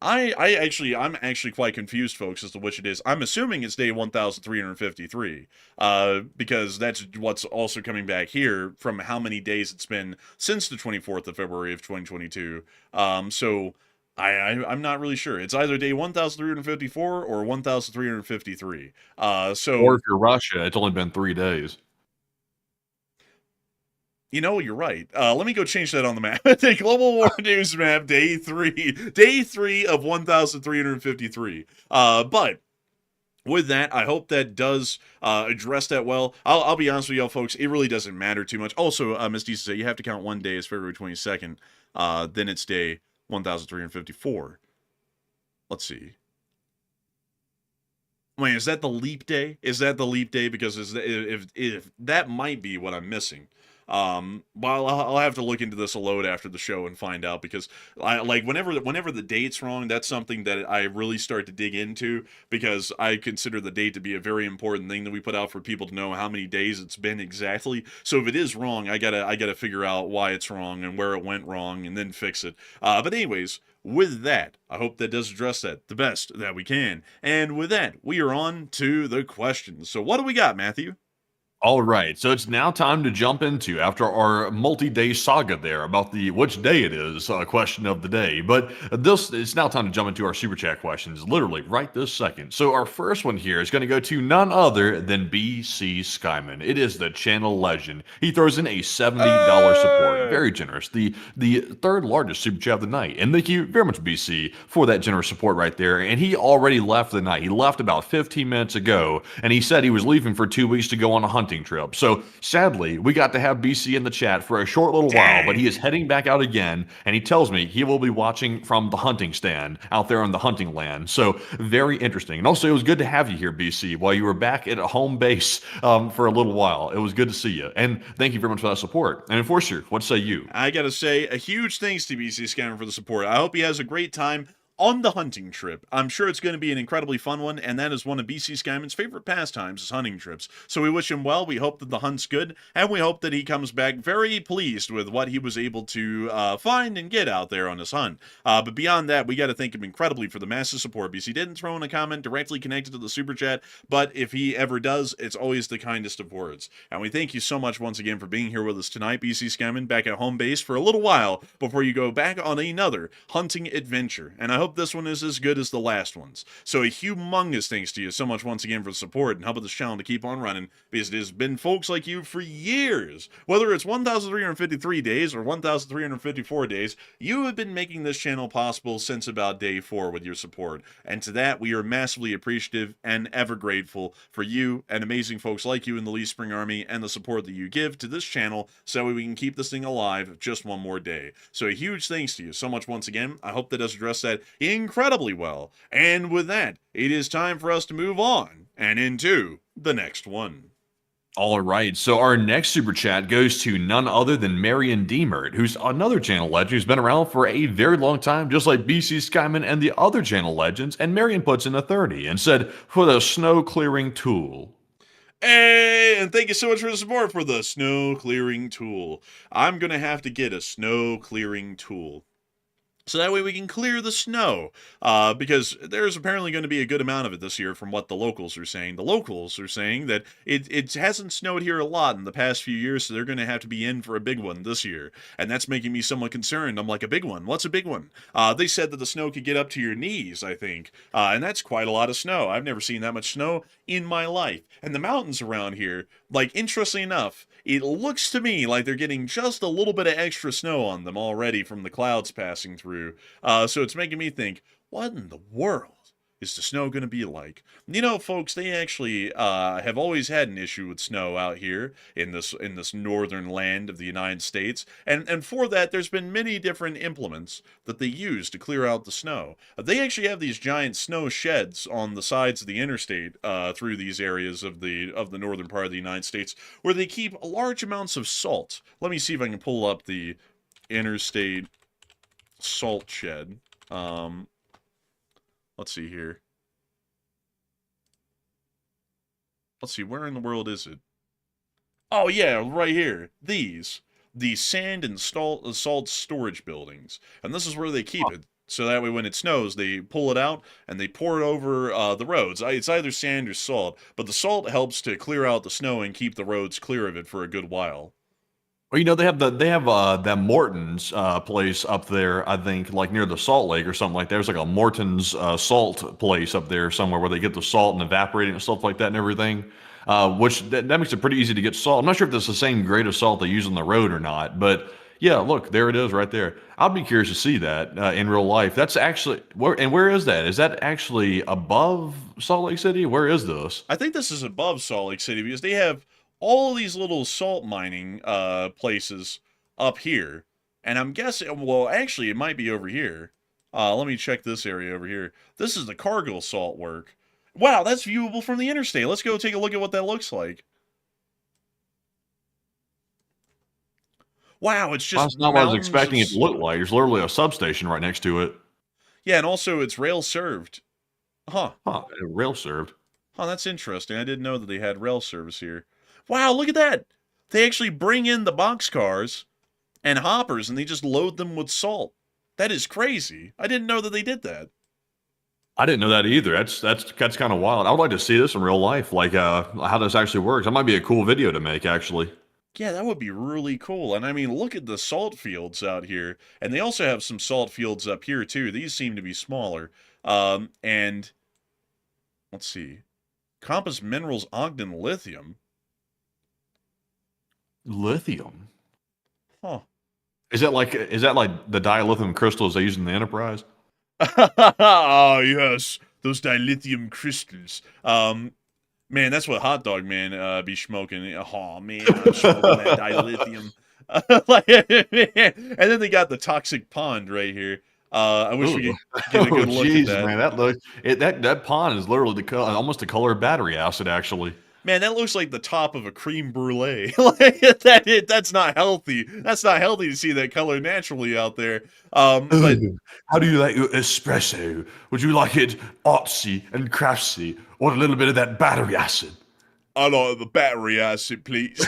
I'm actually quite confused, folks, as to which it is. I'm assuming it's day 1,353, because that's what's also coming back here from how many days it's been since the 24th of February of 2022. I'm not really sure. It's either day 1,354 or 1,353. Or if you're Russia, it's only been 3 days. You know, you're right. Let me go change that on the map. The Global War News map, day 3 of 1,353. But with that, I hope that does address that well. I'll be honest with y'all, folks. It really doesn't matter too much. Also, Ms. D said you have to count one day as February 22nd. Then it's day 1,354. Let's see. Wait, is that the leap day? Is that the leap day? Because if that might be what I'm missing. Well, I'll have to look into this a load after the show and find out, because whenever the date's wrong, that's something that I really start to dig into, because I consider the date to be a very important thing that we put out for people to know how many days it's been exactly. So if it is wrong, I gotta figure out why it's wrong and where it went wrong and then fix it. But anyways, with that, I hope that does address that the best that we can. And with that, we are on to the questions. So what do we got, Matthew? All right, so it's now time to jump into, after our multi-day saga there about the which day it is question of the day. But it's now time to jump into our super chat questions, literally right this second. So our first one here is going to go to none other than BC Skyman. It is the channel legend. He throws in a $70 support, very generous, the third largest super chat of the night. And thank you very much, BC, for that generous support right there. And he already left the night. He left about 15 minutes ago, and he said he was leaving for 2 weeks to go on a hunting trip. So sadly, we got to have BC in the chat for a short little while, but he is heading back out again, and he tells me he will be watching from the hunting stand out there on the hunting land. So very interesting. And also, it was good to have you here, BC, while you were back at a home base for a little while. It was good to see you, and thank you very much for that support. And Enforcer, what say you? I gotta say, a huge thanks to BC Scammer for the support. I hope he has a great time on the hunting trip. I'm sure it's going to be an incredibly fun one, and that is one of BC Skyman's favorite pastimes, is hunting trips. So we wish him well, we hope that the hunt's good, and we hope that he comes back very pleased with what he was able to find and get out there on his hunt. But beyond that, we got to thank him incredibly for the massive support. BC didn't throw in a comment directly connected to the super chat, but if he ever does, it's always the kindest of words. And we thank you so much once again for being here with us tonight, BC Skyman, back at home base for a little while before you go back on another hunting adventure. And I hope this one is as good as the last ones. So a humongous thanks to you so much once again for the support and helping this channel to keep on running, because it has been folks like you for years. Whether it's 1,353 days or 1,354 days, you have been making this channel possible since about day 4 with your support. And to that, we are massively appreciative and ever grateful for you and amazing folks like you in the Lee Spring Army and the support that you give to this channel so we can keep this thing alive just one more day. So a huge thanks to you so much once again. I hope that has addressed that incredibly well. And with that, it is time for us to move on and into the next one. All right, so our next super chat goes to none other than Marion Deemert, who's another channel legend who's been around for a very long time, just like BC Skyman and the other channel legends. And Marion puts in a 30 and said, for the snow clearing tool. Hey, and thank you so much for the support for the snow clearing tool. I'm going to have to get a snow clearing tool, so that way we can clear the snow, because there's apparently going to be a good amount of it this year from what the locals are saying. The locals are saying that it hasn't snowed here a lot in the past few years, so they're going to have to be in for a big one this year. And that's making me somewhat concerned. I'm like, a big one? What's a big one? They said that the snow could get up to your knees, I think. And that's quite a lot of snow. I've never seen that much snow in my life. And the mountains around here, like, interestingly enough, it looks to me like they're getting just a little bit of extra snow on them already from the clouds passing through. So it's making me think, what in the world is the snow going to be like? You know, folks, they actually have always had an issue with snow out here in this northern land of the United States, and for that, there's been many different implements that they use to clear out the snow. They actually have these giant snow sheds on the sides of the interstate through these areas of the northern part of the United States, where they keep large amounts of salt. Let me see if I can pull up the interstate salt shed. Let's see here. Let's see, where in the world is it? Oh yeah, right here. The sand and salt storage buildings. And this is where they keep it. So that way when it snows, they pull it out and they pour it over the roads. It's either sand or salt, but the salt helps to clear out the snow and keep the roads clear of it for a good while. Well, you know, they have that Morton's place up there, I think, like near the Salt Lake or something like that. There's like a Morton's salt place up there somewhere where they get the salt and evaporate it and stuff like that and everything, which that makes it pretty easy to get salt. I'm not sure if that's the same grade of salt they use on the road or not, but yeah, look, there it is right there. I'd be curious to see that in real life. That's actually, where is that? Is that actually above Salt Lake City? Where is this? I think this is above Salt Lake City because they have all these little salt mining places up here. And I'm guessing, well, actually, it might be over here. Let me check this area over here. This is the Cargill salt work. Wow, that's viewable from the interstate. Let's go take a look at what that looks like. Wow, it's just That's not what I was expecting it to look like. There's literally a substation right next to it. Yeah, and also it's rail served. Huh. Rail served. Huh, that's interesting. I didn't know that they had rail service here. Wow, look at that. They actually bring in the boxcars and hoppers and they just load them with salt. That is crazy. I didn't know that they did that. I didn't know that either. That's kind of wild. I would like to see this in real life, like how this actually works. That might be a cool video to make, actually. Yeah, that would be really cool. And I mean, look at the salt fields out here. And they also have some salt fields up here, too. These seem to be smaller. And let's see. Compass Minerals Ogden Lithium. Lithium. Huh. Is that like the dilithium crystals they use in the Enterprise? Oh, yes. Those dilithium crystals. Man, that's what Hot Dog Man be smoking. Oh, man, I'm smoking that dilithium. And then they got the toxic pond right here. I wish we could get a good look at that. Man, that pond is literally almost the color of battery acid, actually. Man, that looks like the top of a creme brulee. That's not healthy. That's not healthy to see that color naturally out there. But how do you like your espresso? Would you like it artsy and craftsy, or a little bit of that battery acid? I like the battery acid, please.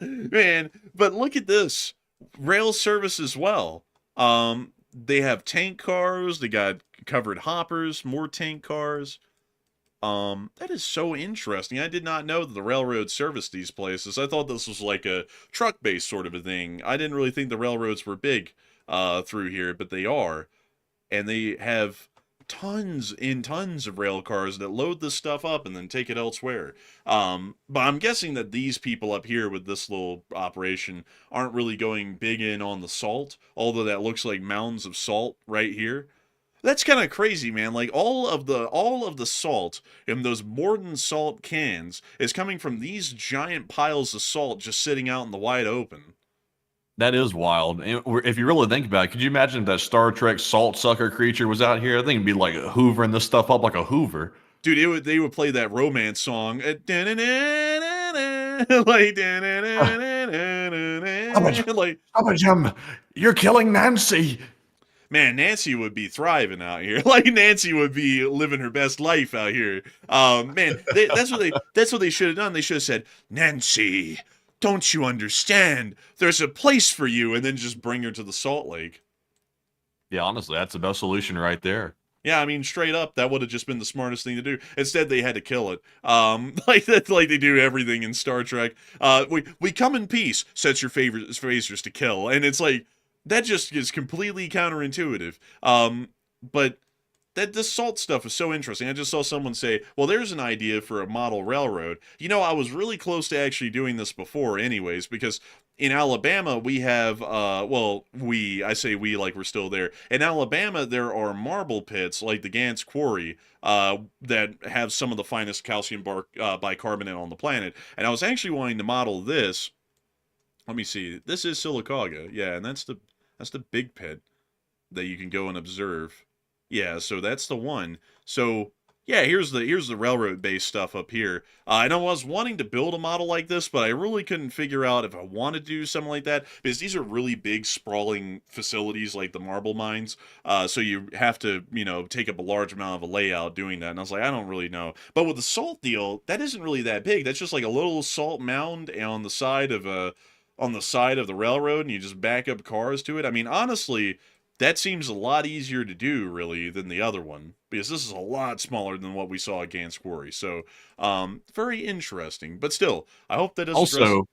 Man, but look at this. Rail service as well. They have tank cars. They got covered hoppers, more tank cars. That is so interesting. I did not know that the railroad serviced these places. I thought this was like a truck-based sort of a thing. I didn't really think the railroads were big through here, but they are. And they have tons and tons of rail cars that load this stuff up and then take it elsewhere. But I'm guessing that these people up here with this little operation aren't really going big in on the salt, although that looks like mounds of salt right here. That's kind of crazy, man. Like all of the salt in those Morden salt cans is coming from these giant piles of salt just sitting out in the wide open. That is wild. And if you really think about it, could you imagine if that Star Trek salt sucker creature was out here? I think it'd be like hoovering this stuff up like a Hoover. Dude, they would play that romance song. Like, you're killing Nancy. Man, Nancy would be thriving out here. Like Nancy would be living her best life out here. Man, that's what they should have done. They should have said, "Nancy, don't you understand? There's a place for you," and then just bring her to the Salt Lake. Yeah, honestly, that's the best solution right there. Yeah, I mean, straight up, that would have just been the smartest thing to do. Instead, they had to kill it. Like that's like they do everything in Star Trek. We come in peace. Sets your favorite phasers to kill, and it's like. That just is completely counterintuitive. But this salt stuff is so interesting. I just saw someone say, well, there's an idea for a model railroad. You know, I was really close to actually doing this before anyways, because in Alabama, we have, I say we like we're still there. In Alabama, there are marble pits like the Gantz Quarry that have some of the finest calcium bicarbonate on the planet. And I was actually wanting to model this. Let me see. This is Sylacauga. Yeah, and that's the big pit that you can go and observe. Yeah, so that's the one. So yeah, here's the railroad based stuff up here. I know I was wanting to build a model like this, but I really couldn't figure out if I wanted to do something like that because these are really big sprawling facilities like the marble mines. So you have to, take up a large amount of a layout doing that. And I was like, I don't really know. But with the salt deal, that isn't really that big. That's just like a little salt mound on the side of the railroad, and you just back up cars to it. I mean, honestly, that seems a lot easier to do, really, than the other one, because this is a lot smaller than what we saw at Gantz Quarry. So, very interesting. But still, I hope that doesn't...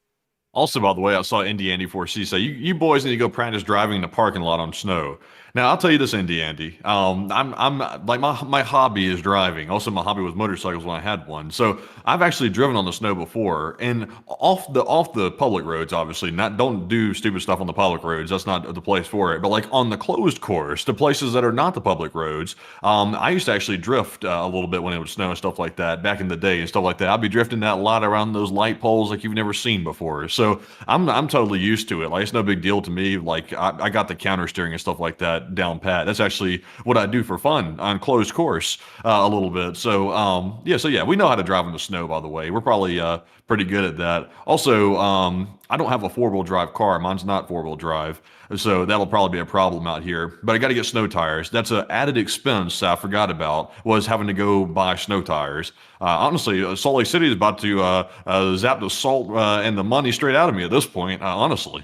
Also, by the way, I saw Indy Andy 4C say, you boys need to go practice driving in the parking lot on snow. Now, I'll tell you this, Indy Andy. I'm like my hobby is driving. Also, my hobby was motorcycles when I had one. So I've actually driven on the snow before, and off the public roads. Obviously, don't do stupid stuff on the public roads. That's not the place for it. But like on the closed course, the places that are not the public roads, I used to actually drift a little bit when it would snow and stuff like that back in the day and stuff like that. I'd be drifting that lot around those light poles like you've never seen before. So I'm totally used to it. Like it's no big deal to me. Like I got the counter steering and stuff like that down pat. That's actually what I do for fun on closed course a little bit. So yeah, we know how to drive in the snow, by the way. We're probably pretty good at that. Also, I don't have a four-wheel drive car. Mine's not four-wheel drive. So that'll probably be a problem out here. But I got to get snow tires. That's an added expense I forgot about, was having to go buy snow tires. Honestly, Salt Lake City is about to zap the salt and the money straight out of me at this point, honestly.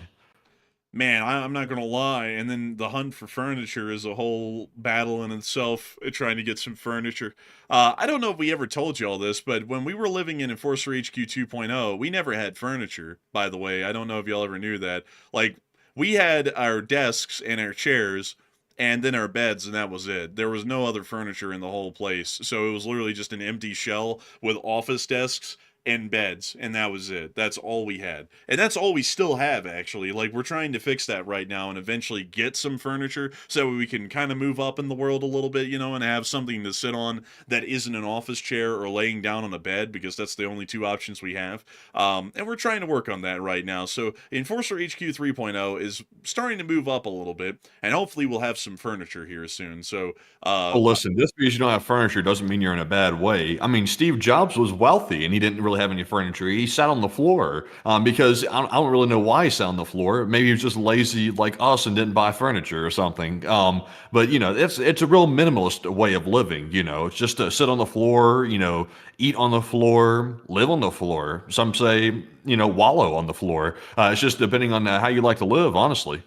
Man, I'm not gonna lie. And then the hunt for furniture is a whole battle in itself, trying to get some furniture. I don't know if we ever told you all this, but when we were living in Enforcer HQ 2.0, we never had furniture, by the way. I don't know if y'all ever knew that. Like, we had our desks and our chairs, and then our beds, and that was it. There was no other furniture in the whole place. So it was literally just an empty shell with office desks and beds, and that was it. That's all we had. And that's all we still have, actually. Like, we're trying to fix that right now and eventually get some furniture so we can kind of move up in the world a little bit, and have something to sit on that isn't an office chair or laying down on a bed, because that's the only two options we have. And we're trying to work on that right now. So Enforcer HQ 3.0 is starting to move up a little bit, and hopefully we'll have some furniture here soon. So, Well, listen, just because you don't have furniture doesn't mean you're in a bad way. I mean, Steve Jobs was wealthy and he didn't really have any furniture. He sat on the floor because I don't really know why he sat on the floor. Maybe he was just lazy like us and didn't buy furniture or something. But it's a real minimalist way of living. It's just to sit on the floor, eat on the floor, live on the floor. Some say, wallow on the floor. It's just depending on how you like to live, honestly.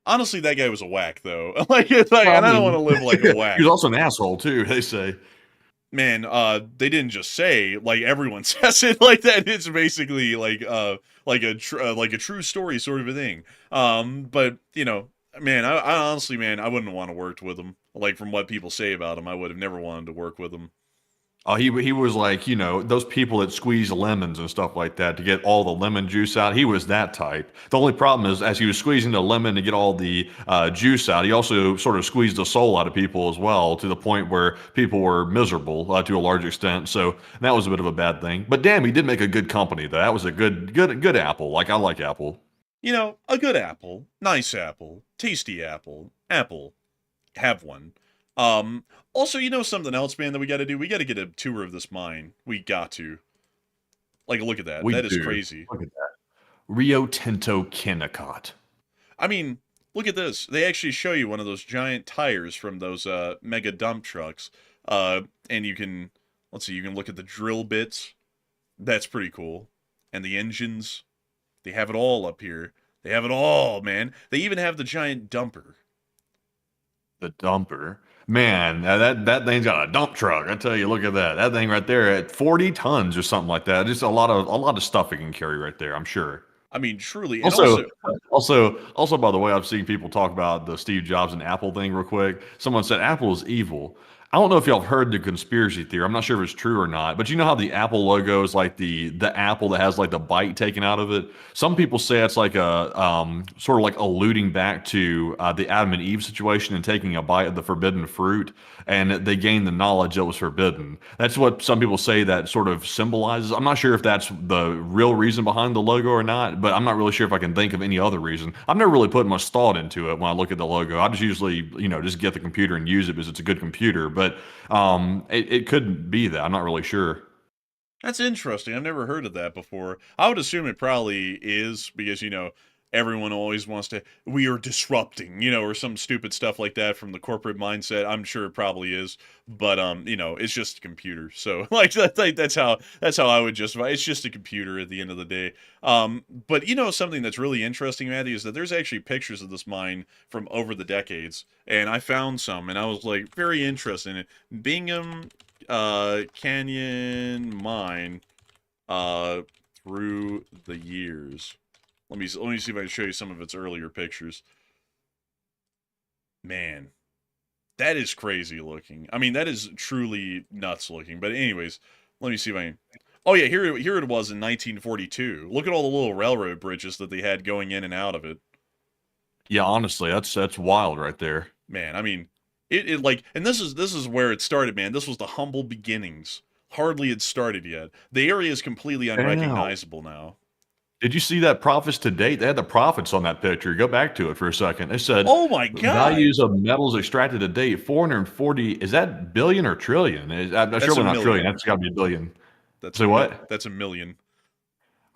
honestly, that guy was a whack, though. And I don't want to live like a whack. He was also an asshole too, they say. Man, they didn't just say, like, everyone says it like that. It's basically like a true story sort of a thing. But man, I honestly, man, I wouldn't want to work with him. Like, from what people say about him, I would have never wanted to work with him. Oh, he was like, those people that squeeze lemons and stuff like that to get all the lemon juice out. He was that type. The only problem is, as he was squeezing the lemon to get all the juice out, he also sort of squeezed the soul out of people as well, to the point where people were miserable to a large extent. So that was a bit of a bad thing. But damn, he did make a good company, though. That was a good apple. Like, I like Apple. A good apple, nice apple, tasty apple, have one. Also, something else, man, that we got to do? We got to get a tour of this mine. We got to. Like, look at that. That is crazy. Look at that. Rio Tinto Kennecott. I mean, look at this. They actually show you one of those giant tires from those mega dump trucks. And you can, let's see, you can look at the drill bits. That's pretty cool. And the engines. They have it all up here. They have it all, man. They even have the giant dumper. The dumper. Man, that thing's got a dump truck. I tell you, look at that. That thing right there at 40 tons or something like that. Just a lot of stuff it can carry right there, I'm sure. I mean, truly. And Also, by the way, I've seen people talk about the Steve Jobs and Apple thing real quick. Someone said Apple is evil. I don't know if y'all have heard the conspiracy theory. I'm not sure if it's true or not, but you know how the Apple logo is like the apple that has like the bite taken out of it? Some people say it's like a sort of like alluding back to the Adam and Eve situation and taking a bite of the forbidden fruit, and they gained the knowledge that was forbidden. That's what some people say that sort of symbolizes. I'm not sure if that's the real reason behind the logo or not, but I'm not really sure if I can think of any other reason. I've never really put much thought into it when I look at the logo. I just usually, just get the computer and use it because it's a good computer. But it could be that. I'm not really sure. That's interesting. I've never heard of that before. I would assume it probably is because, everyone always wants to, we are disrupting, or some stupid stuff like that from the corporate mindset. I'm sure it probably is, but it's just a computer. So like that's how I would justify. It's just a computer at the end of the day. But something that's really interesting, Matthew, is that there's actually pictures of this mine from over the decades, and I found some, and I was like very interested in it. Bingham Canyon mine through the years. Let me see if I can show you some of its earlier pictures. Man, that is crazy looking. I mean, that is truly nuts looking. But anyways, let me see if I can... Oh yeah, here it was in 1942. Look at all the little railroad bridges that they had going in and out of it. Yeah, honestly, that's wild right there. Man, I mean, it like, and this is where it started, man. This was the humble beginnings. Hardly had started yet. The area is completely unrecognizable now. Did you see that profits to date? They had the profits on that picture. Go back to it for a second. They said, "Oh my god!" Values of metals extracted to date 440. Is that billion or trillion? I'm surely not trillion. That's got to be a billion. Say what? That's a million.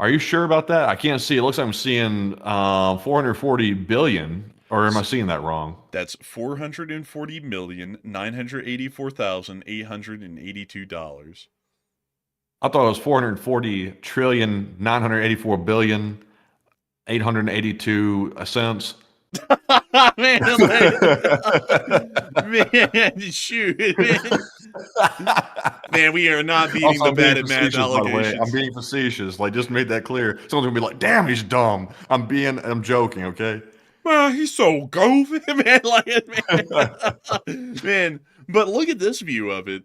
Are you sure about that? I can't see. It looks like I'm seeing 440 billion. Or am I seeing that wrong? That's $440,984,882. I thought it was 440 trillion 984 billion. 882 cents. Man, like, man, shoot, man. Man, we are not beating Also, the I'm being bad at math facetious, by the way. I'm allegations. being facetious. Like, just made that clear. Someone's gonna be like, "Damn, he's dumb." I'm joking. Okay. He's so goofy, man. Man. But look at this view of it.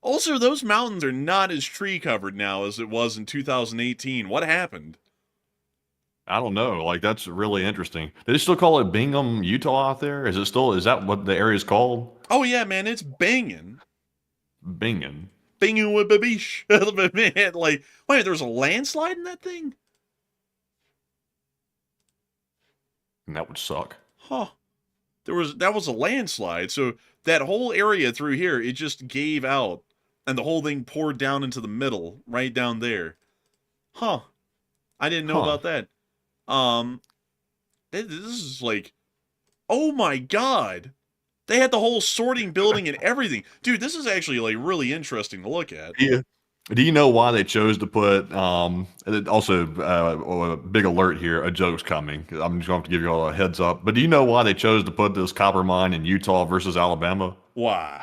Also, those mountains are not as tree covered now as it was in 2018. What happened? I don't know. Like, that's really interesting. They still call it Bingham, Utah out there? Is that what the area is called? Oh yeah, man, it's banging. Binghamton. Banging with babish. Man, like, wait, there was a landslide in that thing? And that would suck. Huh. That was a landslide. So that whole area through here, it just gave out. And the whole thing poured down into the middle, right down there. Huh. I didn't know about that. This is like, oh my god. They had the whole sorting building and everything. Dude, this is actually like really interesting to look at. Yeah. Do you know why they chose to put, also, a big alert here, a joke's coming. I'm just going to have to give you all a heads up. But do you know why they chose to put this copper mine in Utah versus Alabama? Why?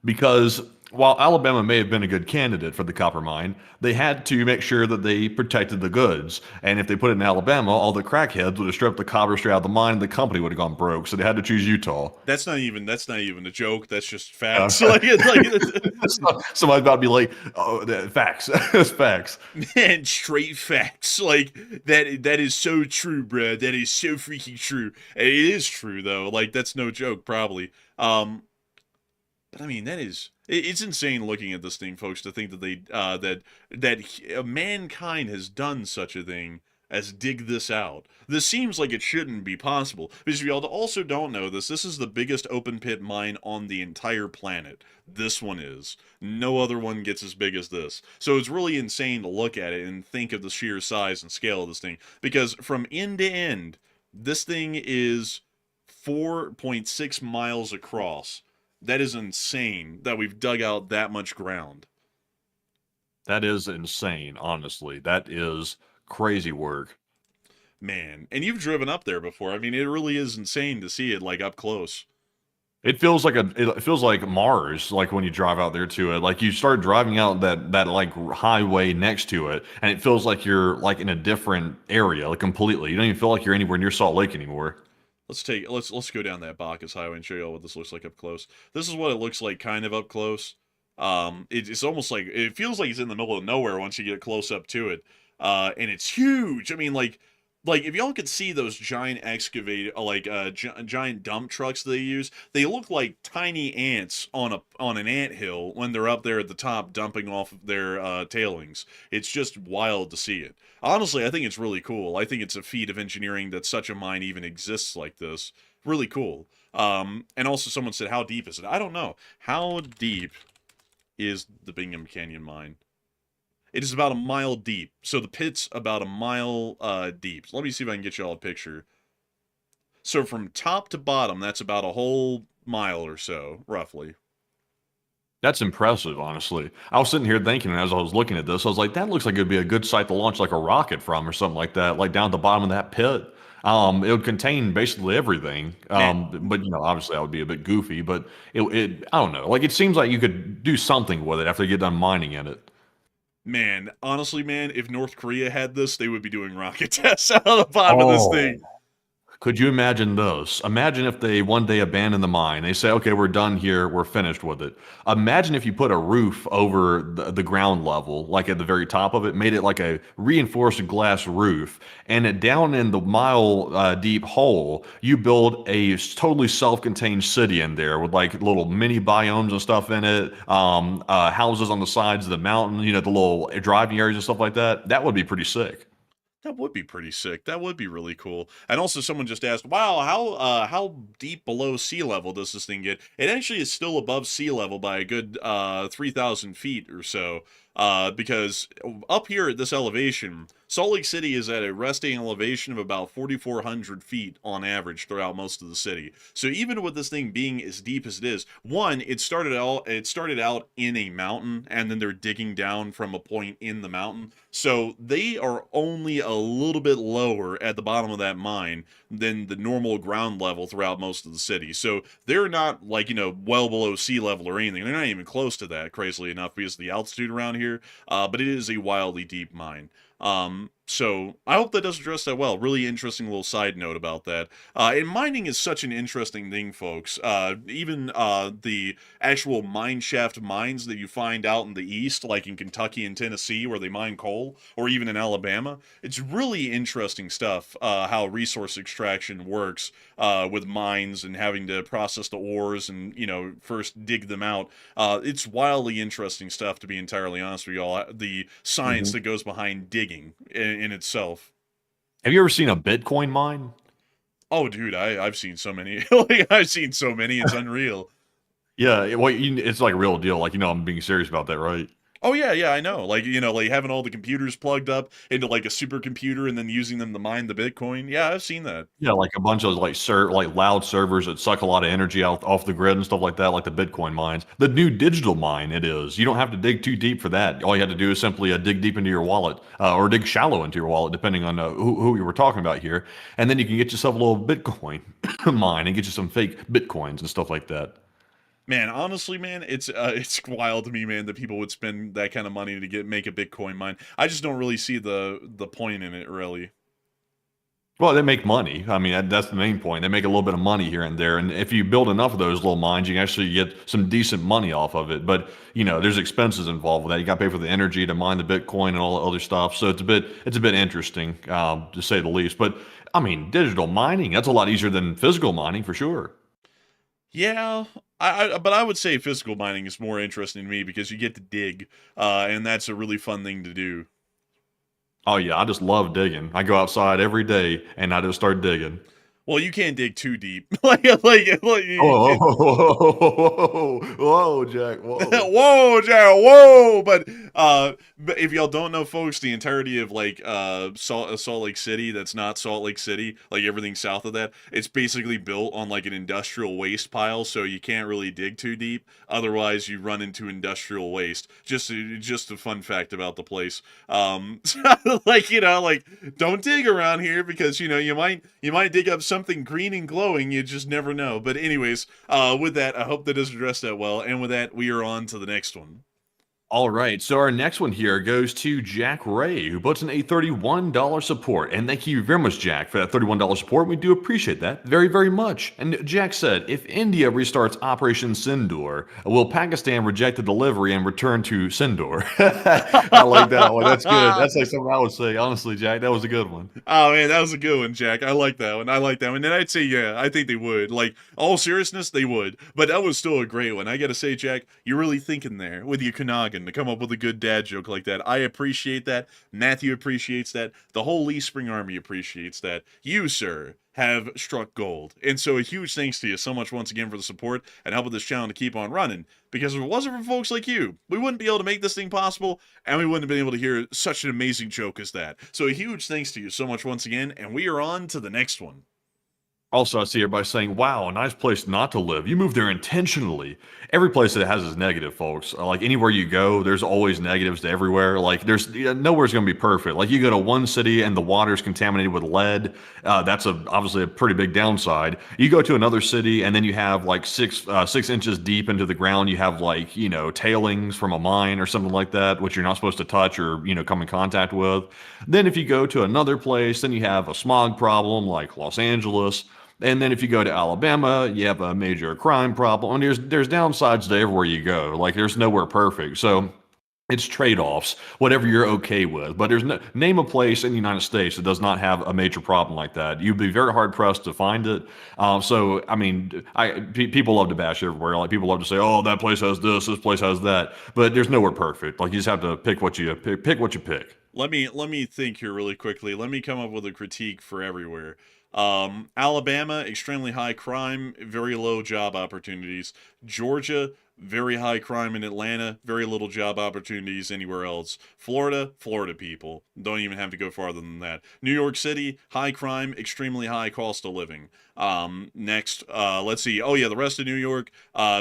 Because while Alabama may have been a good candidate for the copper mine, they had to make sure that they protected the goods. And if they put it in Alabama, all the crackheads would have stripped the copper straight out of the mine and the company would have gone broke. So they had to choose Utah. That's not even a joke. That's just facts. Somebody's about to be like, "Oh, facts, that's facts." Man, straight facts. Like that is so true, bruh. That is so freaking true. And it is true though. Like that's no joke, probably. But I mean, it's insane looking at this thing, folks, to think that mankind has done such a thing as dig this out. This seems like it shouldn't be possible. Because if y'all also don't know this is the biggest open pit mine on the entire planet. This one is. No other one gets as big as this. So it's really insane to look at it and think of the sheer size and scale of this thing. Because from end to end, this thing is 4.6 miles across. That is insane that we've dug out that much ground. That is insane, honestly. That is crazy work. Man, and you've driven up there before. I mean, it really is insane to see it like up close. It feels like Mars, like when you drive out there to it. Like you start driving out that like highway next to it, and it feels like you're like in a different area, like completely. You don't even feel like you're anywhere near Salt Lake anymore. Let's go down that Bacchus Highway and show you all what this looks like up close. This is what it looks like kind of up close. It's almost like it feels like it's in the middle of nowhere once you get close up to it. And it's huge. I mean, like if y'all could see those giant giant dump trucks they use, they look like tiny ants on an anthill when they're up there at the top dumping off of their tailings. It's just wild to see it. Honestly, I think it's really cool. I think it's a feat of engineering that such a mine even exists like this. Really cool. And also someone said, how deep is it? I don't know. How deep is the Bingham Canyon mine? It is about a mile deep. So the pit's about a mile deep. So let me see if I can get you all a picture. So from top to bottom, that's about a whole mile or so, roughly. That's impressive, honestly. I was sitting here thinking, as I was looking at this, I was like, that looks like it'd be a good site to launch like a rocket from or something like that, like down at the bottom of that pit. It would contain basically everything. But obviously that would be a bit goofy, but I don't know. Like it seems like you could do something with it after you get done mining in it. Man, honestly, man, if North Korea had this, they would be doing rocket tests out of the bottom of this thing. Could you imagine those? Imagine if they one day abandon the mine. They say, okay, we're done here. We're finished with it. Imagine if you put a roof over the ground level, like at the very top of it, made it like a reinforced glass roof. And down in the mile deep hole, you build a totally self-contained city in there with like little mini biomes and stuff in it, houses on the sides of the mountain, the little driving areas and stuff like that. That would be pretty sick. That would be pretty sick. That would be really cool. And also someone just asked, wow, how deep below sea level does this thing get? It actually is still above sea level by a good 3,000 feet or so. Because up here at this elevation, Salt Lake City is at a resting elevation of about 4,400 feet on average throughout most of the city. So even with this thing being as deep as it is, one, it started out in a mountain, and then they're digging down from a point in the mountain. So they are only a little bit lower at the bottom of that mine than the normal ground level throughout most of the city. So they're not like, well below sea level or anything. They're not even close to that, crazily enough, because of the altitude around here. But it is a wildly deep mine. So I hope that does address that well. Really interesting little side note about that. And mining is such an interesting thing, folks. Even the actual mine shaft mines that you find out in the east, like in Kentucky and Tennessee, where they mine coal, or even in Alabama, it's really interesting stuff. How resource extraction works with mines and having to process the ores and first dig them out. It's wildly interesting stuff, to be entirely honest with y'all. The science that goes behind digging in itself. Have you ever seen a Bitcoin mine? Oh, dude, I've seen so many. Like, I've seen so many. It's unreal. Yeah, well, it's like a real deal. Like, I'm being serious about that, right? Oh yeah, I know. Like, like having all the computers plugged up into like a supercomputer and then using them to mine the Bitcoin. Yeah, I've seen that. Yeah, like a bunch of like loud servers that suck a lot of energy out off the grid and stuff like that, like the Bitcoin mines. The new digital mine, it is. You don't have to dig too deep for that. All you have to do is simply dig deep into your wallet, or dig shallow into your wallet, depending on who you were talking about here. And then you can get yourself a little Bitcoin mine and get you some fake Bitcoins and stuff like that. Man, honestly, man, it's wild to me, man, that people would spend that kind of money to make a Bitcoin mine. I just don't really see the point in it, really. Well, they make money. I mean, that's the main point. They make a little bit of money here and there. And if you build enough of those little mines, you can actually get some decent money off of it. But, there's expenses involved with that. You got to pay for the energy to mine the Bitcoin and all the other stuff. So it's a bit interesting, to say the least. But, I mean, digital mining, that's a lot easier than physical mining for sure. Yeah, but I would say physical mining is more interesting to me because you get to dig, and that's a really fun thing to do. Oh, yeah, I just love digging. I go outside every day and I just start digging. Well, you can't dig too deep. like Whoa, whoa, Jack, whoa. Whoa, Jared, whoa! But if y'all don't know, folks, the entirety of like Salt Lake City, that's not Salt Lake City, like everything south of that, it's basically built on like an industrial waste pile, so you can't really dig too deep. Otherwise, you run into industrial waste. Just a fun fact about the place. Like don't dig around here because you might dig up something green and glowing. You just never know. But anyways, with that, I hope that does address that well. And with that, we are on to the next one. All right, so our next one here goes to Jack Ray, who puts in a $31 support. And thank you very much, Jack, for that $31 support. We do appreciate that very, very much. And Jack said, if India restarts Operation Sindoor, will Pakistan reject the delivery and return to Sindoor? I like that one. That's good. That's like something I would say. Honestly, Jack, that was a good one. Oh, man, that was a good one, Jack. I like that one. And I'd say, yeah, I think they would. Like, all seriousness, they would. But that was still a great one. I got to say, Jack, you're really thinking there with your Kanagin to come up with a good dad joke like that. I appreciate that. Matthew appreciates that. The whole Lee Spring Army appreciates that. You, sir, have struck gold. And so a huge thanks to you so much once again for the support and helping this channel to keep on running. Because if it wasn't for folks like you, we wouldn't be able to make this thing possible, and we wouldn't have been able to hear such an amazing joke as that. So a huge thanks to you so much once again, and we are on to the next one. Also, I see everybody saying, wow, a nice place not to live. You moved there intentionally. Every place that has is negative, folks. Like anywhere you go, there's always negatives to everywhere. Like there's nowhere's going to be perfect. Like you go to one city and the water's contaminated with lead. That's obviously a pretty big downside. You go to another city and then you have like 6 inches deep into the ground. You have like, tailings from a mine or something like that, which you're not supposed to touch or, come in contact with. Then if you go to another place, then you have a smog problem like Los Angeles. And then if you go to Alabama, you have a major crime problem. And there's downsides to everywhere you go. Like there's nowhere perfect. So it's trade-offs, whatever you're okay with. But name a place in the United States that does not have a major problem like that. You'd be very hard pressed to find it. So I mean, people love to bash everywhere. Like people love to say, "Oh, that place has this place has that." But there's nowhere perfect. Like you just have to pick what you pick. Let me think here really quickly. Let me come up with a critique for everywhere. Alabama, extremely high crime, very low job opportunities. Georgia, very high crime in Atlanta, very little job opportunities anywhere else. Florida, Florida people. Don't even have to go farther than that. New York City, high crime, extremely high cost of living. Next, let's see. Oh yeah, the rest of New York,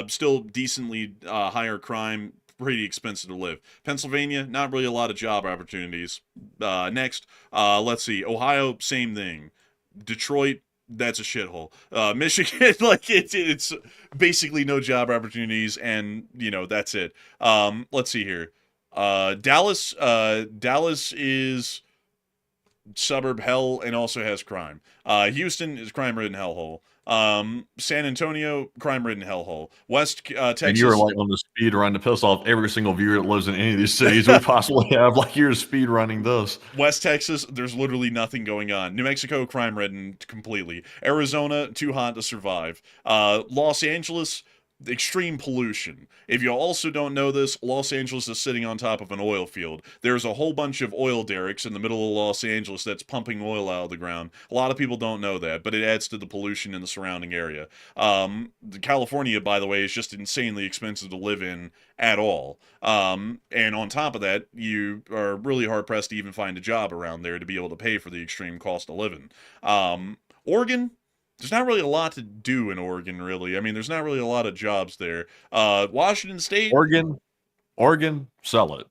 still decently higher crime, pretty expensive to live. Pennsylvania, not really a lot of job opportunities. Next, let's see. Ohio, same thing. Detroit, that's a shithole. Michigan, like it's basically no job opportunities, and that's it. Let's see here. Dallas is suburb hell and also has crime. Houston is crime-ridden hellhole. San Antonio, crime-ridden hellhole. West Texas. And you're like on the speed run to piss off every single viewer that lives in any of these cities we possibly have. Like you're speed running this. West Texas, there's literally nothing going on. New Mexico, crime-ridden completely. Arizona, too hot to survive. Los Angeles, extreme pollution. If you also don't know this, Los Angeles is sitting on top of an oil field. There's a whole bunch of oil derricks in the middle of Los Angeles that's pumping oil out of the ground. A lot of people don't know that, but it adds to the pollution in the surrounding area. California, by the way, is just insanely expensive to live in at all. And on top of that, you are really hard-pressed to even find a job around there to be able to pay for the extreme cost of living. Oregon, there's not really a lot to do in Oregon, really. I mean, there's not really a lot of jobs there. Washington State. Oregon, sell it.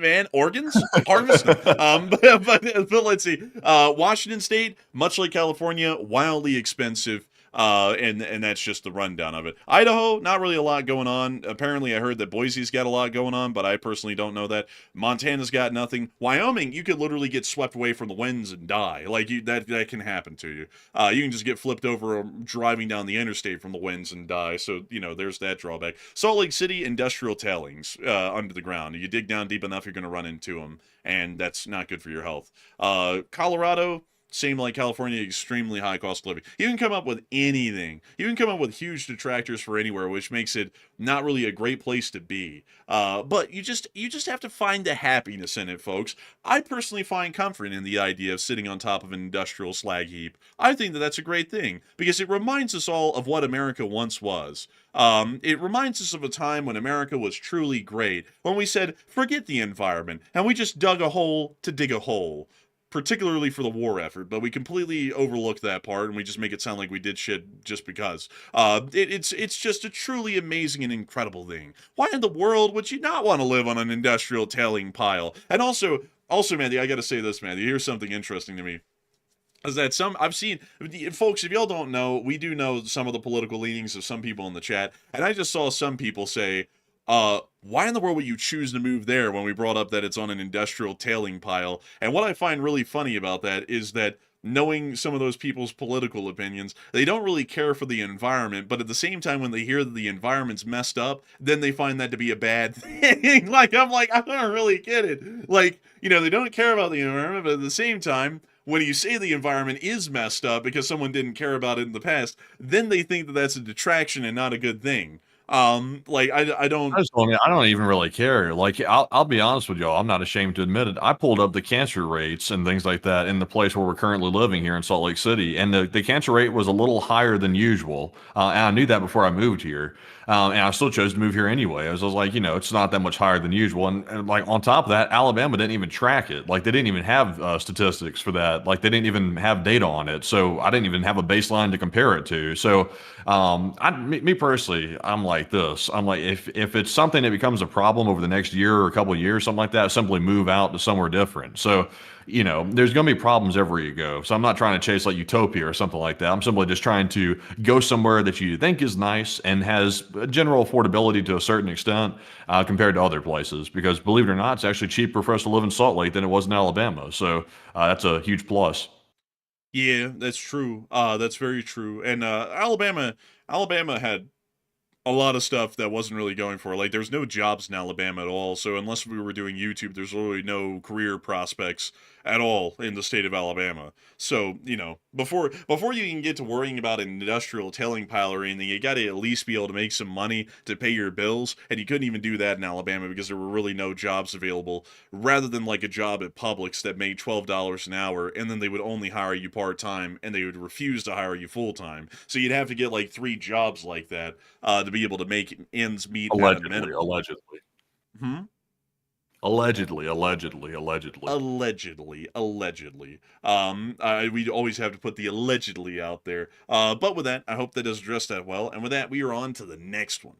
Man, organs? Harvest them. But let's see. Washington State, much like California, wildly expensive. And that's just the rundown of it. Idaho, not really a lot going on. Apparently, I heard that Boise's got a lot going on, but I personally don't know that. Montana's got nothing. Wyoming, you could literally get swept away from the winds and die. Like that can happen to you. You can just get flipped over driving down the interstate from the winds and die. So there's that drawback. Salt Lake City, industrial tailings under the ground. You dig down deep enough, you're going to run into them, and that's not good for your health. Colorado, same like California, extremely high cost of living. You can come up with anything. You can come up with huge detractors for anywhere, which makes it not really a great place to be. But you just have to find the happiness in it, folks. I personally find comfort in the idea of sitting on top of an industrial slag heap. I think that that's a great thing because it reminds us all of what America once was. It reminds us of a time when America was truly great, when we said, forget the environment, and we just dug a hole to dig a hole. Particularly for the war effort, but we completely overlooked that part and we just make it sound like we did shit just because. It's just a truly amazing and incredible thing. Why in the world would you not want to live on an industrial tailing pile? And also, Mandy, I gotta say this, Mandy, here's something interesting to me. Is that I've seen, folks, if y'all don't know, we do know some of the political leanings of some people in the chat, and I just saw some people say, why in the world would you choose to move there when we brought up that it's on an industrial tailing pile? And what I find really funny about that is that knowing some of those people's political opinions, they don't really care for the environment, but at the same time, when they hear that the environment's messed up, then they find that to be a bad thing. I don't really get it. They don't care about the environment, but at the same time, when you say the environment is messed up because someone didn't care about it in the past, then they think that that's a detraction and not a good thing. I don't even really care. Like, I'll be honest with y'all. I'm not ashamed to admit it. I pulled up the cancer rates and things like that in the place where we're currently living here in Salt Lake City, and the cancer rate was a little higher than usual. And I knew that before I moved here. And I still chose to move here anyway. I was like, it's not that much higher than usual. And like on top of that, Alabama didn't even track it. Like they didn't even have statistics for that. Like they didn't even have data on it. So I didn't even have a baseline to compare it to. So me personally, I'm like this. I'm like, if it's something that becomes a problem over the next year or a couple of years, something like that, simply move out to somewhere different. So there's going to be problems everywhere you go. So I'm not trying to chase like utopia or something like that. I'm simply just trying to go somewhere that you think is nice and has general affordability to a certain extent compared to other places. Because believe it or not, it's actually cheaper for us to live in Salt Lake than it was in Alabama. So that's a huge plus. Yeah, that's true. That's very true. And Alabama had a lot of stuff that wasn't really going for. Like, there's no jobs in Alabama at all. So unless we were doing YouTube, there's really no career prospects at all in the state of Alabama. So, before you can get to worrying about an industrial tailing pile or anything, you got to at least be able to make some money to pay your bills. And you couldn't even do that in Alabama because there were really no jobs available, rather than like a job at Publix that made $12 an hour, and then they would only hire you part-time and they would refuse to hire you full-time. So you'd have to get like 3 jobs like that to be be able to make ends meet at a Allegedly, minimum. allegedly. Hmm? Allegedly, allegedly, allegedly. Allegedly. We always have to put the allegedly out there. But with that, I hope that does address that well. And with that, we are on to the next one.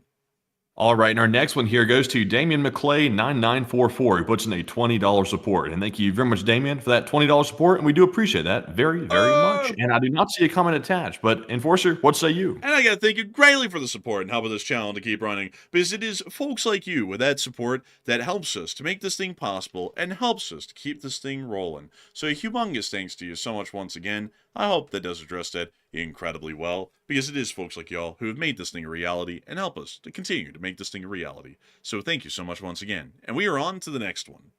All right, and our next one here goes to Damian McClay 9944, who puts in a $20 support. And thank you very much, Damian, for that $20 support, and we do appreciate that very, very much. And I do not see a comment attached, but Enforcer, what say you? And I gotta thank you greatly for the support and helping this channel to keep running, because it is folks like you with that support that helps us to make this thing possible and helps us to keep this thing rolling. So a humongous thanks to you so much once again. I hope that does address that incredibly well, because it is folks like y'all who have made this thing a reality and help us to continue to make this thing a reality. So thank you so much once again. And we are on to the next one.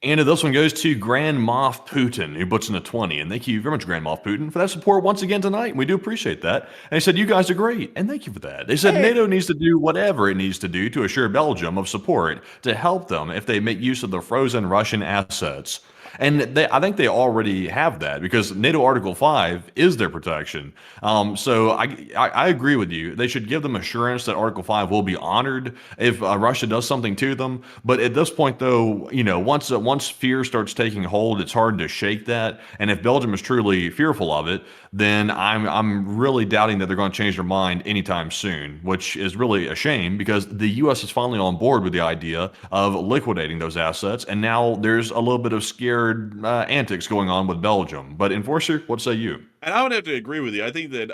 And this one goes to Grand Moff Putin, who puts in a 20. And thank you very much, Grand Moff Putin, for that support once again tonight. And we do appreciate that. And they said, you guys are great. And thank you for that. They said NATO needs to do whatever it needs to do to assure Belgium of support to help them if they make use of the frozen Russian assets. And I think they already have that, because NATO Article 5 is their protection. So I agree with you. They should give them assurance that Article 5 will be honored if Russia does something to them. But at this point, though, once fear starts taking hold, it's hard to shake that. And if Belgium is truly fearful of it, then I'm really doubting that they're going to change their mind anytime soon, which is really a shame, because the U.S. is finally on board with the idea of liquidating those assets. And now there's a little bit of scared antics going on with Belgium. But Enforcer, what say you? And I would have to agree with you. I think that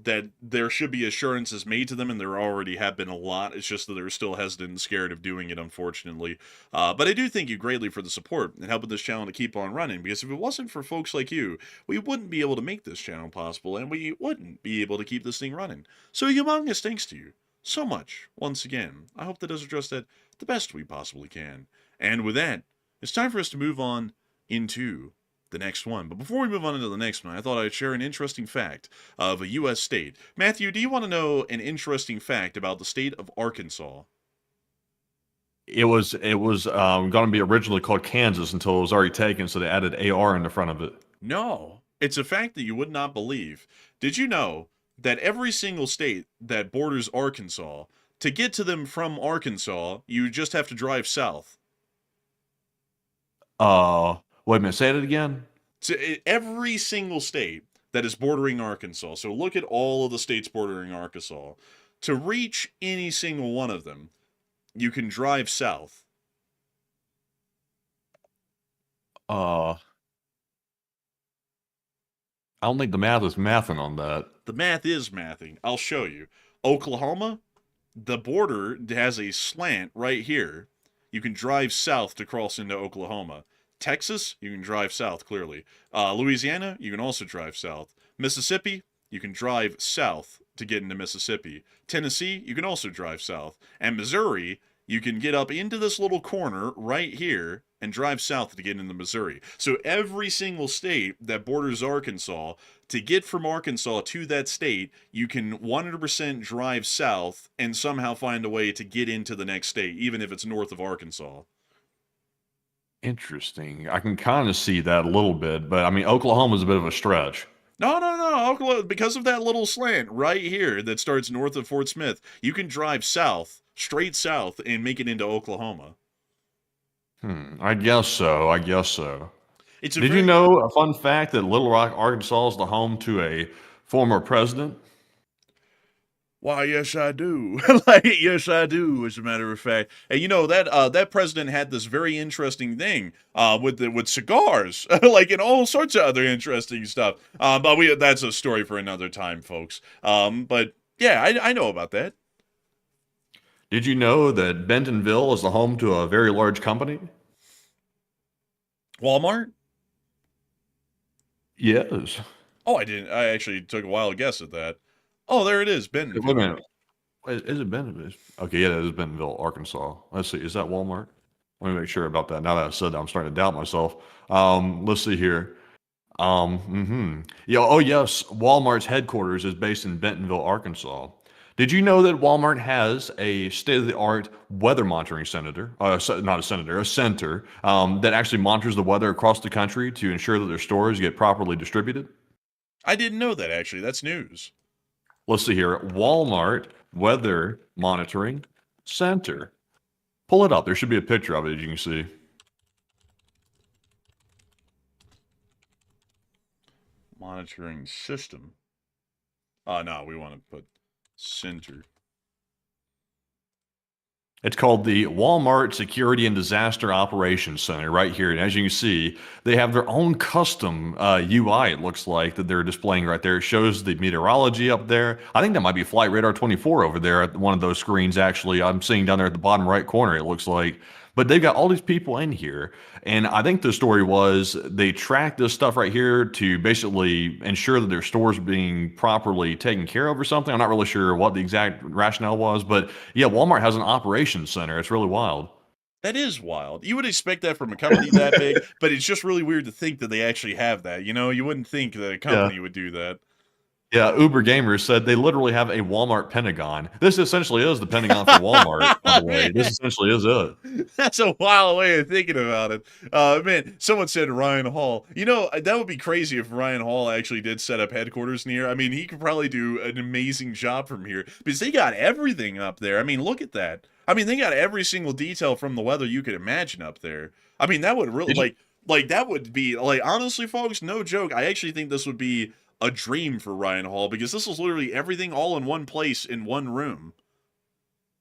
that there should be assurances made to them, and there already have been a lot. It's just that they're still hesitant and scared of doing it, unfortunately. But I do thank you greatly for the support and helping this channel to keep on running, because if it wasn't for folks like you, we wouldn't be able to make this channel possible, and we wouldn't be able to keep this thing running. So humongous thanks to you so much once again. I hope that does address that the best we possibly can. And with that, it's time for us to move on into the next one. But before we move on into the next one, I thought I'd share an interesting fact of a U.S. state. Matthew, do you want to know an interesting fact about the state of Arkansas? It was going to be originally called Kansas until it was already taken, so they added AR in the front of it. No, it's a fact that you would not believe. Did you know that every single state that borders Arkansas, to get to them from Arkansas, you just have to drive south? Wait a minute, say it again? So every single state that is bordering Arkansas, so look at all of the states bordering Arkansas, to reach any single one of them, you can drive south. I don't think the math is mathing on that. The math is mathing. I'll show you. Oklahoma, the border has a slant right here. You can drive south to cross into Oklahoma. Texas, you can drive south, clearly. Louisiana, you can also drive south. Mississippi, you can drive south to get into Mississippi. Tennessee, you can also drive south. And Missouri, you can get up into this little corner right here and drive south to get into Missouri. So every single state that borders Arkansas, to get from Arkansas to that state, you can 100% drive south and somehow find a way to get into the next state, even if it's north of Arkansas. Interesting. I can kind of see that a little bit, but I mean, Oklahoma's a bit of a stretch. No. Oklahoma, because of that little slant right here that starts north of Fort Smith, you can drive south, straight south, and make it into Oklahoma. I guess so. Did you know a fun fact that Little Rock, Arkansas is the home to a former president? Why, yes, I do. Yes, I do, as a matter of fact. And you know, that president had this very interesting thing with cigars, and all sorts of other interesting stuff. But that's a story for another time, folks. But yeah, I know about that. Did you know that Bentonville is the home to a very large company? Walmart? Yes. Oh, I didn't. I actually took a wild guess at that. Oh, there it is, Bentonville. Wait a minute. Is it Bentonville? Okay, yeah, it is Bentonville, Arkansas. Let's see. Is that Walmart? Let me make sure about that. Now that I said that, I'm starting to doubt myself. Let's see here. Yeah. Oh, yes. Walmart's headquarters is based in Bentonville, Arkansas. Did you know that Walmart has a state-of-the-art weather monitoring center, not a senator, a center that actually monitors the weather across the country to ensure that their stores get properly distributed? I didn't know that, actually. That's news. Let's see here. Walmart Weather Monitoring Center. Pull it up. There should be a picture of it, as you can see. Monitoring system. Oh, no, we want to put center. It's called the Walmart Security and Disaster Operations Center right here. And as you can see, they have their own custom UI, it looks like, that they're displaying right there. It shows the meteorology up there. I think that might be Flight Radar 24 over there at one of those screens, actually. I'm seeing down there at the bottom right corner, it looks like. But they've got all these people in here. And I think the story was they tracked this stuff right here to basically ensure that their stores being properly taken care of or something. I'm not really sure what the exact rationale was. But yeah, Walmart has an operations center. It's really wild. That is wild. You would expect that from a company that big, but it's just really weird to think that they actually have that. You know, you wouldn't think that a company would do that. Yeah, Uber Gamers said they literally have a Walmart Pentagon. This essentially is the Pentagon for Walmart, by the way. This essentially is it. That's a wild way of thinking about it. Man, someone said Ryan Hall. You know, that would be crazy if Ryan Hall actually did set up headquarters near. I mean, he could probably do an amazing job from here because they got everything up there. I mean, look at that. I mean, they got every single detail from the weather you could imagine up there. I mean, that would really, like that would be, like, honestly, folks, no joke. I actually think this would be a dream for Ryan Hall because this is literally everything all in one place in one room.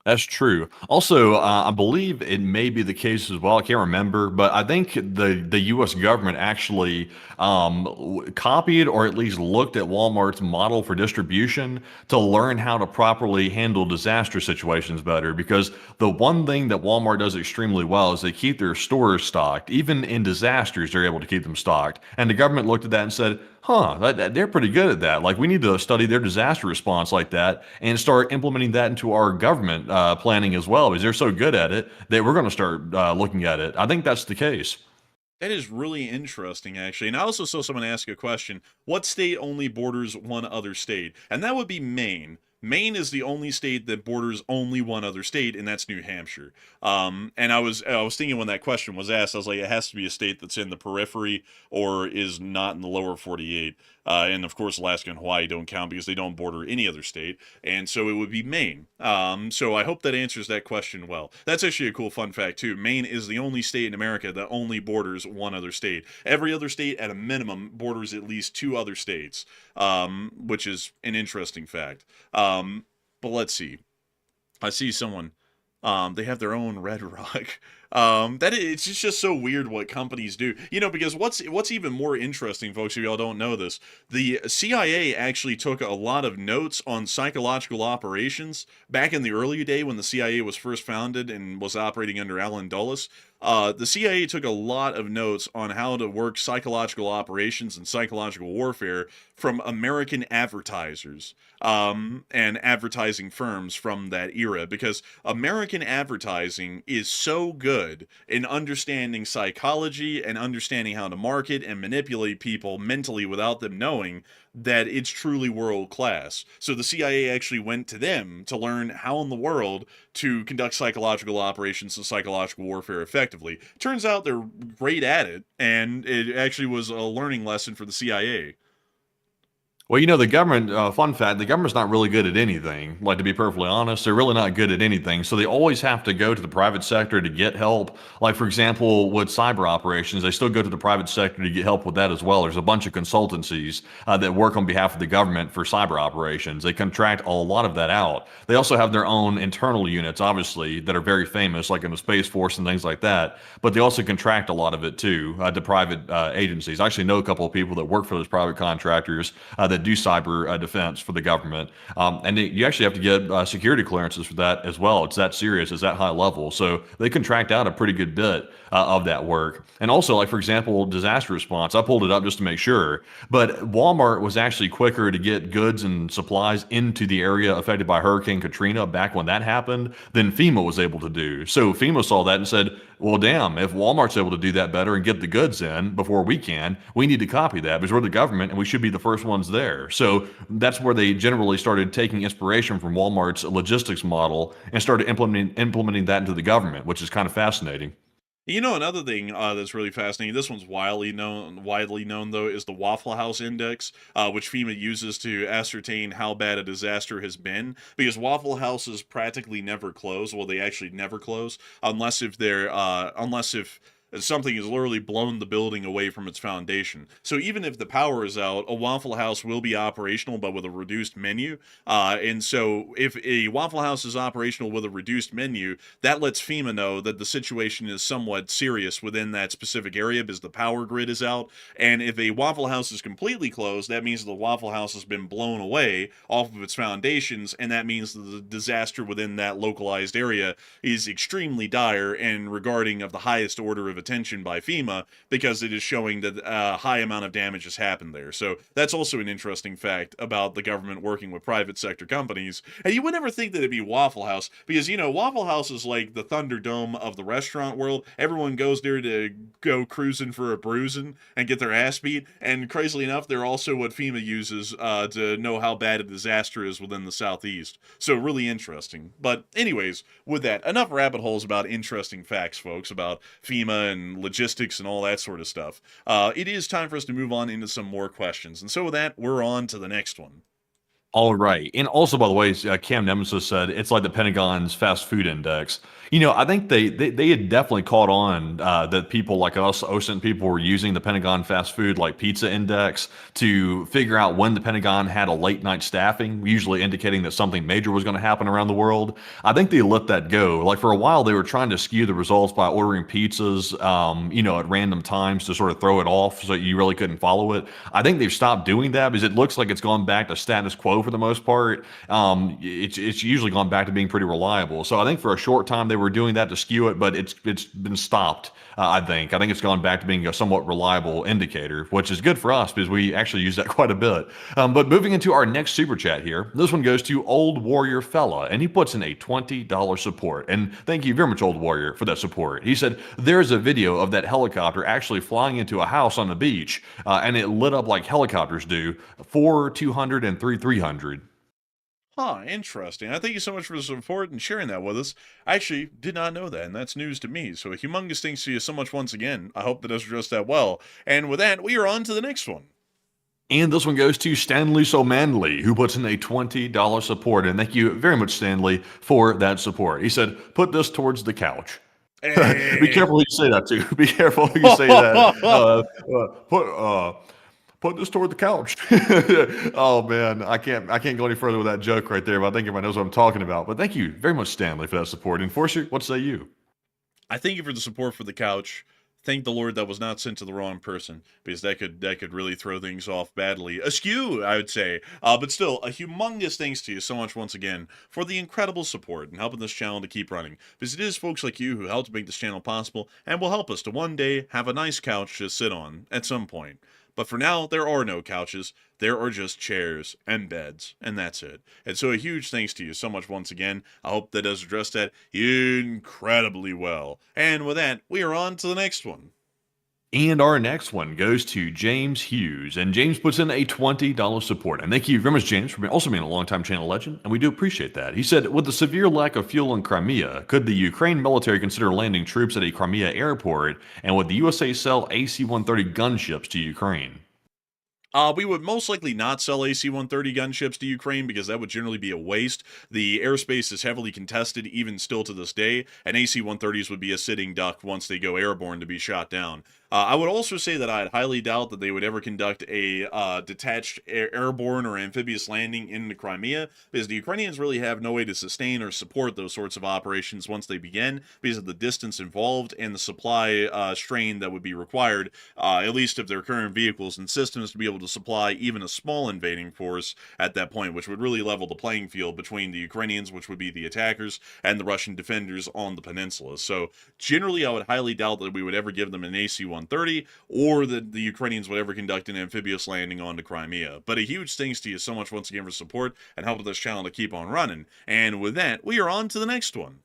That's true. Also, I believe it may be the case as well. I can't remember, but I think the U.S. government actually copied or at least looked at Walmart's model for distribution to learn how to properly handle disaster situations better. Because the one thing that Walmart does extremely well is they keep their stores stocked. Even in disasters, they're able to keep them stocked. And the government looked at that and said, they're pretty good at that. Like, we need to study their disaster response like that and start implementing that into our government planning as well, because they're so good at it that we're going to start looking at it. I think that's the case. That is really interesting, actually. And I also saw someone ask a question, what state only borders one other state? And that would be Maine. Maine is the only state that borders only one other state, and that's New Hampshire. And I was thinking when that question was asked, I was like, it has to be a state that's in the periphery or is not in the lower 48. And of course, Alaska and Hawaii don't count because they don't border any other state. And so it would be Maine. So I hope that answers that question well. That's actually a cool fun fact, too. Maine is the only state in America that only borders one other state. Every other state, at a minimum, borders at least two other states, which is an interesting fact. But let's see. I see someone. They have their own Red Rock. It's just so weird what companies do. You know, because what's even more interesting, folks, if y'all don't know this, the CIA actually took a lot of notes on psychological operations back in the early day when the CIA was first founded and was operating under Allen Dulles. The CIA took a lot of notes on how to work psychological operations and psychological warfare from American advertisers and advertising firms from that era, because American advertising is so good in understanding psychology and understanding how to market and manipulate people mentally without them knowing that it's truly world class. So the CIA actually went to them to learn how in the world to conduct psychological operations and psychological warfare effectively. Turns out they're great at it, and it actually was a learning lesson for the CIA. Well, you know, the government, fun fact, the government's not really good at anything. Like, to be perfectly honest, they're really not good at anything. So they always have to go to the private sector to get help. Like, for example, with cyber operations, they still go to the private sector to get help with that as well. There's a bunch of consultancies that work on behalf of the government for cyber operations. They contract a lot of that out. They also have their own internal units, obviously, that are very famous, like in the Space Force and things like that. But they also contract a lot of it, too, to private agencies. I actually know a couple of people that work for those private contractors that do cyber defense for the government. And you actually have to get security clearances for that as well. It's that serious, it's that high level. So they contract out a pretty good bit of that work. And also, like, for example, disaster response. I pulled it up just to make sure. But Walmart was actually quicker to get goods and supplies into the area affected by Hurricane Katrina back when that happened than FEMA was able to do. So FEMA saw that and said, well, damn, if Walmart's able to do that better and get the goods in before we can, we need to copy that because we're the government and we should be the first ones there. So that's where they generally started taking inspiration from Walmart's logistics model and started implementing that into the government, which is kind of fascinating. You know, another thing that's really fascinating. This one's widely known though, is the Waffle House Index, which FEMA uses to ascertain how bad a disaster has been. Because Waffle Houses practically never close. Well, they actually never close unless if something has literally blown the building away from its foundation. So even if the power is out, a Waffle House will be operational, but with a reduced menu. And so if a Waffle House is operational with a reduced menu, that lets FEMA know that the situation is somewhat serious within that specific area because the power grid is out. And if a Waffle House is completely closed, that means the Waffle House has been blown away off of its foundations, and that means that the disaster within that localized area is extremely dire and regarding of the highest order of attention by FEMA because it is showing that a high amount of damage has happened there. So that's also an interesting fact about the government working with private sector companies. And you would never think that it'd be Waffle House because, you know, Waffle House is like the Thunderdome of the restaurant world. Everyone goes there to go cruising for a bruising and get their ass beat. And crazily enough, they're also what FEMA uses to know how bad a disaster is within the Southeast. So really interesting. But anyways, with that, enough rabbit holes about interesting facts, folks, about FEMA and logistics and all that sort of stuff. It is time for us to move on into some more questions. And so with that, we're on to the next one. All right. And also, by the way, Cam Nemesis said it's like the Pentagon's fast food index. You know, I think they had definitely caught on that people like us, OSINT people, were using the Pentagon fast food like pizza index to figure out when the Pentagon had a late night staffing, usually indicating that something major was going to happen around the world. I think they let that go. Like for a while, they were trying to skew the results by ordering pizzas, you know, at random times to sort of throw it off so you really couldn't follow it. I think they've stopped doing that because it looks like it's gone back to status quo for the most part. It's usually gone back to being pretty reliable. So I think for a short time they were doing that to skew it, but it's been stopped. I think it's gone back to being a somewhat reliable indicator, which is good for us because we actually use that quite a bit. But moving into our next super chat here, this one goes to Old Warrior Fella, and he puts in a $20 support. And thank you very much, Old Warrior, for that support. He said there's a video of that helicopter actually flying into a house on the beach, and it lit up like helicopters do, 4, 200, and 3, 300. Huh, interesting. I thank you so much for the support and sharing that with us. I actually did not know that, and that's news to me. So a humongous thanks to you so much once again. I hope that does address that well. And with that, we are on to the next one. And this one goes to Stanley So Manly, who puts in a $20 support. And thank you very much, Stanley, for that support. He said, put this towards the couch. Hey. Be careful who you say that to. Be careful who you say that. Put this toward the couch. Oh man, I can't go any further with that joke right there, but I think everybody knows what I'm talking about. But thank you very much, Stanley, for that support. Enforcer, what say you? I thank you for the support for the couch. Thank the Lord that was not sent to the wrong person, because that could really throw things off badly. Askew, I would say. But still, a humongous thanks to you so much once again for the incredible support and helping this channel to keep running. Because it is folks like you who help to make this channel possible and will help us to one day have a nice couch to sit on at some point. But for now, there are no couches. There are just chairs and beds, and that's it. And so a huge thanks to you so much once again. I hope that does address that incredibly well. And with that, we are on to the next one. And our next one goes to James Hughes. And James puts in a $20 support. And thank you very much, James, for also being a longtime channel legend. And we do appreciate that. He said, with the severe lack of fuel in Crimea, could the Ukraine military consider landing troops at a Crimea airport? And would the USA sell AC-130 gunships to Ukraine? We would most likely not sell AC-130 gunships to Ukraine because that would generally be a waste. The airspace is heavily contested even still to this day, and AC-130s would be a sitting duck once they go airborne to be shot down. I would also say that I'd highly doubt that they would ever conduct a detached airborne or amphibious landing into Crimea, because the Ukrainians really have no way to sustain or support those sorts of operations once they begin, because of the distance involved and the supply strain that would be required, at least of their current vehicles and systems, to be able to supply even a small invading force at that point, which would really level the playing field between the Ukrainians, which would be the attackers, and the Russian defenders on the peninsula. So generally, I would highly doubt that we would ever give them an AC-130, or that the Ukrainians would ever conduct an amphibious landing onto Crimea. But a huge thanks to you so much once again for support and helping this channel to keep on running. And with that, we are on to the next one.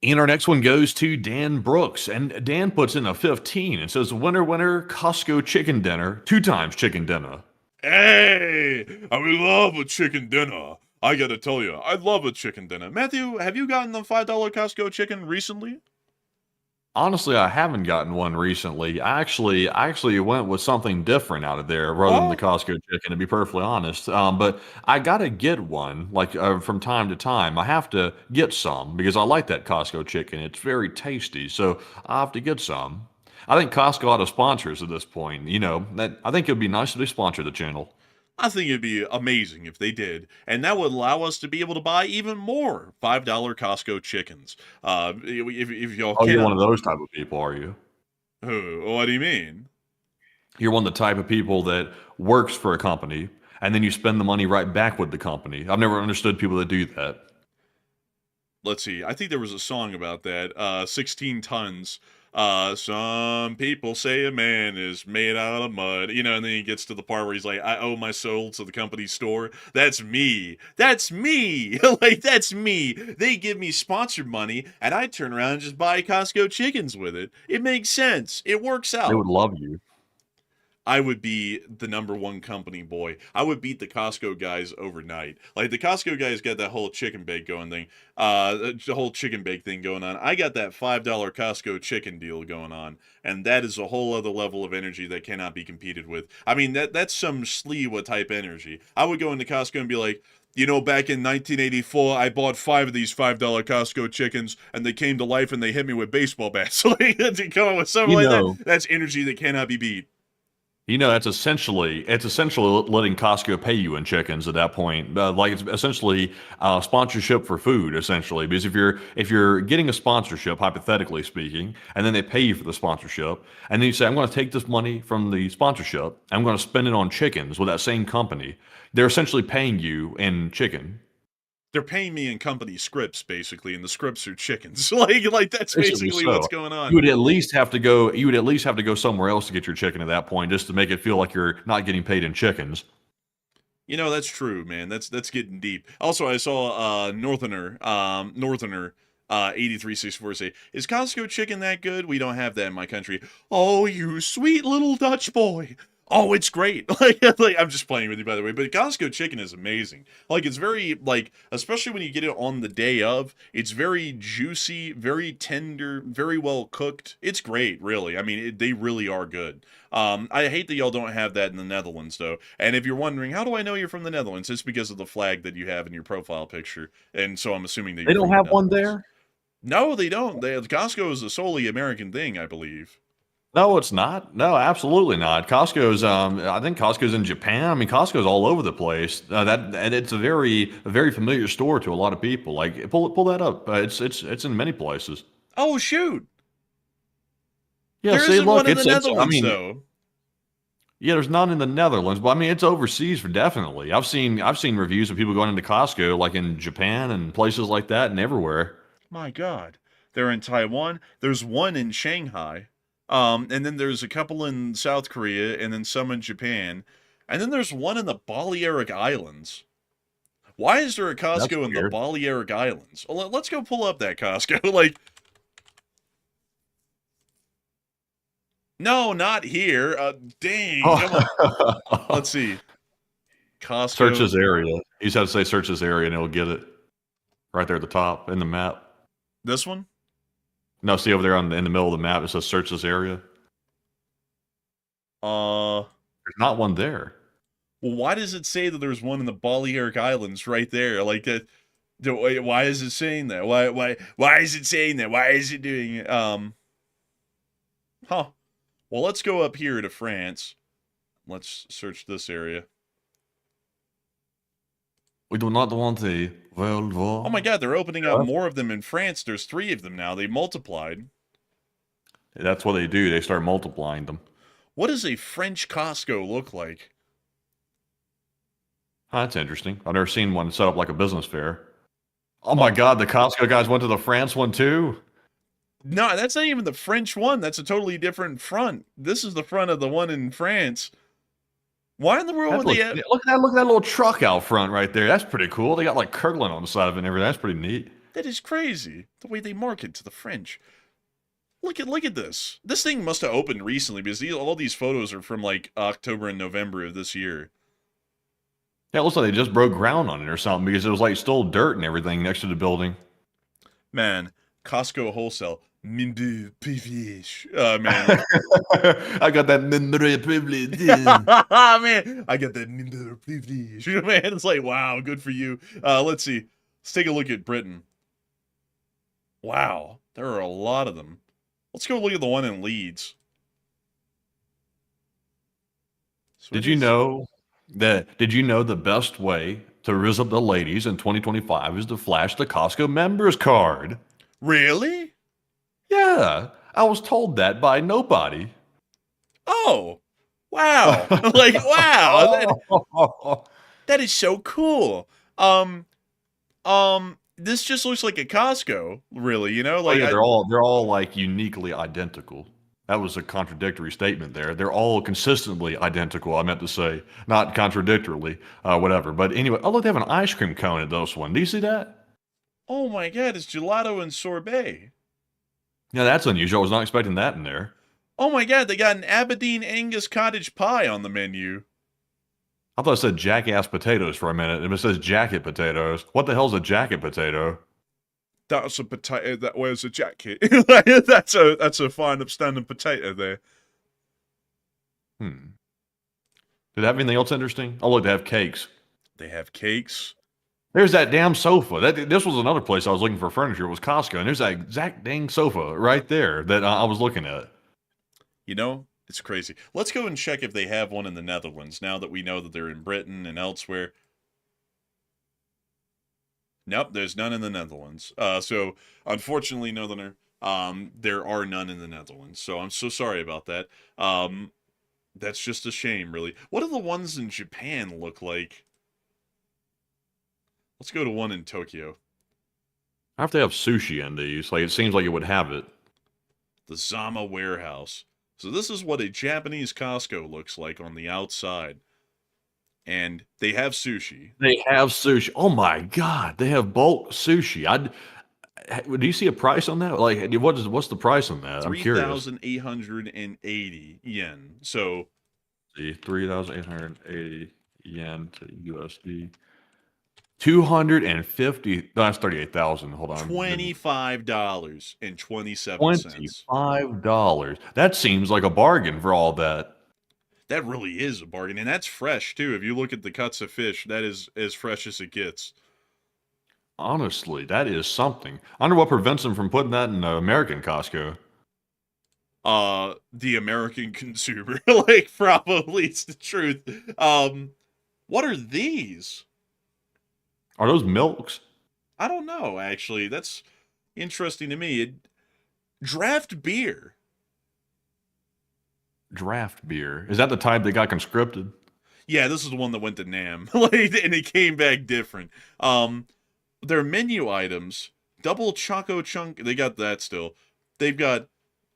And our next one goes to Dan Brooks. And Dan puts in a 15 and says, winner, winner, Costco chicken dinner, 2 times chicken dinner. Hey, I would love a chicken dinner. I gotta tell you, I love a chicken dinner. Matthew, have you gotten the $5 Costco chicken recently? Honestly, I haven't gotten one recently. I actually went with something different out of there rather than the Oh, Costco chicken, to be perfectly honest. But I gotta get one, like from time to time. I have to get some because I like that Costco chicken. It's very tasty, so I have to get some. I think Costco ought to sponsor us at this point. That I think it would be nice if they sponsor the channel. I think it'd be amazing if they did, and that would allow us to be able to buy even more $5 Costco chickens. If y'all Oh, you're one can, of those type of people, are you? what do you mean? You're one of the type of people that works for a company and then you spend the money right back with the company. I've never understood people that do that. Let's see. I think there was a song about that. 16 tons. Some people say a man is made out of mud. And then he gets to the part where he's like, I owe my soul to the company store. That's me. That's me. Like, that's me. They give me sponsored money, and I turn around and just buy Costco chickens with it. It makes sense. It works They would out. love you. I would be the number one company boy. I would beat the Costco guys overnight. Like the Costco guys got that whole chicken bake going thing, the whole chicken bake thing going on. I got that $5 Costco chicken deal going on, and that is a whole other level of energy that cannot be competed with. I mean that's some Sliwa type energy. I would go into Costco and be like, back in 1984, I bought 5 of these $5 Costco chickens, and they came to life and they hit me with baseball bats. Like, to come up with something You like know, that, that's energy that cannot be beat. it's essentially letting Costco pay you in chickens at that point. Like it's essentially sponsorship for food, essentially. Because if you're getting a sponsorship, hypothetically speaking, and then they pay you for the sponsorship, and then you say, I'm going to take this money from the sponsorship, I'm going to spend it on chickens with that same company. They're essentially paying you in chicken. They're paying me in company scripts, basically, and the scripts are chickens. Like that's Basically, basically what's so going you on. would at least have to go. You would at least have to go somewhere else to get your chicken at that point, just to make it feel like you're not getting paid in chickens. That's true, man. That's getting deep. Also, I saw Northerner 8364 say, "Is Costco chicken that good? We don't have that in my country." Oh, you sweet little Dutch boy. Oh, it's great. Like I'm just playing with you, by the way. But Costco chicken is amazing. Like it's very especially when you get it on the day of. It's very juicy, very tender, very well cooked. It's great, really. I mean, they really are good. I hate that y'all don't have that in the Netherlands, though. And if you're wondering, how do I know you're from the Netherlands? It's because of the flag that you have in your profile picture, and so I'm assuming that They you're don't from the have one Netherlands. there. No, they don't. Costco is a solely American thing, I believe. No, it's not. No, absolutely not. Costco's. I think Costco's in Japan. I mean, Costco's all over the place. And it's a very familiar store to a lot of people. Like, pull that up. It's in many places. Oh shoot! Yeah. There See, isn't one look, in the it's. I Netherlands, mean, though. yeah, there's none in the Netherlands, but I mean, it's overseas for definitely. I've seen reviews of people going into Costco, like in Japan and places like that, and everywhere. My God. They're in Taiwan. There's one in Shanghai. And then there's a couple in South Korea, and then some in Japan. And then there's one in the Balearic Islands. Why is there a That's Costco in the weird. Balearic Islands? Well, let's go pull up that Costco. Like, no, not here. Dang, come on. Let's see. Search Costco. this area. You just have to say search this area, and it'll get it right there at the top in the map. This one? No, see over there in the middle of the map, it says search this area. Uh, There's not one there. well, why does it say that there's one in the Balearic Islands right there? Like, why is it saying that? Why is it saying that? Why is it doing it? Huh. Well, let's go up here to France. Let's search this area. We do not want a world Oh war. my God, they're opening up more of them in France. There's 3 of them now. They multiplied. That's what they do. They start multiplying them. What does a French Costco look like? Huh, that's interesting. I've never seen one set up like a business fair. Oh my God, the Costco guys went to the France one too. No, that's not even the French one. That's a totally different front. This is the front of the one in France. Why in the world That would they looks, have... look at that little truck out front right there. That's pretty cool. They got like Kirkland on the side of it and everything. That's pretty neat. That is crazy. The way they market to the French. Look at this. This thing must have opened recently because all these photos are from like October and November of this year. Yeah, it looks like they just broke ground on it or something because it was like still dirt and everything next to the building. Man, Costco wholesale. Mindu privilege. Oh, man. I got that memory privilege. Man, I got that Mindu privilege. Man, it's like, wow, good for you. Let's see. Let's take a look at Britain. Wow, there are a lot of them. Let's go look at the one in Leeds. Did you know the best way to rizz up the ladies in 2025 is to flash the Costco members card? Really? Yeah, I was told that by nobody. Oh, wow. Like, wow. That is so cool. This just looks like a Costco, really, you know? Oh Like, yeah, they're all like uniquely identical. That was a contradictory statement there. They're all consistently identical, I meant to say, not contradictorily, whatever. But anyway, oh look, they have an ice cream cone at this one. Do you see that? oh my god, it's gelato and sorbet. Yeah, that's unusual. I was not expecting that in there. Oh my god, they got an Aberdeen Angus cottage pie on the menu. I thought it said jackass potatoes for a minute, and it says jacket potatoes. What the hell's a jacket potato? That's a potato that wears a jacket. that's a fine, upstanding potato there. Hmm. Did they have anything else interesting? Oh, look, they have cakes. They have cakes. There's that damn sofa. This was another place I was looking for furniture. It was Costco, and there's that exact dang sofa right there that I was looking at. You know, it's crazy. Let's go and check if they have one in the Netherlands, now that we know that they're in Britain and elsewhere. Nope, there's none in the Netherlands. So, unfortunately, Northerner, there are none in the Netherlands. So, I'm so sorry about that. That's just a shame, really. What do the ones in Japan look like? Let's go to one in Tokyo. I have to have sushi in these. Like, it seems like it would have it. The Zama Warehouse. So this is what a Japanese Costco looks like on the outside. And they have sushi. They have sushi. Oh my god, they have bulk sushi. Do you see a price on that? Like, what's the price on that? I'm curious. 3,880 yen. So, See, 3,880 yen to USD. 250. That's 38,000. Hold on. $25.27. $25. That seems like a bargain for all that. That really is a bargain, and that's fresh too. If you look at the cuts of fish, that is as fresh as it gets. Honestly, that is something. I wonder what prevents them from putting that in American Costco. The American consumer, like, probably it's the truth. What are these? Are those milks? I don't know, actually. That's interesting to me. Draft beer. Draft beer. Is that the type that got conscripted? Yeah, this is the one that went to Nam. Like, and it came back different. Their menu items, double choco chunk, they got that still. They've got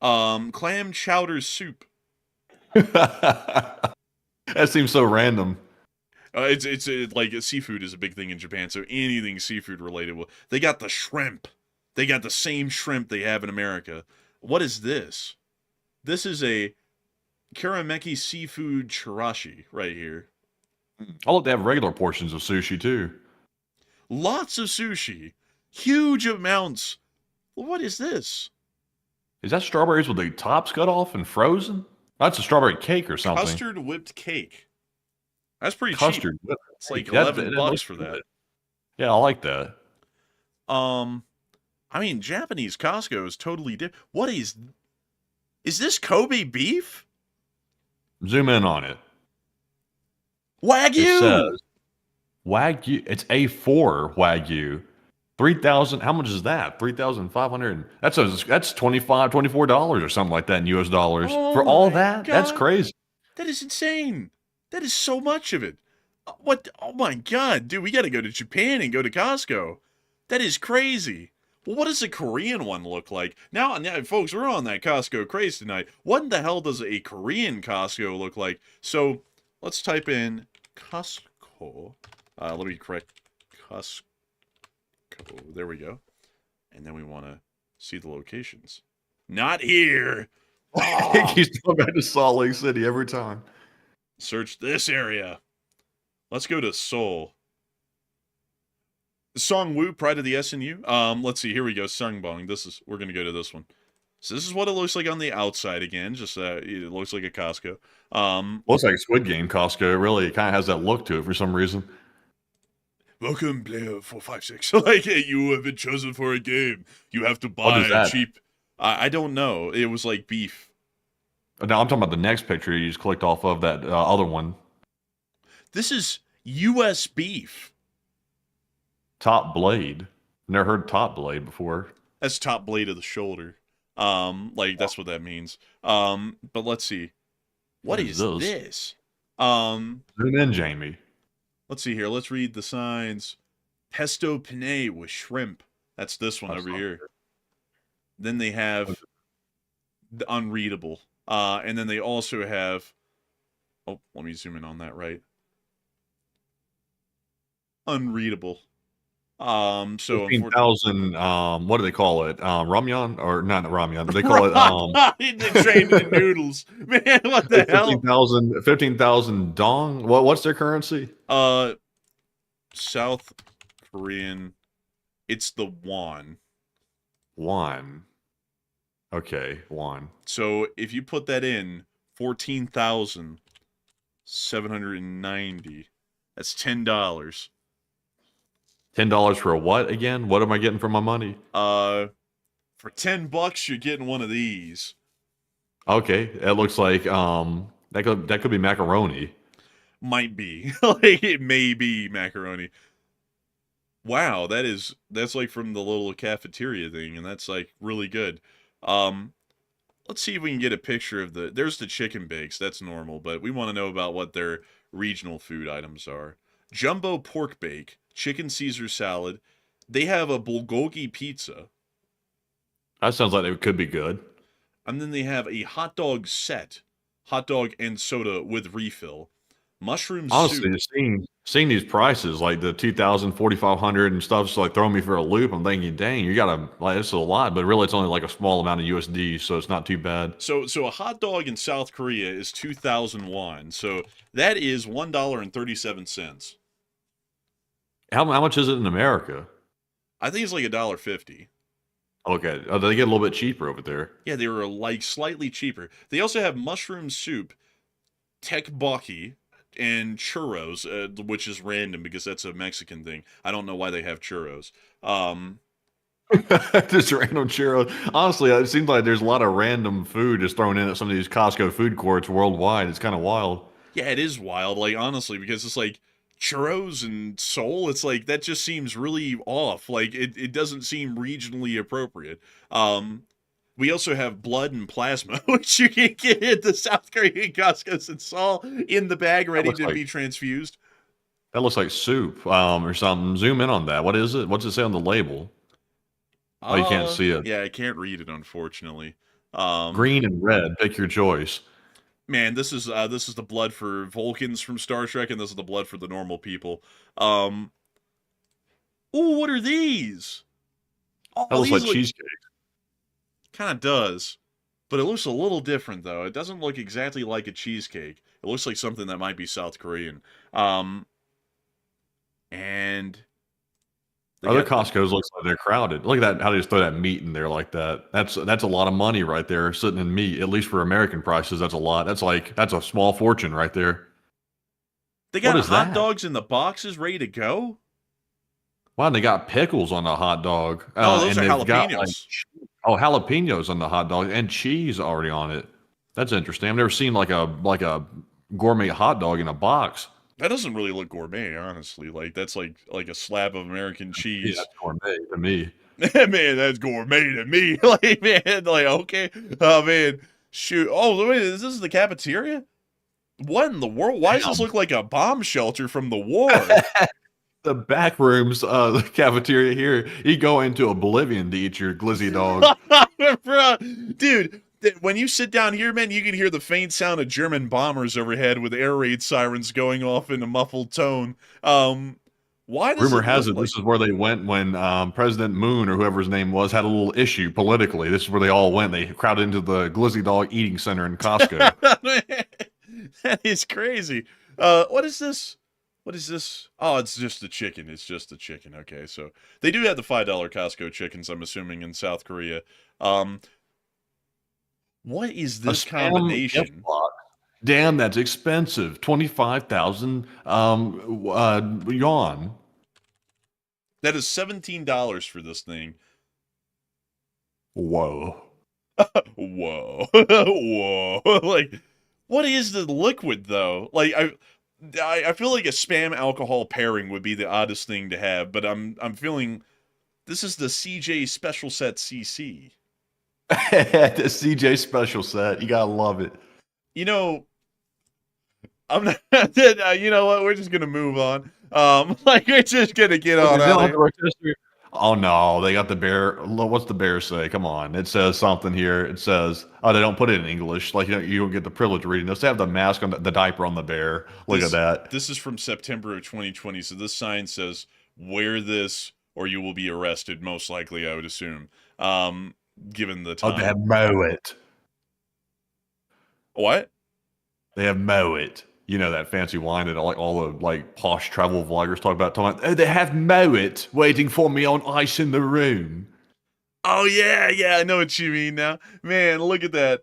clam chowder soup. That seems so random. It's like seafood is a big thing in Japan, so anything seafood related. They got the shrimp. They got the same shrimp they have in America. What is this? This is a Karameki seafood chirashi right here. I look, they have regular portions of sushi too. Lots of sushi. Huge amounts. What is this? Is that strawberries with the tops cut off and frozen? That's a strawberry cake or something. Custard whipped cake. That's pretty Custard. cheap. It's like That- $11 that looks for good. that. Yeah, I like that. I mean, Japanese Costco is totally different. What is this Kobe beef? Zoom in on it. Wagyu! It says Wagyu. It's A4 Wagyu. 3,000. How much is that? 3,500. That's $24 or something like that in US dollars. Oh For all my that? That's God. crazy. That is insane. That is so much of it. What? Oh my God, dude, we got to go to Japan and go to Costco. That is crazy. Well, what does a Korean one look like? Now, folks, we're on that Costco craze tonight. What in the hell does a Korean Costco look like? So, let's type in Costco. Let me correct Costco. There we go. And then we want to see the locations. Not here. He's going back to Salt Lake City every time. Search this area. Let's go to Seoul. Songwoo, Pride of the SNU. Let's see. Here we go. Sungbong. We're gonna go to this one. So this is what it looks like on the outside again. Just it looks like a Costco. Looks like Squid Game Costco. It really kind of has that look to it for some reason. Welcome, player 456. Like, you have been chosen for a game. You have to What is buy that? cheap. I don't know. It was like beef. Now I'm talking about the next picture you just clicked off of, that other one. This is U.S. beef. Top blade. Never heard top blade before. That's top blade of the shoulder. Like that's what that means. But let's see. What is this? Zoom in, Jamie. Let's see here. Let's read the signs. Pesto penne with shrimp. That's this one over here. Then they have the unreadable. And then they also have. Oh, let me zoom in on that right. Unreadable. So 15,000. What do they call it? Ramyun, or not ramyun? They call it they trained in noodles. Man, what the hell? 15,000 dong. What's their currency? South Korean. It's the won. Won. Okay, won. So if you put that in, 14,790. That's $10. $10 for a what again? What am I getting for my money? For $10, you're getting one of these. Okay, it looks like that could be macaroni. Might be. Like, it may be macaroni. Wow, that's like from the little cafeteria thing, and that's like really good. Let's see if we can get a picture of there's the chicken bakes. That's normal, but we want to know about what their regional food items are. Jumbo pork bake, chicken Caesar salad. They have a bulgogi pizza. That sounds like it could be good. And then they have a hot dog set. Hot dog and soda with refill. Mushroom Honestly, soup. just seeing these prices, like the 2,000, 4,500 and stuff, just like throwing me for a loop. I'm thinking, dang, you gotta, like, it's a lot, but really it's only like a small amount of USD, so it's not too bad. So a hot dog in South Korea is 2,000 won. So that is $1.37. How much is it in America? I think it's like $1.50. Okay, they get a little bit cheaper over there. Yeah, they were like slightly cheaper. They also have mushroom soup, tteokbokki, and churros, which is random because that's a Mexican thing. I don't know why they have churros. Just random churros. Honestly, it seems like there's a lot of random food just thrown in at some of these Costco food courts worldwide. It's kind of wild. Yeah, it is wild, like, honestly, because it's like churros and Seoul, it's like that just seems really off. Like it doesn't seem regionally appropriate. We also have blood and plasma, which you can get at the South Korean Costco's in Seoul in the bag, ready to be transfused. That looks like soup, or something. Zoom in on that. What is it? What's it say on the label? Oh, you can't see it. Yeah, I can't read it, unfortunately. Green and red. Pick your choice. Man, this is the blood for Vulcans from Star Trek, and this is the blood for the normal people. Ooh, what are these? That looks like cheesecake. Kind of does, but it looks a little different though. It doesn't look exactly like a cheesecake. It looks like something that might be South Korean. And other Costco's looks like they're crowded. Look at that, how they just throw that meat in there like that. That's a lot of money right there sitting in meat. At least for American prices, that's a lot. That's a small fortune right there. They got hot dogs in the boxes ready to go. Wow, they got pickles on the hot dog. Oh, those and are jalapenos. Jalapenos on the hot dog and cheese already on it. That's interesting. I've never seen like a gourmet hot dog in a box. That doesn't really look gourmet, honestly. Like that's like a slab of American cheese. Yeah, that's gourmet to me. Man, that's gourmet to me. Like, man, like, okay. Oh, man. Shoot. Oh, wait, this is the cafeteria? What in the world? Why does this look like a bomb shelter from the war? The back rooms, the cafeteria here, you go into oblivion to eat your glizzy dog. Bro, dude, when you sit down here, man, you can hear the faint sound of German bombers overhead with air raid sirens going off in a muffled tone. Why does Rumor has it this is where they went when President Moon or whoever his name was had a little issue politically. This is where they all went. They crowded into the Glizzy Dog Eating Center in Costco. That is crazy. What is this? What is this? Oh, it's just the chicken. It's just the chicken. Okay, so they do have the $5 Costco chickens, I'm assuming, in South Korea. What is A this spam gift combination? box. Damn, that's expensive. 25,000 yuan. That is $17 for this thing. Whoa. Whoa. Whoa. Like, what is the liquid, though? Like, I feel like a spam alcohol pairing would be the oddest thing to have, but I'm feeling this is the CJ Special Set CC. The CJ special set. You gotta love it. You know, I'm not. You know what? We're just gonna move on. Like we're just gonna get Look, on is it out on of the here. rotisserie? Oh no, they got the bear. What's the bear say? Come on, it says something here. It says, oh, they don't put it in English. Like you don't get the privilege of reading this. They have the mask on the diaper on the bear. Look at that. This is from September of 2020. So this sign says, "Wear this, or you will be arrested." Most likely, I would assume. Given the Oh, time. they have Moet. What? They have Moet. You know that fancy wine that all the like posh travel vloggers talk about. Oh, they have Moet waiting for me on ice in the room. Oh yeah, I know what you mean now. Man, look at that.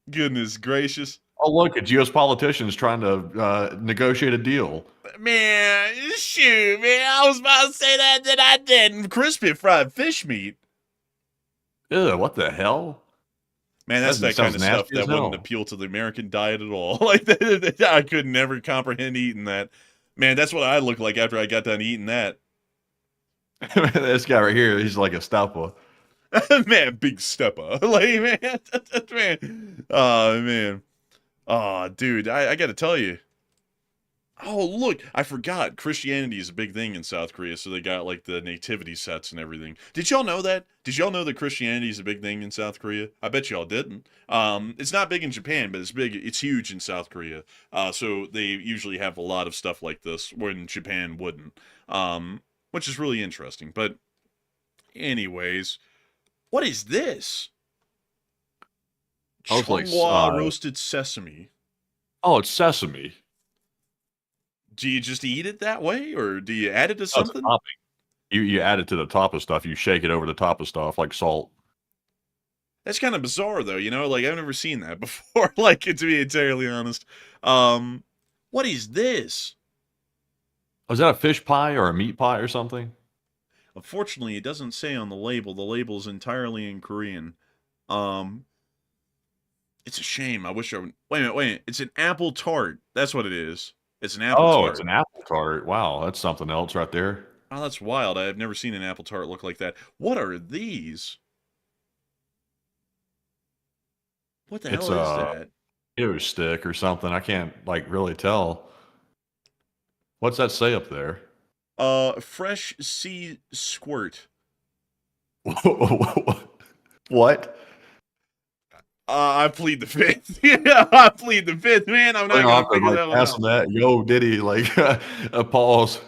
Goodness gracious. Oh, look, it's U.S. politicians trying to negotiate a deal. Man, shoot, man. I was about to say that I didn't. Crispy fried fish meat. Ew, what the hell? Man, that's That that kind sounds of stuff nasty as that wouldn't hell. appeal to the American diet at all. Like, I could never comprehend eating that. Man, that's what I looked like after I got done eating that. This guy right here, he's like a stopper. Man, big stepper. Like, man, man. Oh, man. Oh, dude, I gotta tell you. Oh, look, I forgot. Christianity is a big thing in South Korea, so they got, like, the nativity sets and everything. Did y'all know that? Did y'all know that Christianity is a big thing in South Korea? I bet y'all didn't. It's not big in Japan, but it's huge in South Korea. So they usually have a lot of stuff like this, when Japan wouldn't. Which is really interesting. But anyways, what is this? I was like, Chonghua roasted sesame. oh, it's sesame. Do you just eat it that way, or do you add it to Oh, it's a something? topping. You add it to the top of stuff. You shake it over the top of stuff like salt. That's kind of bizarre, though. You know, like I've never seen that before. Like, to be entirely honest, what is this? Oh, is that a fish pie or a meat pie or something? Unfortunately, it doesn't say on the label. The label is entirely in Korean. Um, it's a shame. I wish I would. Wait a minute. It's an apple tart. That's what it is. It's an apple Oh, tart. it's an apple tart. Wow, that's something else right there. Oh, that's wild. I have never seen an apple tart look like that. What are these? What the It's hell is a that? potato stick or something. I can't like really tell. What's that say up there? Fresh sea squirt. What? I plead the fifth. Yeah, I plead the fifth, man. I'm not Hang gonna on, figure like that one pass out. on that. Yo, Diddy, like a pause.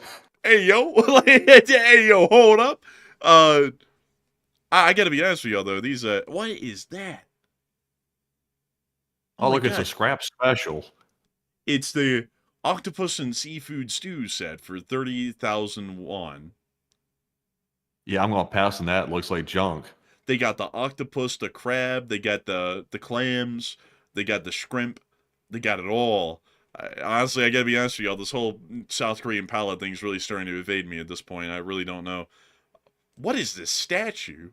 Hey yo, hey yo, hold up. I gotta be honest with y'all though. These what is that? Oh Oh, my look, it's a god, scrap special. it's the octopus and seafood stew set for 30,000 won. Yeah, I'm gonna pass on that. It looks like junk. They got the octopus, the crab, they got the clams, they got the shrimp, they got it all. Honestly, I gotta be honest with y'all. This whole South Korean palette thing is really starting to evade me at this point. I really don't know. What is this statue?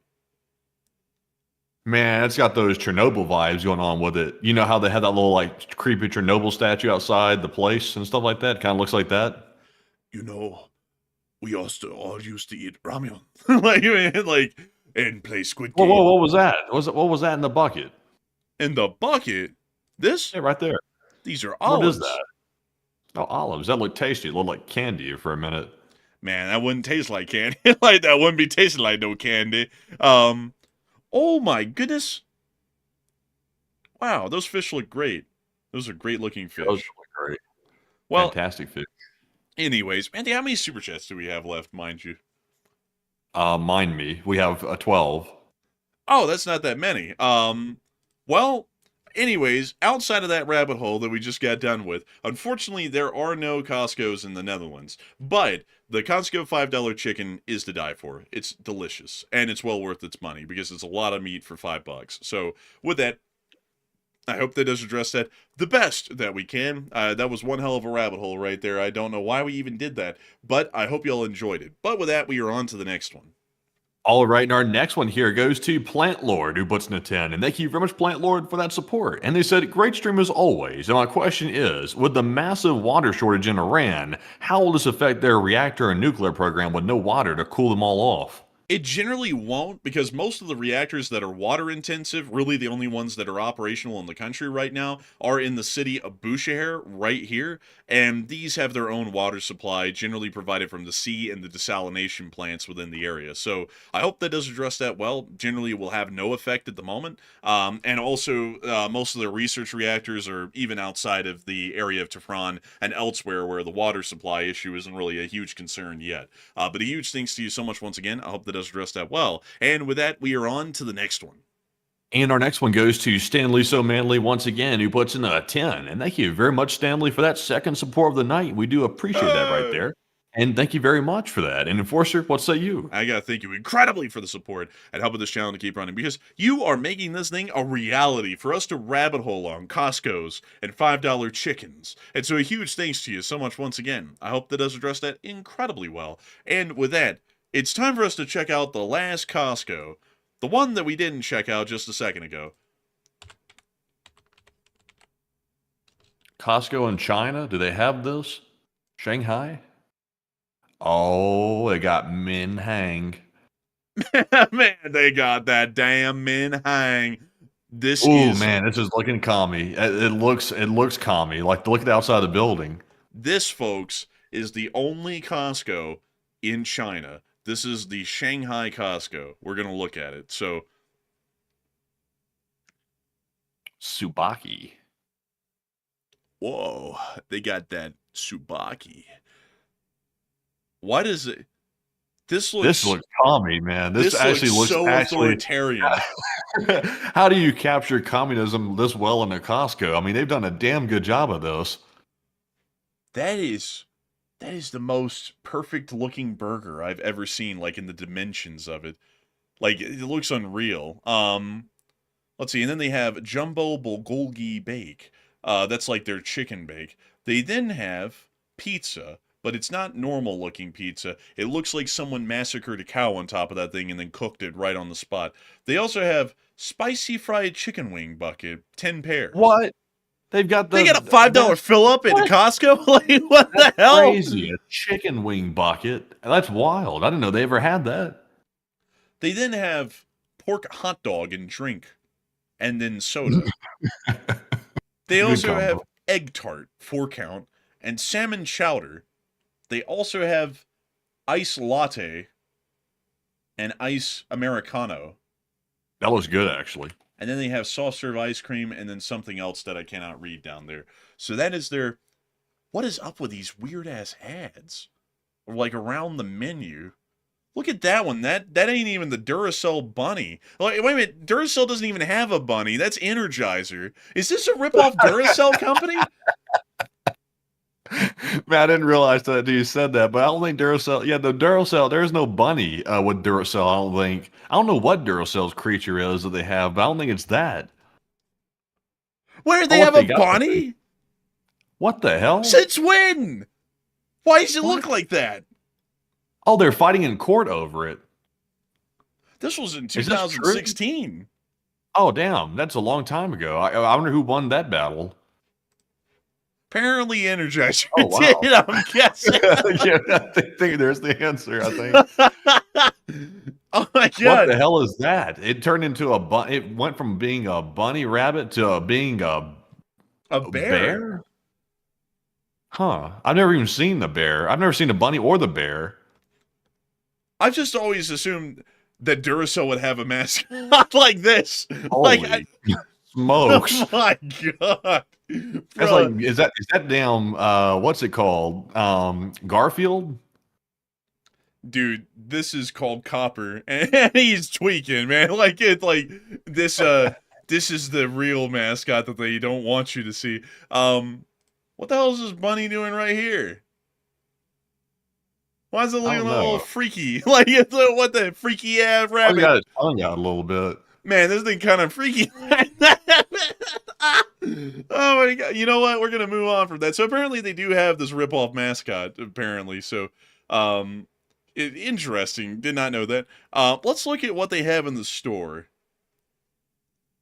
Man, it's got those Chernobyl vibes going on with it. You know how they had that little like creepy Chernobyl statue outside the place and stuff like that? Kind of looks like that. You know, we also all used to eat ramyun, like and play Squid Whoa, Game. whoa, what was that? What was that in the bucket? In the bucket, this Yeah, right there. these are What is olives. that? Oh, olives. That looked tasty. It looked like candy for a minute. Man, that wouldn't taste like candy. Like that wouldn't be tasting like no candy. Oh my goodness. Wow, those fish look great. Those are great looking fish. Those look great. Well, Fantastic fish. anyways, Andy, how many super chats do we have left, mind you? Mind me. We have a 12. Oh, that's not that many. Well, anyways, outside of that rabbit hole that we just got done with, unfortunately, there are no Costco's in the Netherlands. But the Costco $5 chicken is to die for. It's delicious, and it's well worth its money because it's a lot of meat for $5. So, with that, I hope that does address that the best that we can. That was one hell of a rabbit hole right there. I don't know why we even did that, but I hope y'all enjoyed it. But with that, we are on to the next one. All right, and our next one here goes to Plant Lord, who puts in a 10. And thank you very much, Plant Lord, for that support. And they said, great stream as always. And my question is, with the massive water shortage in Iran, how will this affect their reactor and nuclear program with no water to cool them all off? It generally won't, because most of the reactors that are water intensive, really the only ones that are operational in the country right now, are in the city of Bushehr right here, and these have their own water supply, generally provided from the sea and the desalination plants within the area. So I hope that does address that well. Generally, it will have no effect at the moment, and also most of the research reactors are even outside of the area of Tehran and elsewhere where the water supply issue isn't really a huge concern yet. But a huge thanks to you so much once again. I hope that does address that well. And with that, we are on to the next one. And our next one goes to Stanley So Manly once again, who puts in a 10. And thank you very much, Stanley, for that second support of the night. We do appreciate that right there. And thank you very much for that. And Enforcer, what say you? I gotta thank you incredibly for the support and helping this channel to keep running, because you are making this thing a reality for us to rabbit hole on Costco's and $5 chickens. And so a huge thanks to you so much once again. I hope that does address that incredibly well. And with that, it's time for us to check out the last Costco, the one that we didn't check out just a second ago. Costco in China, do they have this? Shanghai? Oh, they got Min Hang. Man, they got that damn Min Hang. This Oh man, this is looking commie. It looks commie. Like, look at the outside of the building. This, folks, is the only Costco in China. This is the Shanghai Costco. We're going to look at it. So, Tsubaki. whoa, they got that Tsubaki. Why does it... This looks commie, man. This actually looks so authoritarian. How do you capture communism this well in a Costco? I mean, they've done a damn good job of this. That is the most perfect looking burger I've ever seen, like in the dimensions of it. Like, it looks unreal. Let's see, and then they have Jumbo Bulgogi Bake. That's like their chicken bake. They then have pizza, but it's not normal looking pizza. It looks like someone massacred a cow on top of that thing and then cooked it right on the spot. They also have spicy fried chicken wing bucket, 10 pairs. What? They got a $5 fill up at Costco? Like, what the hell? Crazy. A chicken wing bucket. That's wild. I didn't know they ever had that. They then have pork hot dog and drink, and then soda. They also have egg tart, 4 count, and salmon chowder. They also have ice latte and ice Americano. That looks good, actually. And then they have soft serve ice cream and then something else that I cannot read down there. So that is their... What is up with these weird-ass ads? Or like around the menu. Look at that one. That ain't even the Duracell bunny. Like, wait a minute. Duracell doesn't even have a bunny. That's Energizer. Is this a rip-off Duracell company? Man, I didn't realize that you said that, but I don't think Duracell... Yeah, the Duracell, there's no bunny with Duracell, I don't think. I don't know what Duracell's creature is that they have, but I don't think it's that. Where they have a bunny? What the hell? Since when? Why does it look like that? Oh, they're fighting in court over it. This was in 2016. Oh, damn. That's a long time ago. I wonder who won that battle. Apparently Energizer wow. did, I'm guessing. Yeah, I think there's the answer, I think. Oh my God. What the hell is that? It turned into it went from being a bunny rabbit to being a bear? Huh. I've never even seen the bear. I've never seen a bunny or the bear. I've just always assumed that Duracell would have a mascot like this. Holy smokes. Oh my God. That's like, is that damn, what's it called? Garfield? Dude, this is called Copper, and he's tweaking, man. Like, this is the real mascot that they don't want you to see. What the hell is this bunny doing right here? Why is it looking a little freaky? Like, what the freaky ass rabbit? I got his tongue out a little bit. Man, this thing kind of freaky. Oh my god! You know what? We're gonna move on from that. So apparently they do have this rip-off mascot. Apparently, so interesting. Did not know that. Let's look at what they have in the store.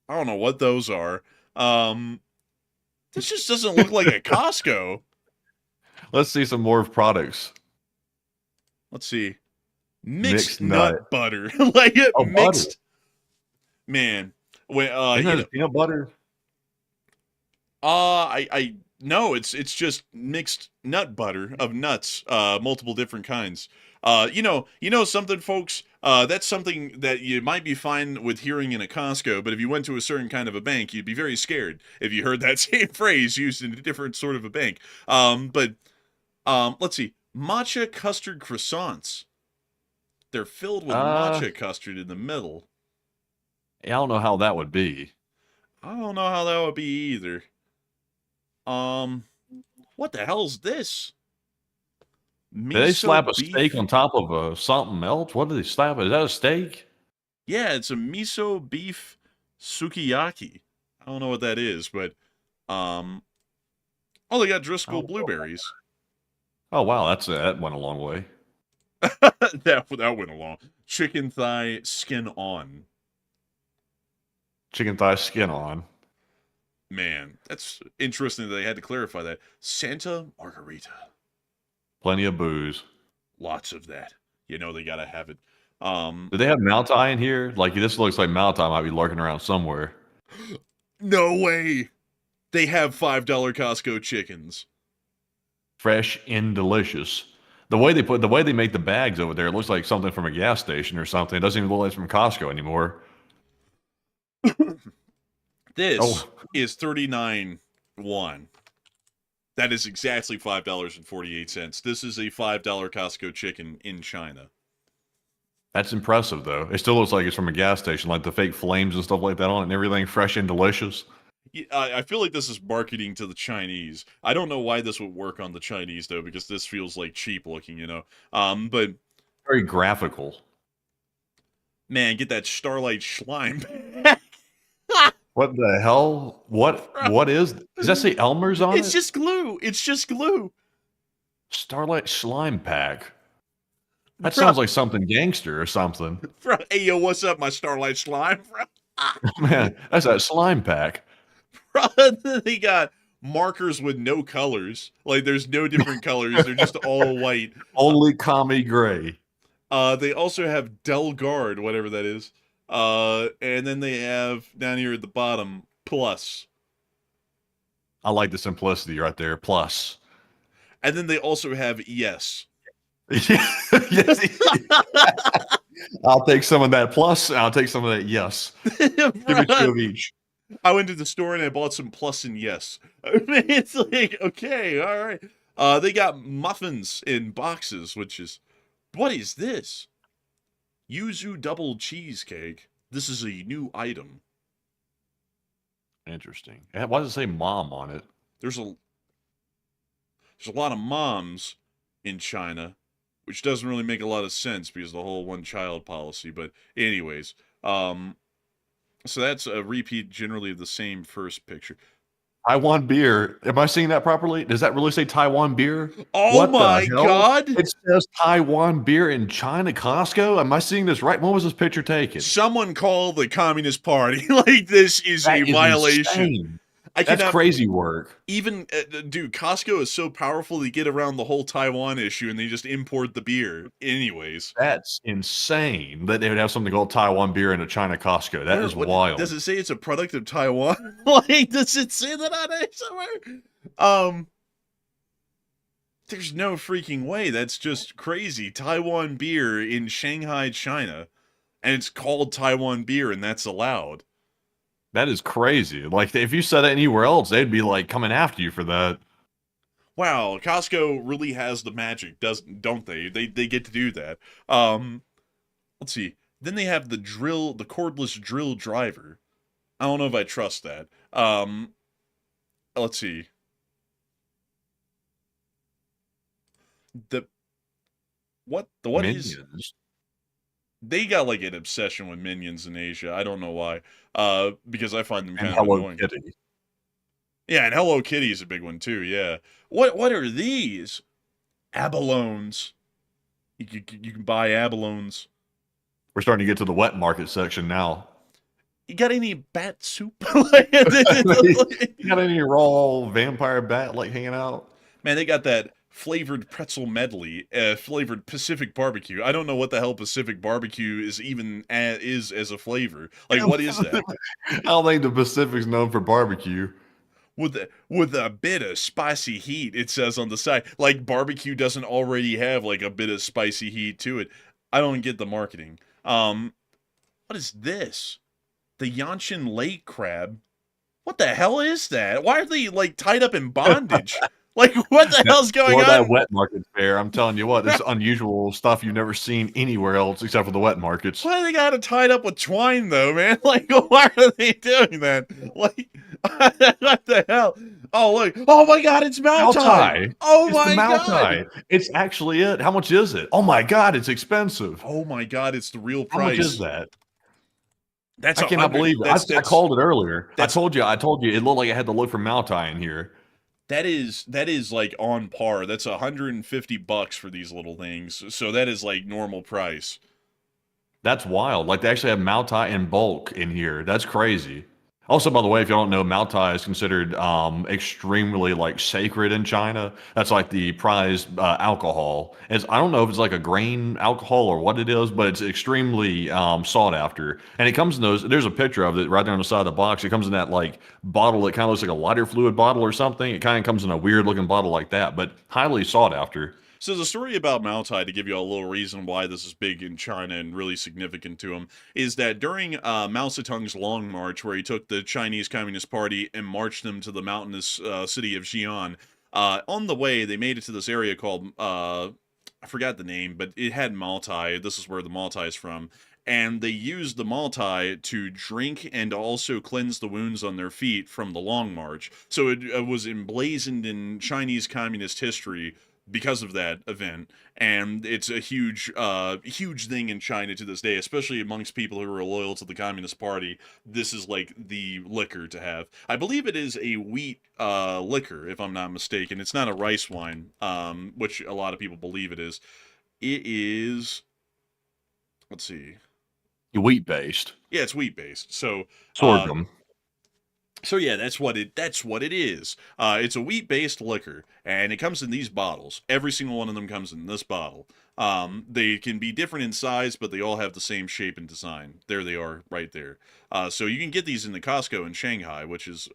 I don't know what those are. This just doesn't look like a Costco. Let's see some more products. Let's see. Mixed nut. nut butter. Like Oh, mixed. butter. Man. When, Isn't that peanut butter? I no, it's just mixed nut butter of nuts, multiple different kinds. You know something, folks. That's something that you might be fine with hearing in a Costco, but if you went to a certain kind of a bank, you'd be very scared if you heard that same phrase used in a different sort of a bank. But let's see, matcha custard croissants. They're filled with matcha custard in the middle. Yeah, I don't know how that would be. I don't know how that would be either. What the hell's this? Did they slap a beef? steak on top of something else? What did they slap? Is that a steak? Yeah, it's a miso beef sukiyaki. I don't know what that is, but oh, they got Driscoll blueberries. Oh wow, that went a long way. that went along. Chicken thigh skin on. Chicken thigh skin on. Man, that's interesting that they had to clarify that. Santa Margarita. Plenty of booze. Lots of that. You know they gotta have it. Do they have Maltai in here? Like, this looks like Maltai might be lurking around somewhere. No way. They have $5 Costco chickens. Fresh and delicious. The way they make the bags over there, it looks like something from a gas station or something. It doesn't even look like it's from Costco anymore. This is 39.1. That is exactly $5.48. This is a $5 Costco chicken in China. That's impressive, though. It still looks like it's from a gas station, like the fake flames and stuff like that on it, and everything fresh and delicious. Yeah, I feel like this is marketing to the Chinese. I don't know why this would work on the Chinese, though, because this feels like cheap looking, you know. But very graphical. Man, get that Starlight Slime. What the hell? What is? Does that say Elmer's on it? It's just glue. It's just glue. Starlight Slime Pack. That sounds like something gangster or something. Bro, hey, yo, what's up, my Starlight Slime? Man, that's that slime pack. Bro, they got markers with no colors. Like, there's no different colors. They're just all white. Only commie gray. They also have Delgard, whatever that is. And then they have, down here at the bottom, Plus. I like the simplicity right there. Plus. And then they also have Yes. Yes. I'll take some of that plus, and I'll take some of that yes. Give me 2 of each. I went to the store and I bought some Plus and Yes. It's like, okay, all right. They got muffins in boxes, which is, what is this? Yuzu double cheesecake. This is a new item. Interesting. Why does it say mom on it? There's a lot of moms in China, which doesn't really make a lot of sense because of the whole one-child policy. But anyways, so that's a repeat generally of the same first picture. Taiwan beer. Am I seeing that properly? Does that really say Taiwan beer? Oh what my God! It says Taiwan beer in China Costco. Am I seeing this right? When was this picture taken? Someone call the Communist Party. Like, this is a violation. Insane. That's crazy work. Even, dude, Costco is so powerful they get around the whole Taiwan issue and they just import the beer. Anyways. That's insane that they would have something called Taiwan beer in a China Costco. That is wild. Does it say it's a product of Taiwan? Like, does it say that on it somewhere? There's no freaking way. That's just crazy. Taiwan beer in Shanghai, China. And it's called Taiwan beer and that's allowed. That is crazy. Like, if you said it anywhere else, they'd be, like, coming after you for that. Wow, Costco really has the magic, don't they? They get to do that. Let's see. Then they have the cordless drill driver. I don't know if I trust that. Let's see. What Minions. is... They got, like, an obsession with Minions in Asia. I don't know why. Because I find them kind of annoying. Kitty. Yeah, and Hello Kitty is a big one too. Yeah. What are these? Abalones. You can buy abalones. We're starting to get to the wet market section now. You got any bat soup? You got any raw vampire bat like hanging out? Man, they got that flavored pretzel medley, flavored Pacific barbecue. I don't know what the hell Pacific barbecue is even is as a flavor. Like, what is that? I don't think the Pacific's known for barbecue. With a bit of spicy heat, it says on the side. Like barbecue doesn't already have like a bit of spicy heat to it. I don't get the marketing. What is this? The Yanshin lake crab. What the hell is that? Why are they like tied up in bondage? Like, what the hell's going Or on? that wet market fair. I'm telling you what, this unusual stuff you've never seen anywhere else except for the wet markets. Why they got it tied up with twine, though, man? Like, why are they doing that? Like, what the hell? Oh, look. Oh, my God, it's Maltai. Oh, It's my the God. Maltai. It's actually it. How much is it? Oh, my God, it's expensive. Oh, my God, it's the real How price. much is that? That's I cannot believe it. I called it earlier. I told you it looked like I had to look for Maltai in here. That is like on par. That's $150 for these little things. So that is like normal price. That's wild. Like, they actually have Maltai in bulk in here. That's crazy. Also, by the way, if you don't know, Maltai is considered extremely like sacred in China. That's like the prized alcohol. I don't know if it's like a grain alcohol or what it is, but it's extremely sought after. And it comes in those. There's a picture of it right there on the side of the box. It comes in that like bottle that kind of looks like a lighter fluid bottle or something. It kind of comes in a weird looking bottle like that, but highly sought after. So the story about Maltai, to give you a little reason why this is big in China and really significant to him, is that during Mao Zedong's Long March, where he took the Chinese Communist Party and marched them to the mountainous city of Xi'an, on the way they made it to this area called, I forgot the name, but it had Maltai. This is where the Maltai is from. And they used the Maltai to drink and also cleanse the wounds on their feet from the Long March. So it was emblazoned in Chinese communist history because of that event, and it's a huge thing in China to this day, especially amongst people who are loyal to the Communist Party. This is like the liquor to have. I believe it is a wheat liquor, if I'm not mistaken. It's not a rice wine, which a lot of people believe it is. It is, let's see. Wheat based. Yeah, it's wheat based. So Sorghum. So yeah, that's what it is. It's a wheat-based liquor, and it comes in these bottles. Every single one of them comes in this bottle. They can be different in size, but they all have the same shape and design. There they are, right there. So you can get these in the Costco in Shanghai, which is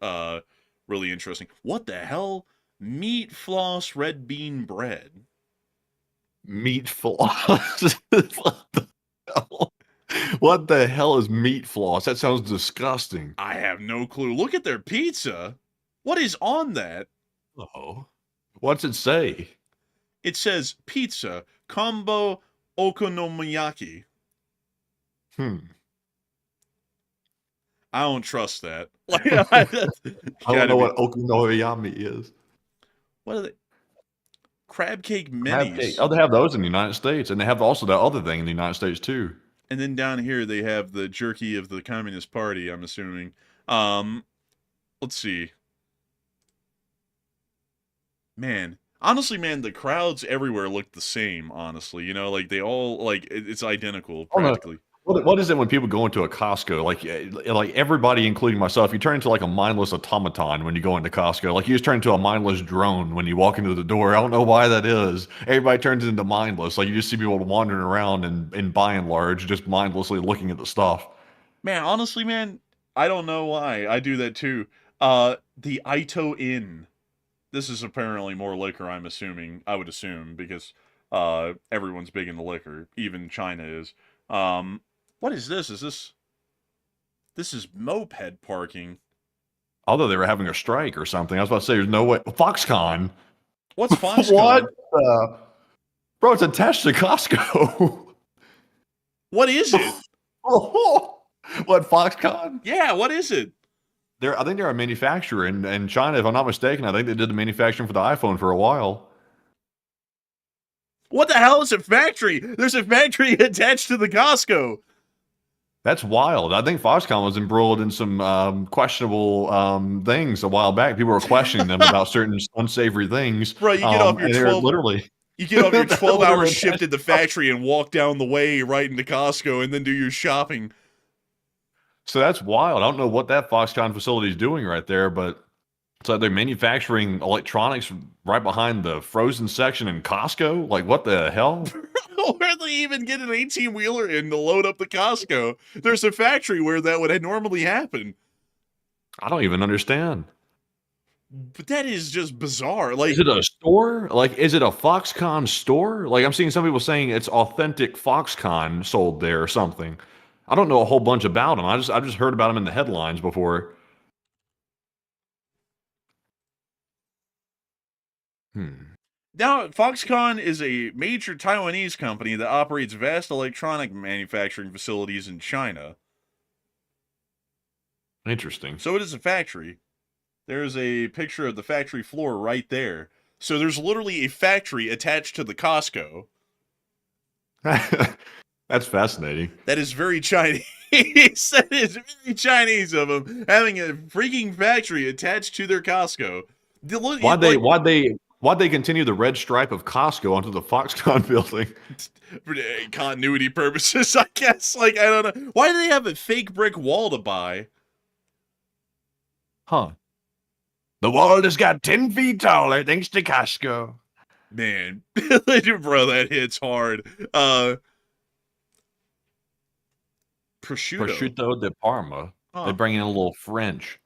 really interesting. What the hell? Meat floss red bean bread. Meat floss. What the hell? What the hell is meat floss? That sounds disgusting. I have no clue. Look at their pizza. What is on that? Oh. What's it say? It says pizza combo okonomiyaki. I don't trust that. Like, I don't know what okonomiyaki is. What are they? Crab cake minis. Crab cake. Oh, they have those in the United States, and they have also that other thing in the United States too. And then down here they have the jerky of the Communist Party, I'm assuming. Let's see. Man. Honestly, man, the crowds everywhere look the same, honestly. You know, like they all, like, it's identical, practically. What is it when people go into a Costco? Like everybody, including myself, you turn into like a mindless automaton when you go into Costco. Like you just turn into a mindless drone when you walk into the door. I don't know why that is. Everybody turns into mindless. Like you just see people wandering around and by and large, just mindlessly looking at the stuff. Man, honestly, man, I don't know why. I do that too. The Ito Inn. This is apparently more liquor, I'm assuming. I would assume, because everyone's big into liquor. Even China is. What is this? This is moped parking. Although they were having a strike or something. I was about to say, there's no way. Foxconn. What's Foxconn? What? Bro, it's attached to Costco. What is it? What, Foxconn? Yeah, what is it? I think they're a manufacturer in China, if I'm not mistaken. I think they did the manufacturing for the iPhone for a while. What the hell is a factory? There's a factory attached to the Costco. That's wild. I think Foxconn was embroiled in some questionable things a while back. People were questioning them about certain unsavory things. Bro, you get off your And they're 12 literally you get off your they're 12-hour literally shift at the factory and walk down the way right into Costco and then do your shopping. So that's wild. I don't know what that Foxconn facility is doing right there, but it's like they're manufacturing electronics right behind the frozen section in Costco. Like, what the hell? Where they even get an 18-wheeler in to load up the Costco? There's a factory where that would normally happen. I don't even understand. But that is just bizarre. Like, Is it a store? Like, is it a Foxconn store? Like, I'm seeing some people saying it's authentic Foxconn sold there or something. I don't know a whole bunch about them. I just heard about them in the headlines before. now, Foxconn is a major Taiwanese company that operates vast electronic manufacturing facilities in China. Interesting. So it is a factory. There's a picture of the factory floor right there. So there's literally a factory attached to the Costco. That's fascinating. That is very Chinese. That is very Chinese of them having a freaking factory attached to their Costco. Why'd they continue the red stripe of Costco onto the Foxconn building? For continuity purposes, I guess. Like, I don't know. Why do they have a fake brick wall to buy? Huh. The wall has got 10 feet taller thanks to Costco. Man, bro, that hits hard. Prosciutto. Prosciutto de Parma. Huh. They bring in a little French.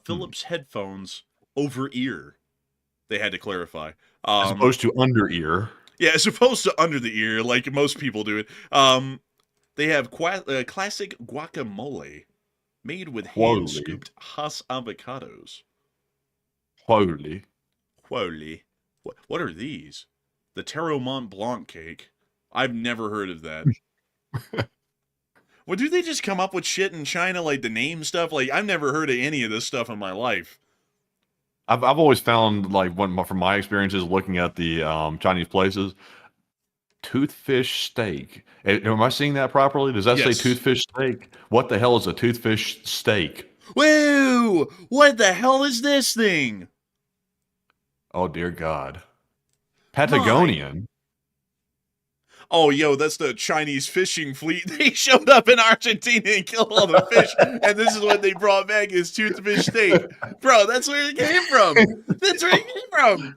Philips headphones over ear. They had to clarify. As opposed to under ear. Yeah, as opposed to under the ear, like most people do it. They have classic guacamole made with hand-scooped Hass avocados. Holy. What are these? The Terreau Mont Blanc cake. I've never heard of that. Well, do they just come up with shit in China, like the name stuff? Like, I've never heard of any of this stuff in my life. I've always found, like, from my experiences looking at the Chinese places, toothfish steak. Am I seeing that properly? Does that say toothfish steak? What the hell is a toothfish steak? Whoa! What the hell is this thing? Oh, dear God. Patagonian. Oh, yo, that's the Chinese fishing fleet. They showed up in Argentina and killed all the fish, and this is what they brought back is toothfish steak. Bro, that's where it came from. That's where it came from.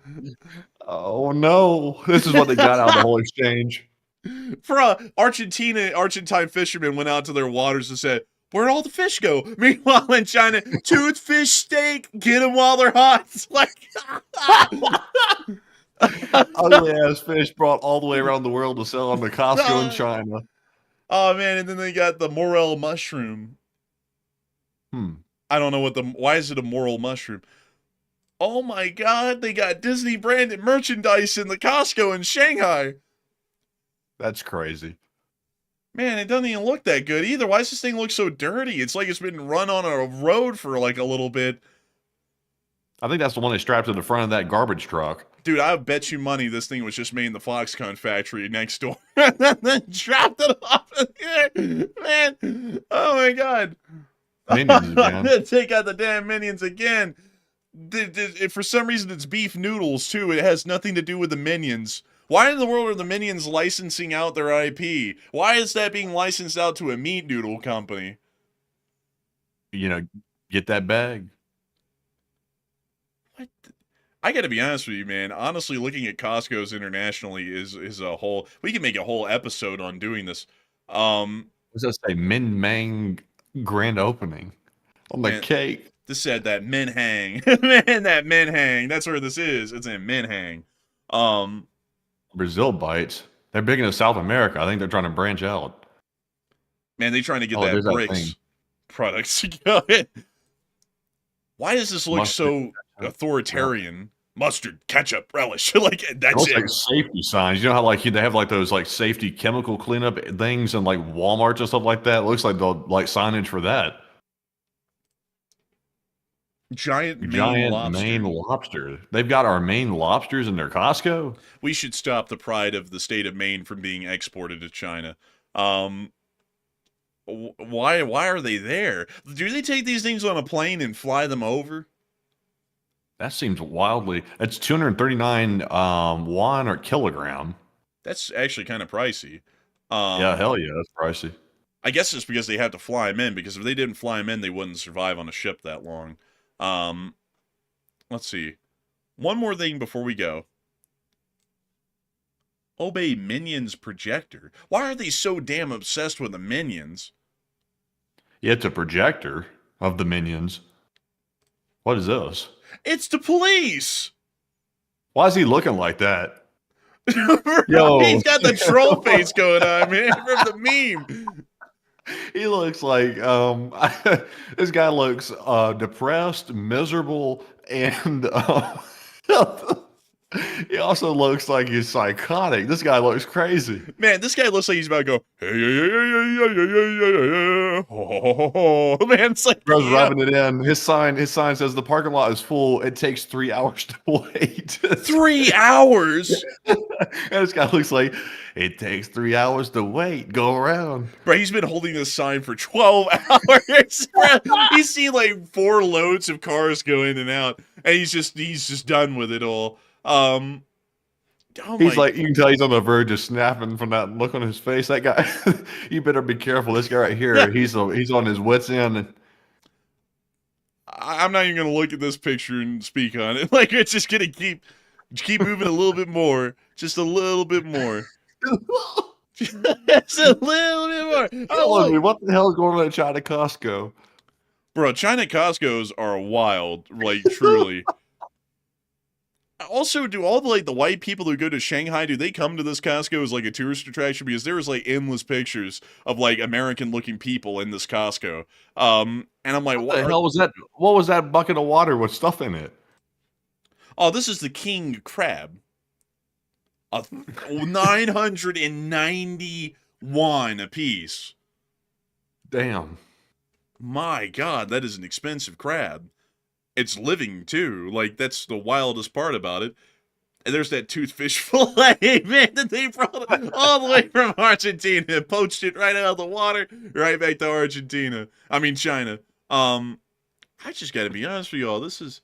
Oh, no. This is what they got out of the whole exchange. Bro, Argentine fishermen went out to their waters and said, where'd all the fish go? Meanwhile, in China, toothfish steak, get them while they're hot. It's like... Ugly ass fish brought all the way around the world to sell on the Costco in China. Oh man, and then they got the morel mushroom. I don't know why is it a morel mushroom? Oh my god, they got Disney branded merchandise in the Costco in Shanghai. That's crazy. Man, it doesn't even look that good either. Why does this thing look so dirty? It's like it's been run on a road for like a little bit. I think that's the one they strapped to the front of that garbage truck. Dude, I bet you money this thing was just made in the Foxconn factory next door. And then dropped it off in here. Man, oh my god. Minions again. Take out the damn minions again. For some reason, it's beef noodles, too. It has nothing to do with the minions. Why in the world are the minions licensing out their IP? Why is that being licensed out to a meat noodle company? You know, get that bag. What? I gotta be honest with you, man. Honestly, looking at Costco's internationally is a whole... We can make a whole episode on doing this. What does that say? Min Mang grand opening on the cake. This said that Minhang. Man, that Minhang. That's where this is. It's in Minhang. Brazil bites. They're big into South America. I think they're trying to branch out. Man, they're trying to get that bricks products. Why does this look so authoritarian? Mustard, ketchup, relish. Like, that's it. Like safety signs. You know how like they have like those like safety chemical cleanup things and like Walmart and stuff like that? It looks like the like signage for that. Giant Maine Giant lobster. Maine lobster. They've got our Maine lobsters in their Costco. We should stop the pride of the state of Maine from being exported to China. Um, why are they there? Do they take these things on a plane and fly them over? That seems wildly. That's 239 won or kilogram. That's actually kind of pricey. Yeah, hell yeah, that's pricey. I guess it's because they have to fly them in, because if they didn't fly them in, they wouldn't survive on a ship that long. Let's see. One more thing before we go. Obey Minions projector. Why are they so damn obsessed with the Minions? Yeah, it's a projector of the Minions. What is this? It's the police! Why is he looking like that? Yo. He's got the troll face going on, man, from the meme. He looks like this guy looks depressed, miserable, and he also looks like he's psychotic. This guy looks crazy. Man, this guy looks like he's about to go, hey, oh, man, it's like, Bro's rubbing it in. His sign says the parking lot is full. It takes 3 hours to wait. 3 hours? And this guy looks like it takes 3 hours to wait. Go around. Bro, he's been holding this sign for 12 hours. Bro, he's seen like 4 loads of cars go in and out, and he's just done with it all. He's like, you can tell he's on the verge of snapping from that look on his face. That guy, you better be careful. This guy right here, he's on his wits end. And I'm not even gonna look at this picture and speak on it. Like, it's just gonna keep moving a little bit more, just a little bit more. Just a little bit more. Oh, me, what the hell is going on at China Costco? Bro, China Costco's are wild, like, truly. Also, do all the white people who go to Shanghai, do they come to this Costco as like a tourist attraction? Because there was like endless pictures of like American looking people in this Costco. And I'm like, what the hell was that? What was that bucket of water with stuff in it? Oh, this is the king crab. 990 won a piece. Damn. My God, that is an expensive crab. It's living too. Like, that's the wildest part about it. And there's that toothfish fillet, man, that they brought all the way from Argentina, poached it right out of the water, right back to Argentina. I mean, China. I just gotta be honest with y'all. This is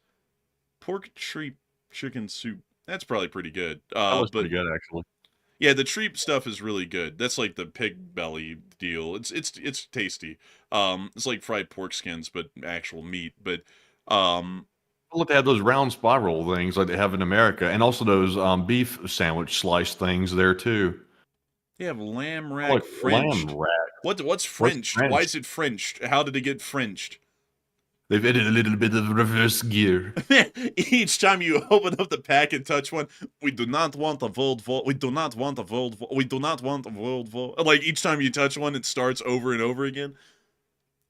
pork treep chicken soup. That's probably pretty good. That was pretty good, actually. Yeah, the treep stuff is really good. That's like the pig belly deal. It's tasty. It's like fried pork skins, but actual meat. But I'll let they have those round spiral things like they have in America, and also those beef sandwich slice things there too. They have lamb rack Frenched. Lamb rack. What's Frenched? Why is it Frenched? How did it get Frenched? They've added a little bit of reverse gear. Each time you open up the pack and touch one, we do not want a Volvo. We do not want a Volvo. We do not want a Volvo. Like, each time you touch one, it starts over and over again.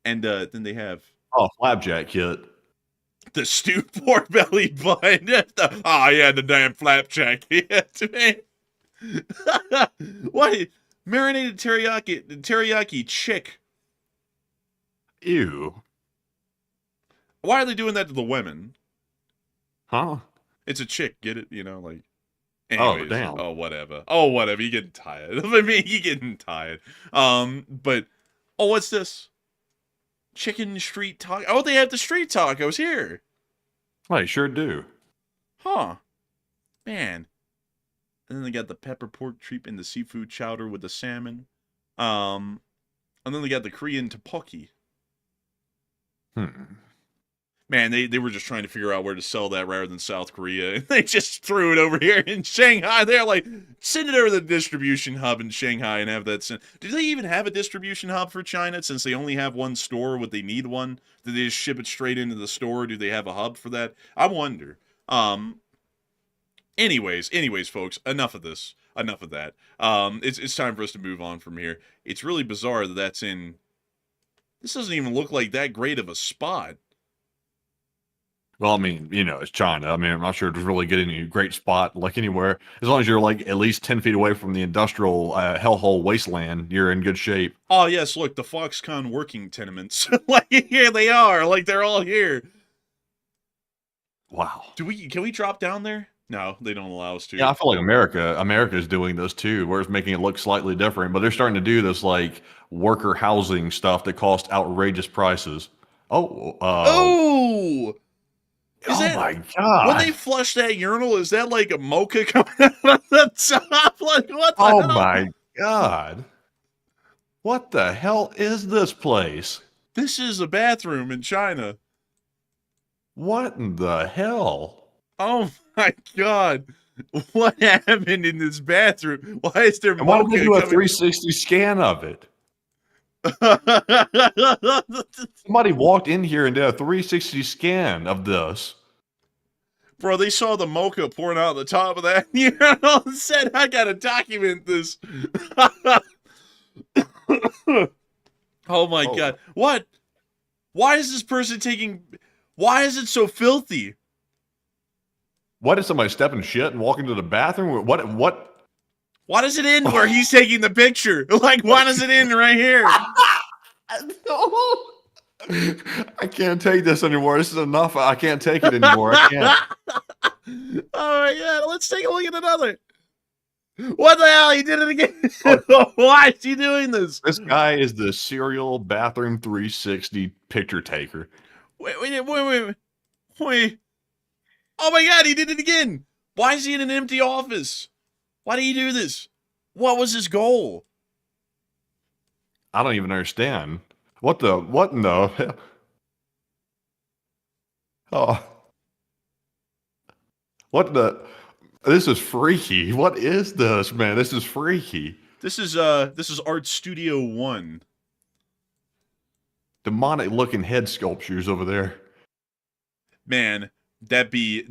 And then they have Flapjack kit. the stewed pork belly bun. The damn flapjack hit, man. What? Marinated teriyaki chick. Ew. Why are they doing that to the women? Huh? It's a chick, get it? You know, like. Anyways, damn. Oh, whatever. You getting tired. I mean, you getting tired. But, what's this? Chicken street taco. Oh, they have the street tacos here. They sure do. Huh. Man. And then they got the pepper pork treat and the seafood chowder with the salmon. And then they got the Korean tteokbokki. Man, they were just trying to figure out where to sell that rather than South Korea. And they just threw it over here in Shanghai. They're like, send it over to the distribution hub in Shanghai and have that sent. Do they even have a distribution hub for China since they only have one store? Would they need one? Do they just ship it straight into the store? Do they have a hub for that? I wonder. Anyways, folks, enough of this. Enough of that. It's time for us to move on from here. It's really bizarre that that's in... This doesn't even look like that great of a spot. Well, I mean, it's China. I mean, I'm not sure it's really getting you a great spot, like anywhere. As long as you're like at least 10 feet away from the industrial hellhole wasteland, you're in good shape. Oh, yes, look, the Foxconn working tenements. Like, here they are. Like, they're all here. Wow. Can we drop down there? No, they don't allow us to. Yeah, I feel like America is doing this too, where it's making it look slightly different, but they're starting to do this like worker housing stuff that costs outrageous prices. Oh, Oh! Is oh that my when they God. flush that urinal? Is that like a mocha coming out of the top? Like what the Oh hell? my God. What the hell is this place? This is a bathroom in China. What in the hell? Oh my god. What happened in this bathroom? Why is there And why did they mocha do a coming? 360 scan of it? Somebody walked in here and did a 360 scan of this. Bro, they saw the mocha pouring out the top of that urinal and said, I gotta document this. Oh my god. What? Why is this person taking... Why is it so filthy? What did somebody step in shit and walk into the bathroom? What? Why does it end where he's taking the picture? Like, why does it end right here? I can't take this anymore. This is enough. I can't take it anymore. I can't. Oh my god, let's take a look at another. What the hell? He did it again. Why is he doing this? This guy is the serial bathroom 360 picture taker. Wait. Oh my god, he did it again. Why is he in an empty office? Why did he do this? What was his goal? I don't even understand. What in the hell? Oh. This is freaky. What is this, man? This is freaky. This is Art Studio 1. Demonic looking head sculptures over there. Man, that be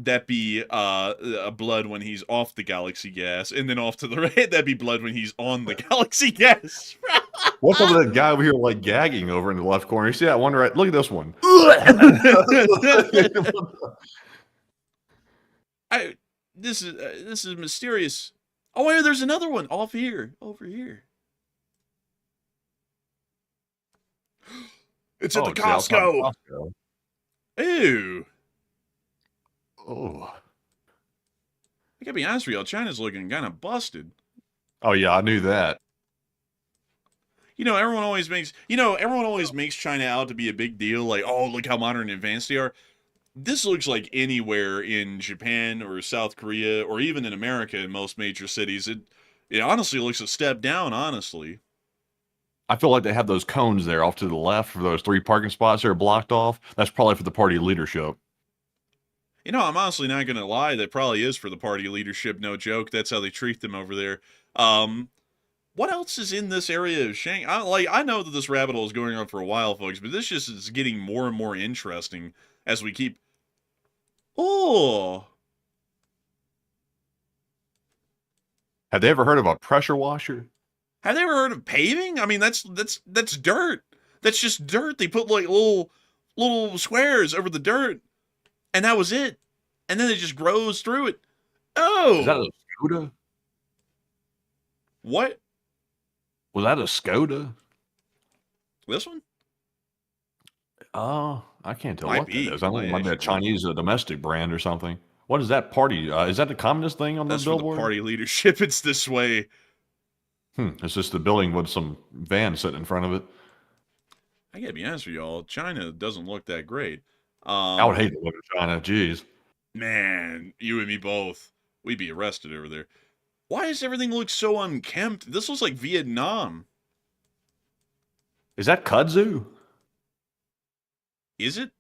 blood when he's off the galaxy gas, and then off to the right, that'd be blood when he's on the galaxy gas. What's up with that guy over here like gagging over in the left corner? You see that one right? Look at this one. This is mysterious. Oh wait, there's another one off here, over here. It's at the Costco. Ew. Oh. I gotta be honest with y'all, China's looking kind of busted. Oh yeah, I knew that. Everyone always makes China out to be a big deal, like, oh, look how modern and advanced they are. This looks like anywhere in Japan or South Korea or even in America in most major cities. It honestly looks a step down, honestly. I feel like they have those cones there off to the left for those 3 parking spots that are blocked off. That's probably for the party leadership. I'm honestly not going to lie. That probably is for the party leadership, no joke. That's how they treat them over there. What else is in this area of Shanghai? I know that this rabbit hole is going on for a while, folks, but this just is getting more and more interesting as we keep... Oh! Have they ever heard of a pressure washer? Have they ever heard of paving? I mean, that's dirt. That's just dirt. They put like little squares over the dirt, and that was it. And then it just grows through it. Oh, Is that a Skoda? What? Was that a Skoda? This one? Oh, I can't tell Might what be. that is. I think it might be a Actually. Chinese domestic brand or something. What is that party? Is that the communist thing on That's the for the billboard? party leadership. It's this way. It's just the building with some van sitting in front of it. I gotta be honest with y'all. China doesn't look that great. I would hate to live in China. Jeez. Man, you and me both. We'd be arrested over there. Why does everything look so unkempt? This looks like Vietnam. Is that kudzu? Is it?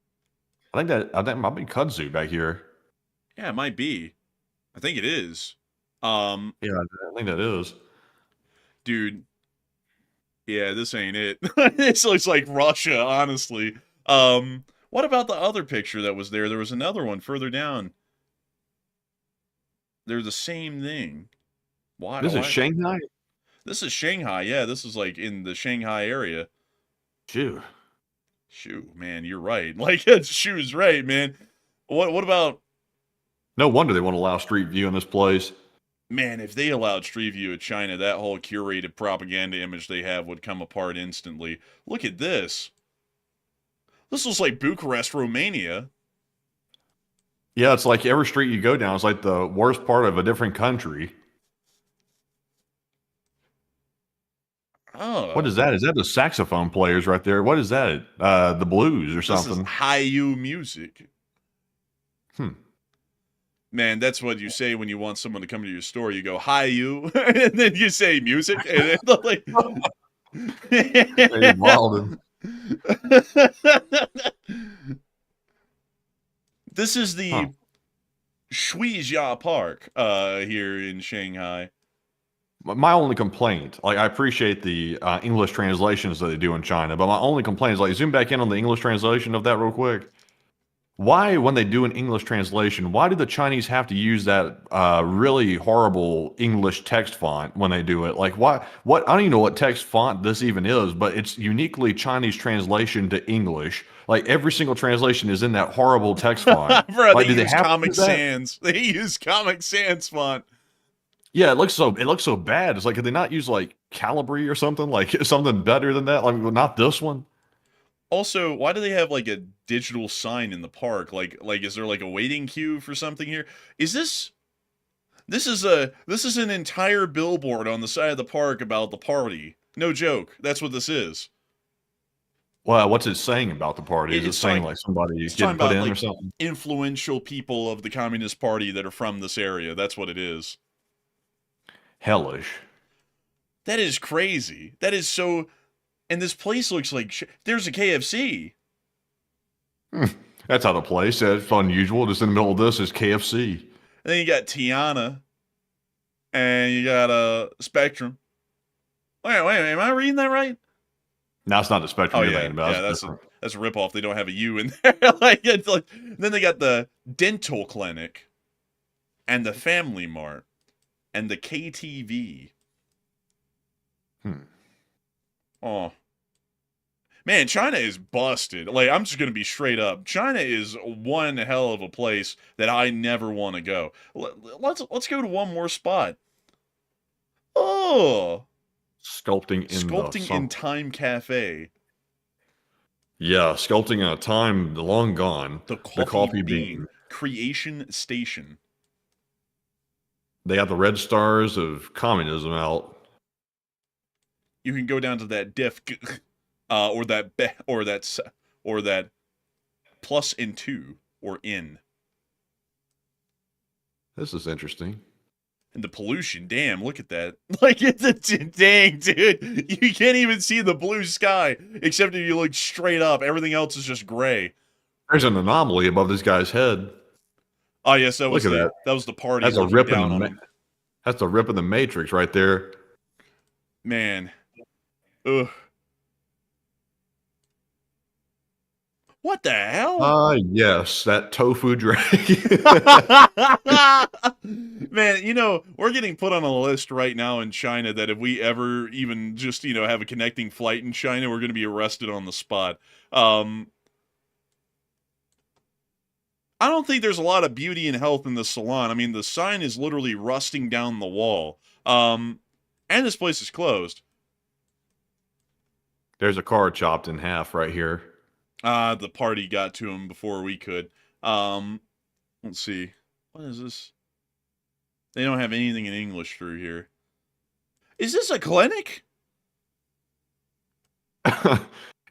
I think it might be kudzu back here. Yeah, it might be. I think it is. Yeah, I think that is. Dude. Yeah, this ain't it. This looks like Russia, honestly. What about the other picture that was there? There was another one further down. They're the same thing. Why? This is Shanghai? This is Shanghai. Yeah, this is like in the Shanghai area. Shoot. Shoot, man, you're right. Like, Shoe's right, man. What about... No wonder they won't allow Street View in this place. Man, if they allowed Street View of China, that whole curated propaganda image they have would come apart instantly. Look at this. This looks like Bucharest, Romania. Yeah, it's like every street you go down is like the worst part of a different country. What Oh, is that? Is that the saxophone players right there? What is that? The blues or this is something? Haiyu music. Hmm. Man, that's what you say when you want someone to come to your store. You go, "Hi, you," and then you say music, and it's like, Hey, Walden. this is Huh. the Shuizhia Park here in Shanghai. My only complaint, like I appreciate the English translations that they do in China, but my only complaint is like zoom back in on the English translation of that real quick. Why, when they do an English translation, why do the Chinese have to use that really horrible English text font when they do it? Like, why? What? I don't even know what text font this even is, but it's uniquely Chinese translation to English. Like every single translation is in that horrible text font. Bro, they Like, do they use have to Comic do that? Sans. They use Comic Sans font. Yeah, it looks so bad. It's like, could they not use like Calibri or something? Like something better than that? Like, well, not this one. Also, why do they have like a digital sign in the park? Like, is there like a waiting queue for something here? Is this? This is an entire billboard on the side of the park about the party. No joke. That's what this is. Well, what's it saying about the party? Is it It's saying talking, like somebody it's talking getting put about in or like something? influential people of the Communist Party that are from this area. That's what it is. Hellish. That is crazy. That is so. And this place looks like there's a KFC. That's how the place. That's unusual. Just in the middle of this is KFC. And then you got Tiana, and you got Spectrum. Wait, am I reading that right? Now it's not the Spectrum Oh you're yeah, thinking about. yeah. It's That's a different. that's a ripoff. They don't have a U in there. Like it's like. Then they got the dental clinic, and the Family Mart, and the KTV. Hmm. Oh man, China is busted. Like I'm just gonna be straight up. China is one hell of a place that I never want to go. Let's go to one more spot. Oh, Sculpting in the sculpting in summer. Time Cafe. Yeah, sculpting a time long gone. The The Coffee coffee Bean bean. Creation Station. They got the red stars of communism out. You can go down to that diff, or that be, or that plus in two or in. This is interesting. And the pollution, damn, look at that. Like, it's a dang, dude. You can't even see the blue sky, except if you look straight up. Everything else is just gray. There's an anomaly above this guy's head. Oh, yes, that was Look at that was the party That's a looking rip in down on the him. that's a rip in the Matrix right there. Man. Ugh. What the hell? Yes, that tofu dragon. Man, we're getting put on a list right now in China that if we ever even just, have a connecting flight in China, we're going to be arrested on the spot. I don't think there's a lot of beauty and health in the salon. I mean, the sign is literally rusting down the wall. And this place is closed. There's a car chopped in half right here. The party got to him before we could. Let's see. What is this? They don't have anything in English through here. Is this a clinic?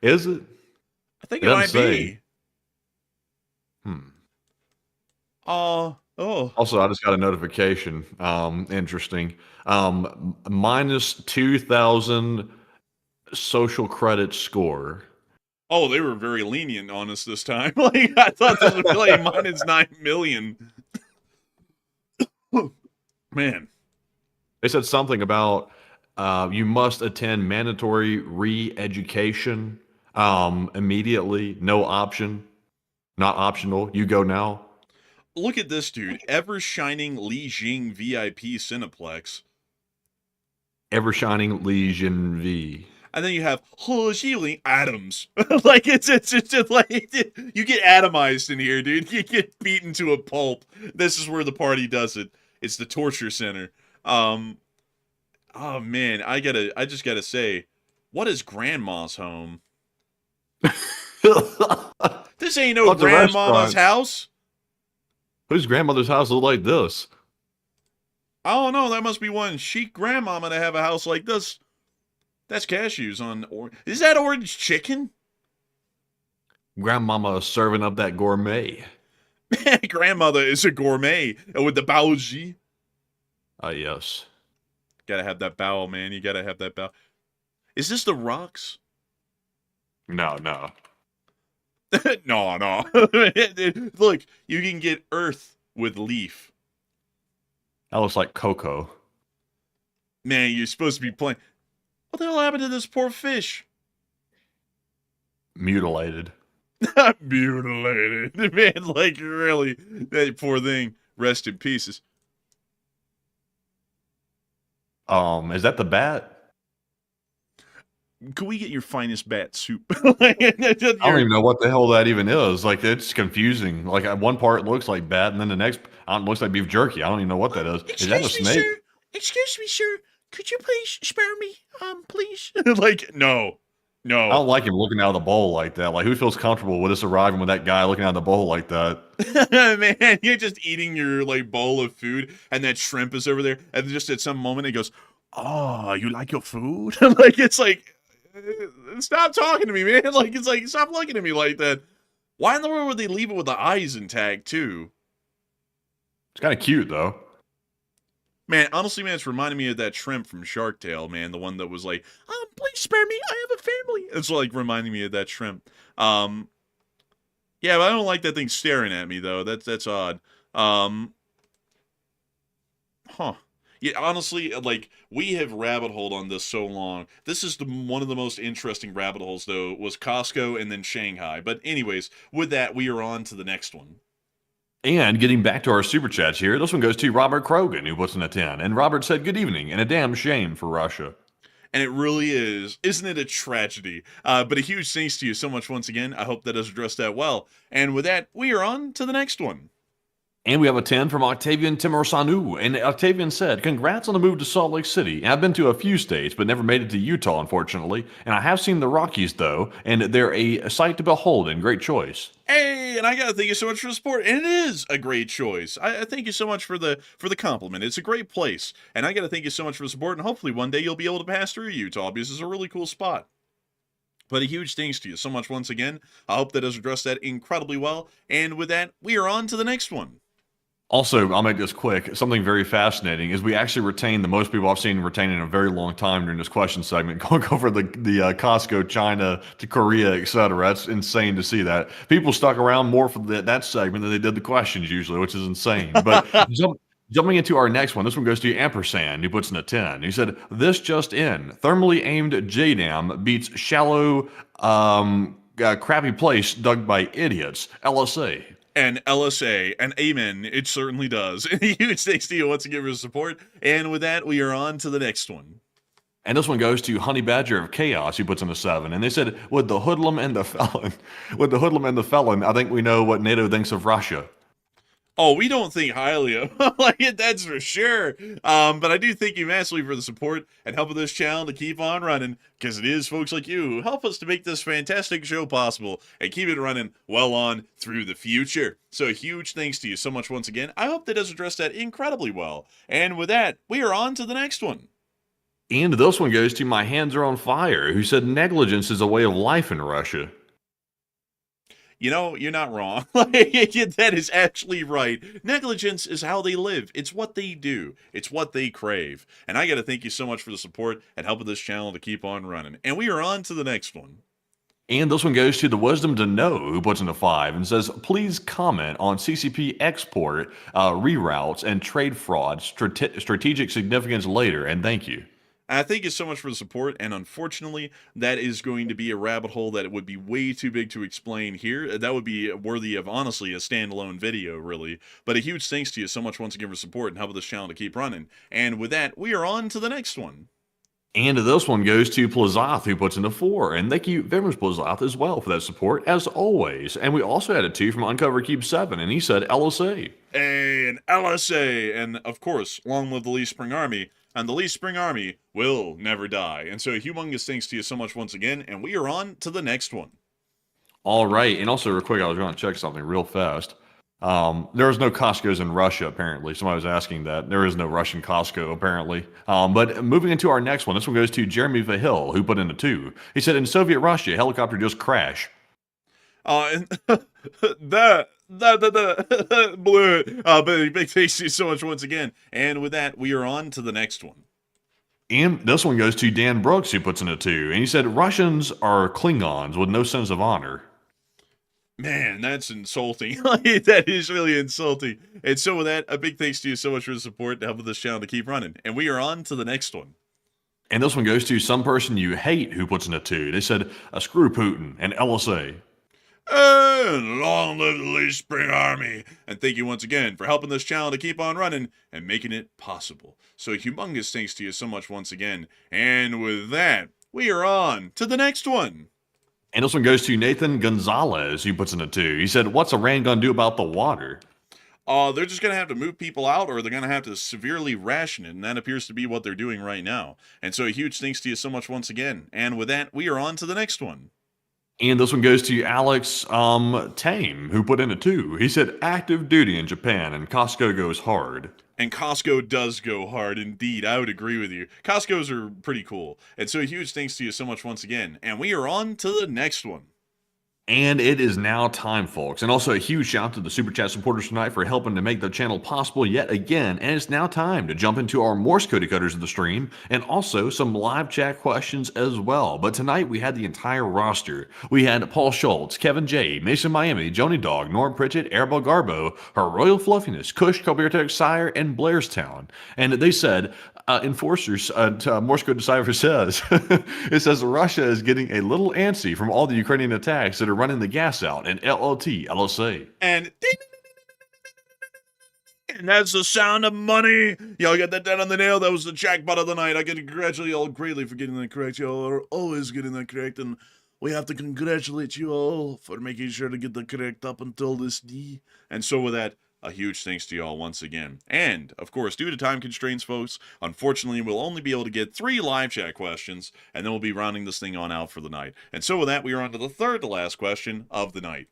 Is it? I think It it doesn't might say. be. Oh. Oh. I just got a notification. Interesting. Minus 2,000 social credit score. Oh, they were very lenient on us this time. Like, I thought this would be like minus 9 million. Man. They said something about you must attend mandatory re-education immediately. No option. Not optional. You go now. Look at this dude. Ever shining Li Jing VIP Cineplex. Ever shining Legion V. And then you have He Xiling Adams. Like, it's just like, you get atomized in here, dude. You get beaten to a pulp. This is where the party does it. It's the torture center. Oh man, I just gotta say, what is Grandma's home? This ain't no What's a grandmama's restaurant? house. Whose grandmother's house look like this? I don't know. That must be one chic grandmama to have a house like this. That's cashews on Is that orange chicken? Grandmama serving up that gourmet. Grandmother is a gourmet with the baoji. Yes. Gotta have that bao, man. You gotta have that bao. Is this the rocks? No. No. Look, you can get earth with leaf. That looks like cocoa. Man, you're supposed to be playing. What the hell happened to this poor fish? Mutilated. Mutilated. Man, like, really. That poor thing. Rest in pieces. Is that the bat? Could we get your finest bat soup? I don't even know what the hell that even is. Like, it's confusing. Like, at one part it looks like bat, and then the next it looks like beef jerky. I don't even know what that is. Is that a snake? Sir. Excuse me, sir. Could you please spare me? Please. Like, no. I don't like him looking out of the bowl like that. Like, who feels comfortable with us arriving with that guy looking out of the bowl like that? Man, you're just eating your, like, bowl of food, and that shrimp is over there, and just at some moment it goes, "Oh, you like your food?" Like, it's like, stop talking to me, man. Like, it's like, stop looking at me like that. Why in the world would they leave it with the eyes intact, too? It's kind of cute, though. Man, honestly, man, it's reminding me of that shrimp from Shark Tale, man. The one that was like, please spare me. I have a family. It's like reminding me of that shrimp. Yeah, but I don't like that thing staring at me, though. That's odd. Yeah, honestly, like, we have rabbit holed on this so long. This is one of the most interesting rabbit holes, though, was Costco and then Shanghai. But anyways, with that, we are on to the next one. And getting back to our super chats here, this one goes to Robert Krogan, who puts in a 10. And Robert said, "Good evening, and a damn shame for Russia." And it really is. Isn't it a tragedy? But a huge thanks to you so much once again. I hope that has addressed that well. And with that, we are on to the next one. And we have a 10 from Octavian Timorsanu. And Octavian said, "Congrats on the move to Salt Lake City. I've been to a few states, but never made it to Utah, unfortunately. And I have seen the Rockies, though, and they're a sight to behold and great choice." Hey, and I gotta thank you so much for the support. And it is a great choice. I thank you so much for the compliment. It's a great place. And I gotta thank you so much for the support. And hopefully one day you'll be able to pass through Utah, because it's a really cool spot. But a huge thanks to you so much once again. I hope that has addressed that incredibly well. And with that, we are on to the next one. Also, I'll make this quick. Something very fascinating is we actually retained the most people I've seen retain in a very long time during this question segment, going over the Costco, China to Korea, etc. That's insane to see that. People stuck around more for that segment than they did the questions usually, which is insane. But jumping into our next one, this one goes to Ampersand, who puts in a 10. He said, "This just in. Thermally aimed JDAM beats shallow, crappy place dug by idiots. LSA." And LSA, and amen, it certainly does. And a huge thanks to you once again for your support. And with that, we are on to the next one. And this one goes to Honey Badger of Chaos, who puts in a 7. And they said, with the hoodlum and the felon, I think we know what NATO thinks of Russia. Oh, we don't think highly of like it, that's for sure. But I do thank you massively for the support and helping this channel to keep on running, because it is folks like you who help us to make this fantastic show possible and keep it running well on through the future. So a huge thanks to you so much once again. I hope that does address that incredibly well. And with that, we are on to the next one. And this one goes to My Hands Are on Fire, who said negligence is a way of life in Russia. You know, you're not wrong. That is actually right. Negligence is how they live. It's what they do. It's what they crave. And I got to thank you so much for the support and helping this channel to keep on running. And we are on to the next one. And this one goes to the Wisdom to Know, who puts in a 5 and says, "Please comment on CCP export, reroutes, and trade fraud, strategic significance later, and thank you." I thank you so much for the support, and unfortunately, that is going to be a rabbit hole that would be way too big to explain here. That would be worthy of, honestly, a standalone video, really. But a huge thanks to you so much once again for support and helping this channel to keep running. And with that, we are on to the next one. And this one goes to Plazoth, who puts in a 4. And thank you very much, Plazoth, as well, for that support, as always. And we also had a 2 from Uncover Cube 7, and he said LSA. And LSA, and of course, long live the Lee Spring Army. And the Lee Spring Army will never die. And so a humongous thanks to you so much once again, and we are on to the next one. All right, and also real quick, I was going to check something real fast. There is no Costco's in Russia, apparently. Somebody was asking that. There is no Russian Costco, apparently. But moving into our next one, this one goes to Jeremy Vahil, who put in a 2. He said, in Soviet Russia, a helicopter just crashed. And the blue. But big thanks to you so much once again. And with that, we are on to the next one. And this one goes to Dan Brooks, who puts in a 2. And he said, Russians are Klingons with no sense of honor. Man, that's insulting. That is really insulting. And so with that, a big thanks to you so much for the support to help this channel to keep running. And we are on to the next one. And this one goes to some person you hate who puts in a 2. They said, screw Putin and LSA. And long live the Late Spring Army. And thank you once again for helping this channel to keep on running and making it possible. So humongous thanks to you so much once again. And with that, we are on to the next one. And this one goes to Nathan Gonzalez, who puts in a 2. He said, what's Iran going to do about the water? They're just going to have to move people out, or they're going to have to severely ration it, and that appears to be what they're doing right now. And so a huge thanks to you so much once again. And with that, we are on to the next one. And this one goes to Alex Tame, who put in a 2. He said, active duty in Japan, and Costco goes hard. And Costco does go hard indeed. I would agree with you. Costco's are pretty cool. And so a huge thanks to you so much once again. And we are on to the next one. And it is now time, folks. And also a huge shout out to the Super Chat supporters tonight for helping to make the channel possible yet again. And it's now time to jump into our Morse code decoders of the stream and also some live chat questions as well. But tonight we had the entire roster. We had Paul Schultz, Kevin J, Mason Miami, Joni Dog, Norm Pritchett, Arabelle Garbo, Her Royal Fluffiness, Kush, Kobeartech Sire, and Blairstown. And they said, Enforcers, Morse code decipher says, it says Russia is getting a little antsy from all the Ukrainian attacks that are running the gas out in LLT, LSA. And that's the sound of money. Y'all got that down on the nail. That was the jackpot of the night. I get to congratulate y'all greatly for getting that correct. Y'all are always getting that correct. And we have to congratulate you all for making sure to get the correct up until this D. And so with that, a huge thanks to y'all once again. And, of course, due to time constraints, folks, unfortunately, we'll only be able to get 3 live chat questions, and then we'll be rounding this thing on out for the night. And so with that, we are on to the third to last question of the night.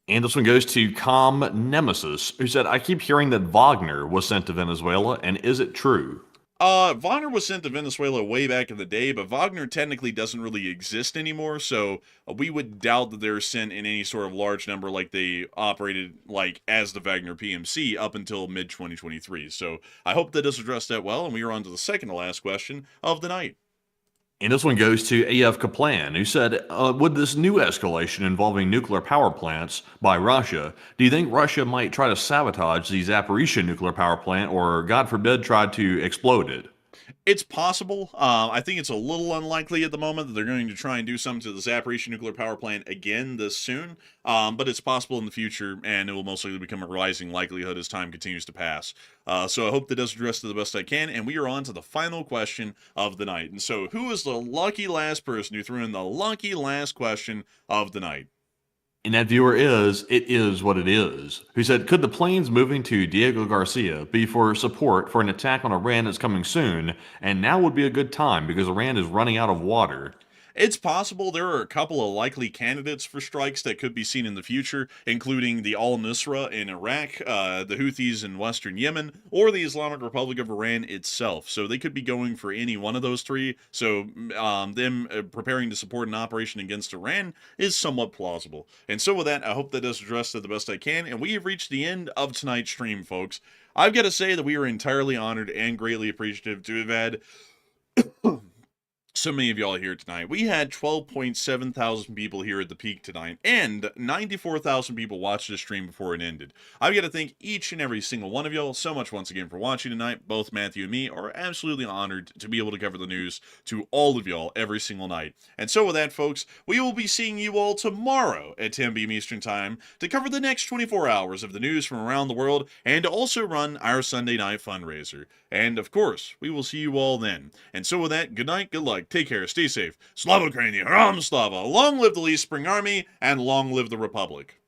And this one goes to Com Nemesis, who said, I keep hearing that Wagner was sent to Venezuela, and is it true? Wagner was sent to Venezuela way back in the day, but Wagner technically doesn't really exist anymore, so we would doubt that they're sent in any sort of large number like they operated like as the Wagner PMC up until mid-2023. So I hope that does address that well, and we are on to the second to last question of the night. And this one goes to AF Kaplan, who said, with this new escalation involving nuclear power plants by Russia, do you think Russia might try to sabotage the Zaporizhzhia nuclear power plant or, God forbid, try to explode it? It's possible. I think it's a little unlikely at the moment that they're going to try and do something to the Zaporizhzhia nuclear power plant again this soon. But it's possible in the future, and it will most likely become a rising likelihood as time continues to pass. So I hope that does address it the best I can, and we are on to the final question of the night. And so who is the lucky last person who threw in the lucky last question of the night? And that viewer is, it is what it is, who said, could the planes moving to Diego Garcia be for support for an attack on Iran that's coming soon, and now would be a good time because Iran is running out of water? It's possible. There are a couple of likely candidates for strikes that could be seen in the future, including the Al-Nusra in Iraq, the Houthis in western Yemen, or the Islamic Republic of Iran itself. So they could be going for any one of those three. So them preparing to support an operation against Iran is somewhat plausible. And so with that, I hope that does address it the best I can. And we have reached the end of tonight's stream, folks. I've got to say that we are entirely honored and greatly appreciative to have had so many of y'all here tonight. We had 12.7 thousand people here at the peak tonight, and 94,000 people watched this stream before it ended. I've got to thank each and every single one of y'all so much once again for watching tonight. Both Matthew and me are absolutely honored to be able to cover the news to all of y'all every single night. And so with that, folks, we will be seeing you all tomorrow at 10 p.m. Eastern Time to cover the next 24 hours of the news from around the world and to also run our Sunday night fundraiser. And of course, we will see you all then. And so with that, good night, good luck, take care, stay safe. Slava Ukraini, Ram Slava, long live the Late Spring Army, and long live the Republic.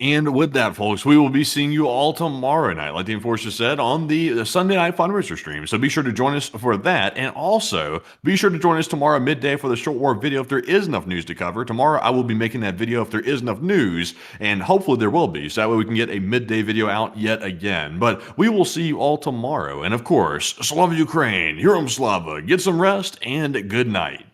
And with that, folks, we will be seeing you all tomorrow night, like the Enforcer said, on the Sunday Night Fundraiser stream. So be sure to join us for that. And also, be sure to join us tomorrow midday for the short war video if there is enough news to cover. Tomorrow, I will be making that video if there is enough news, and hopefully there will be. So that way we can get a midday video out yet again. But we will see you all tomorrow. And of course, Slava Ukraine, Heroem Slava, get some rest, and good night.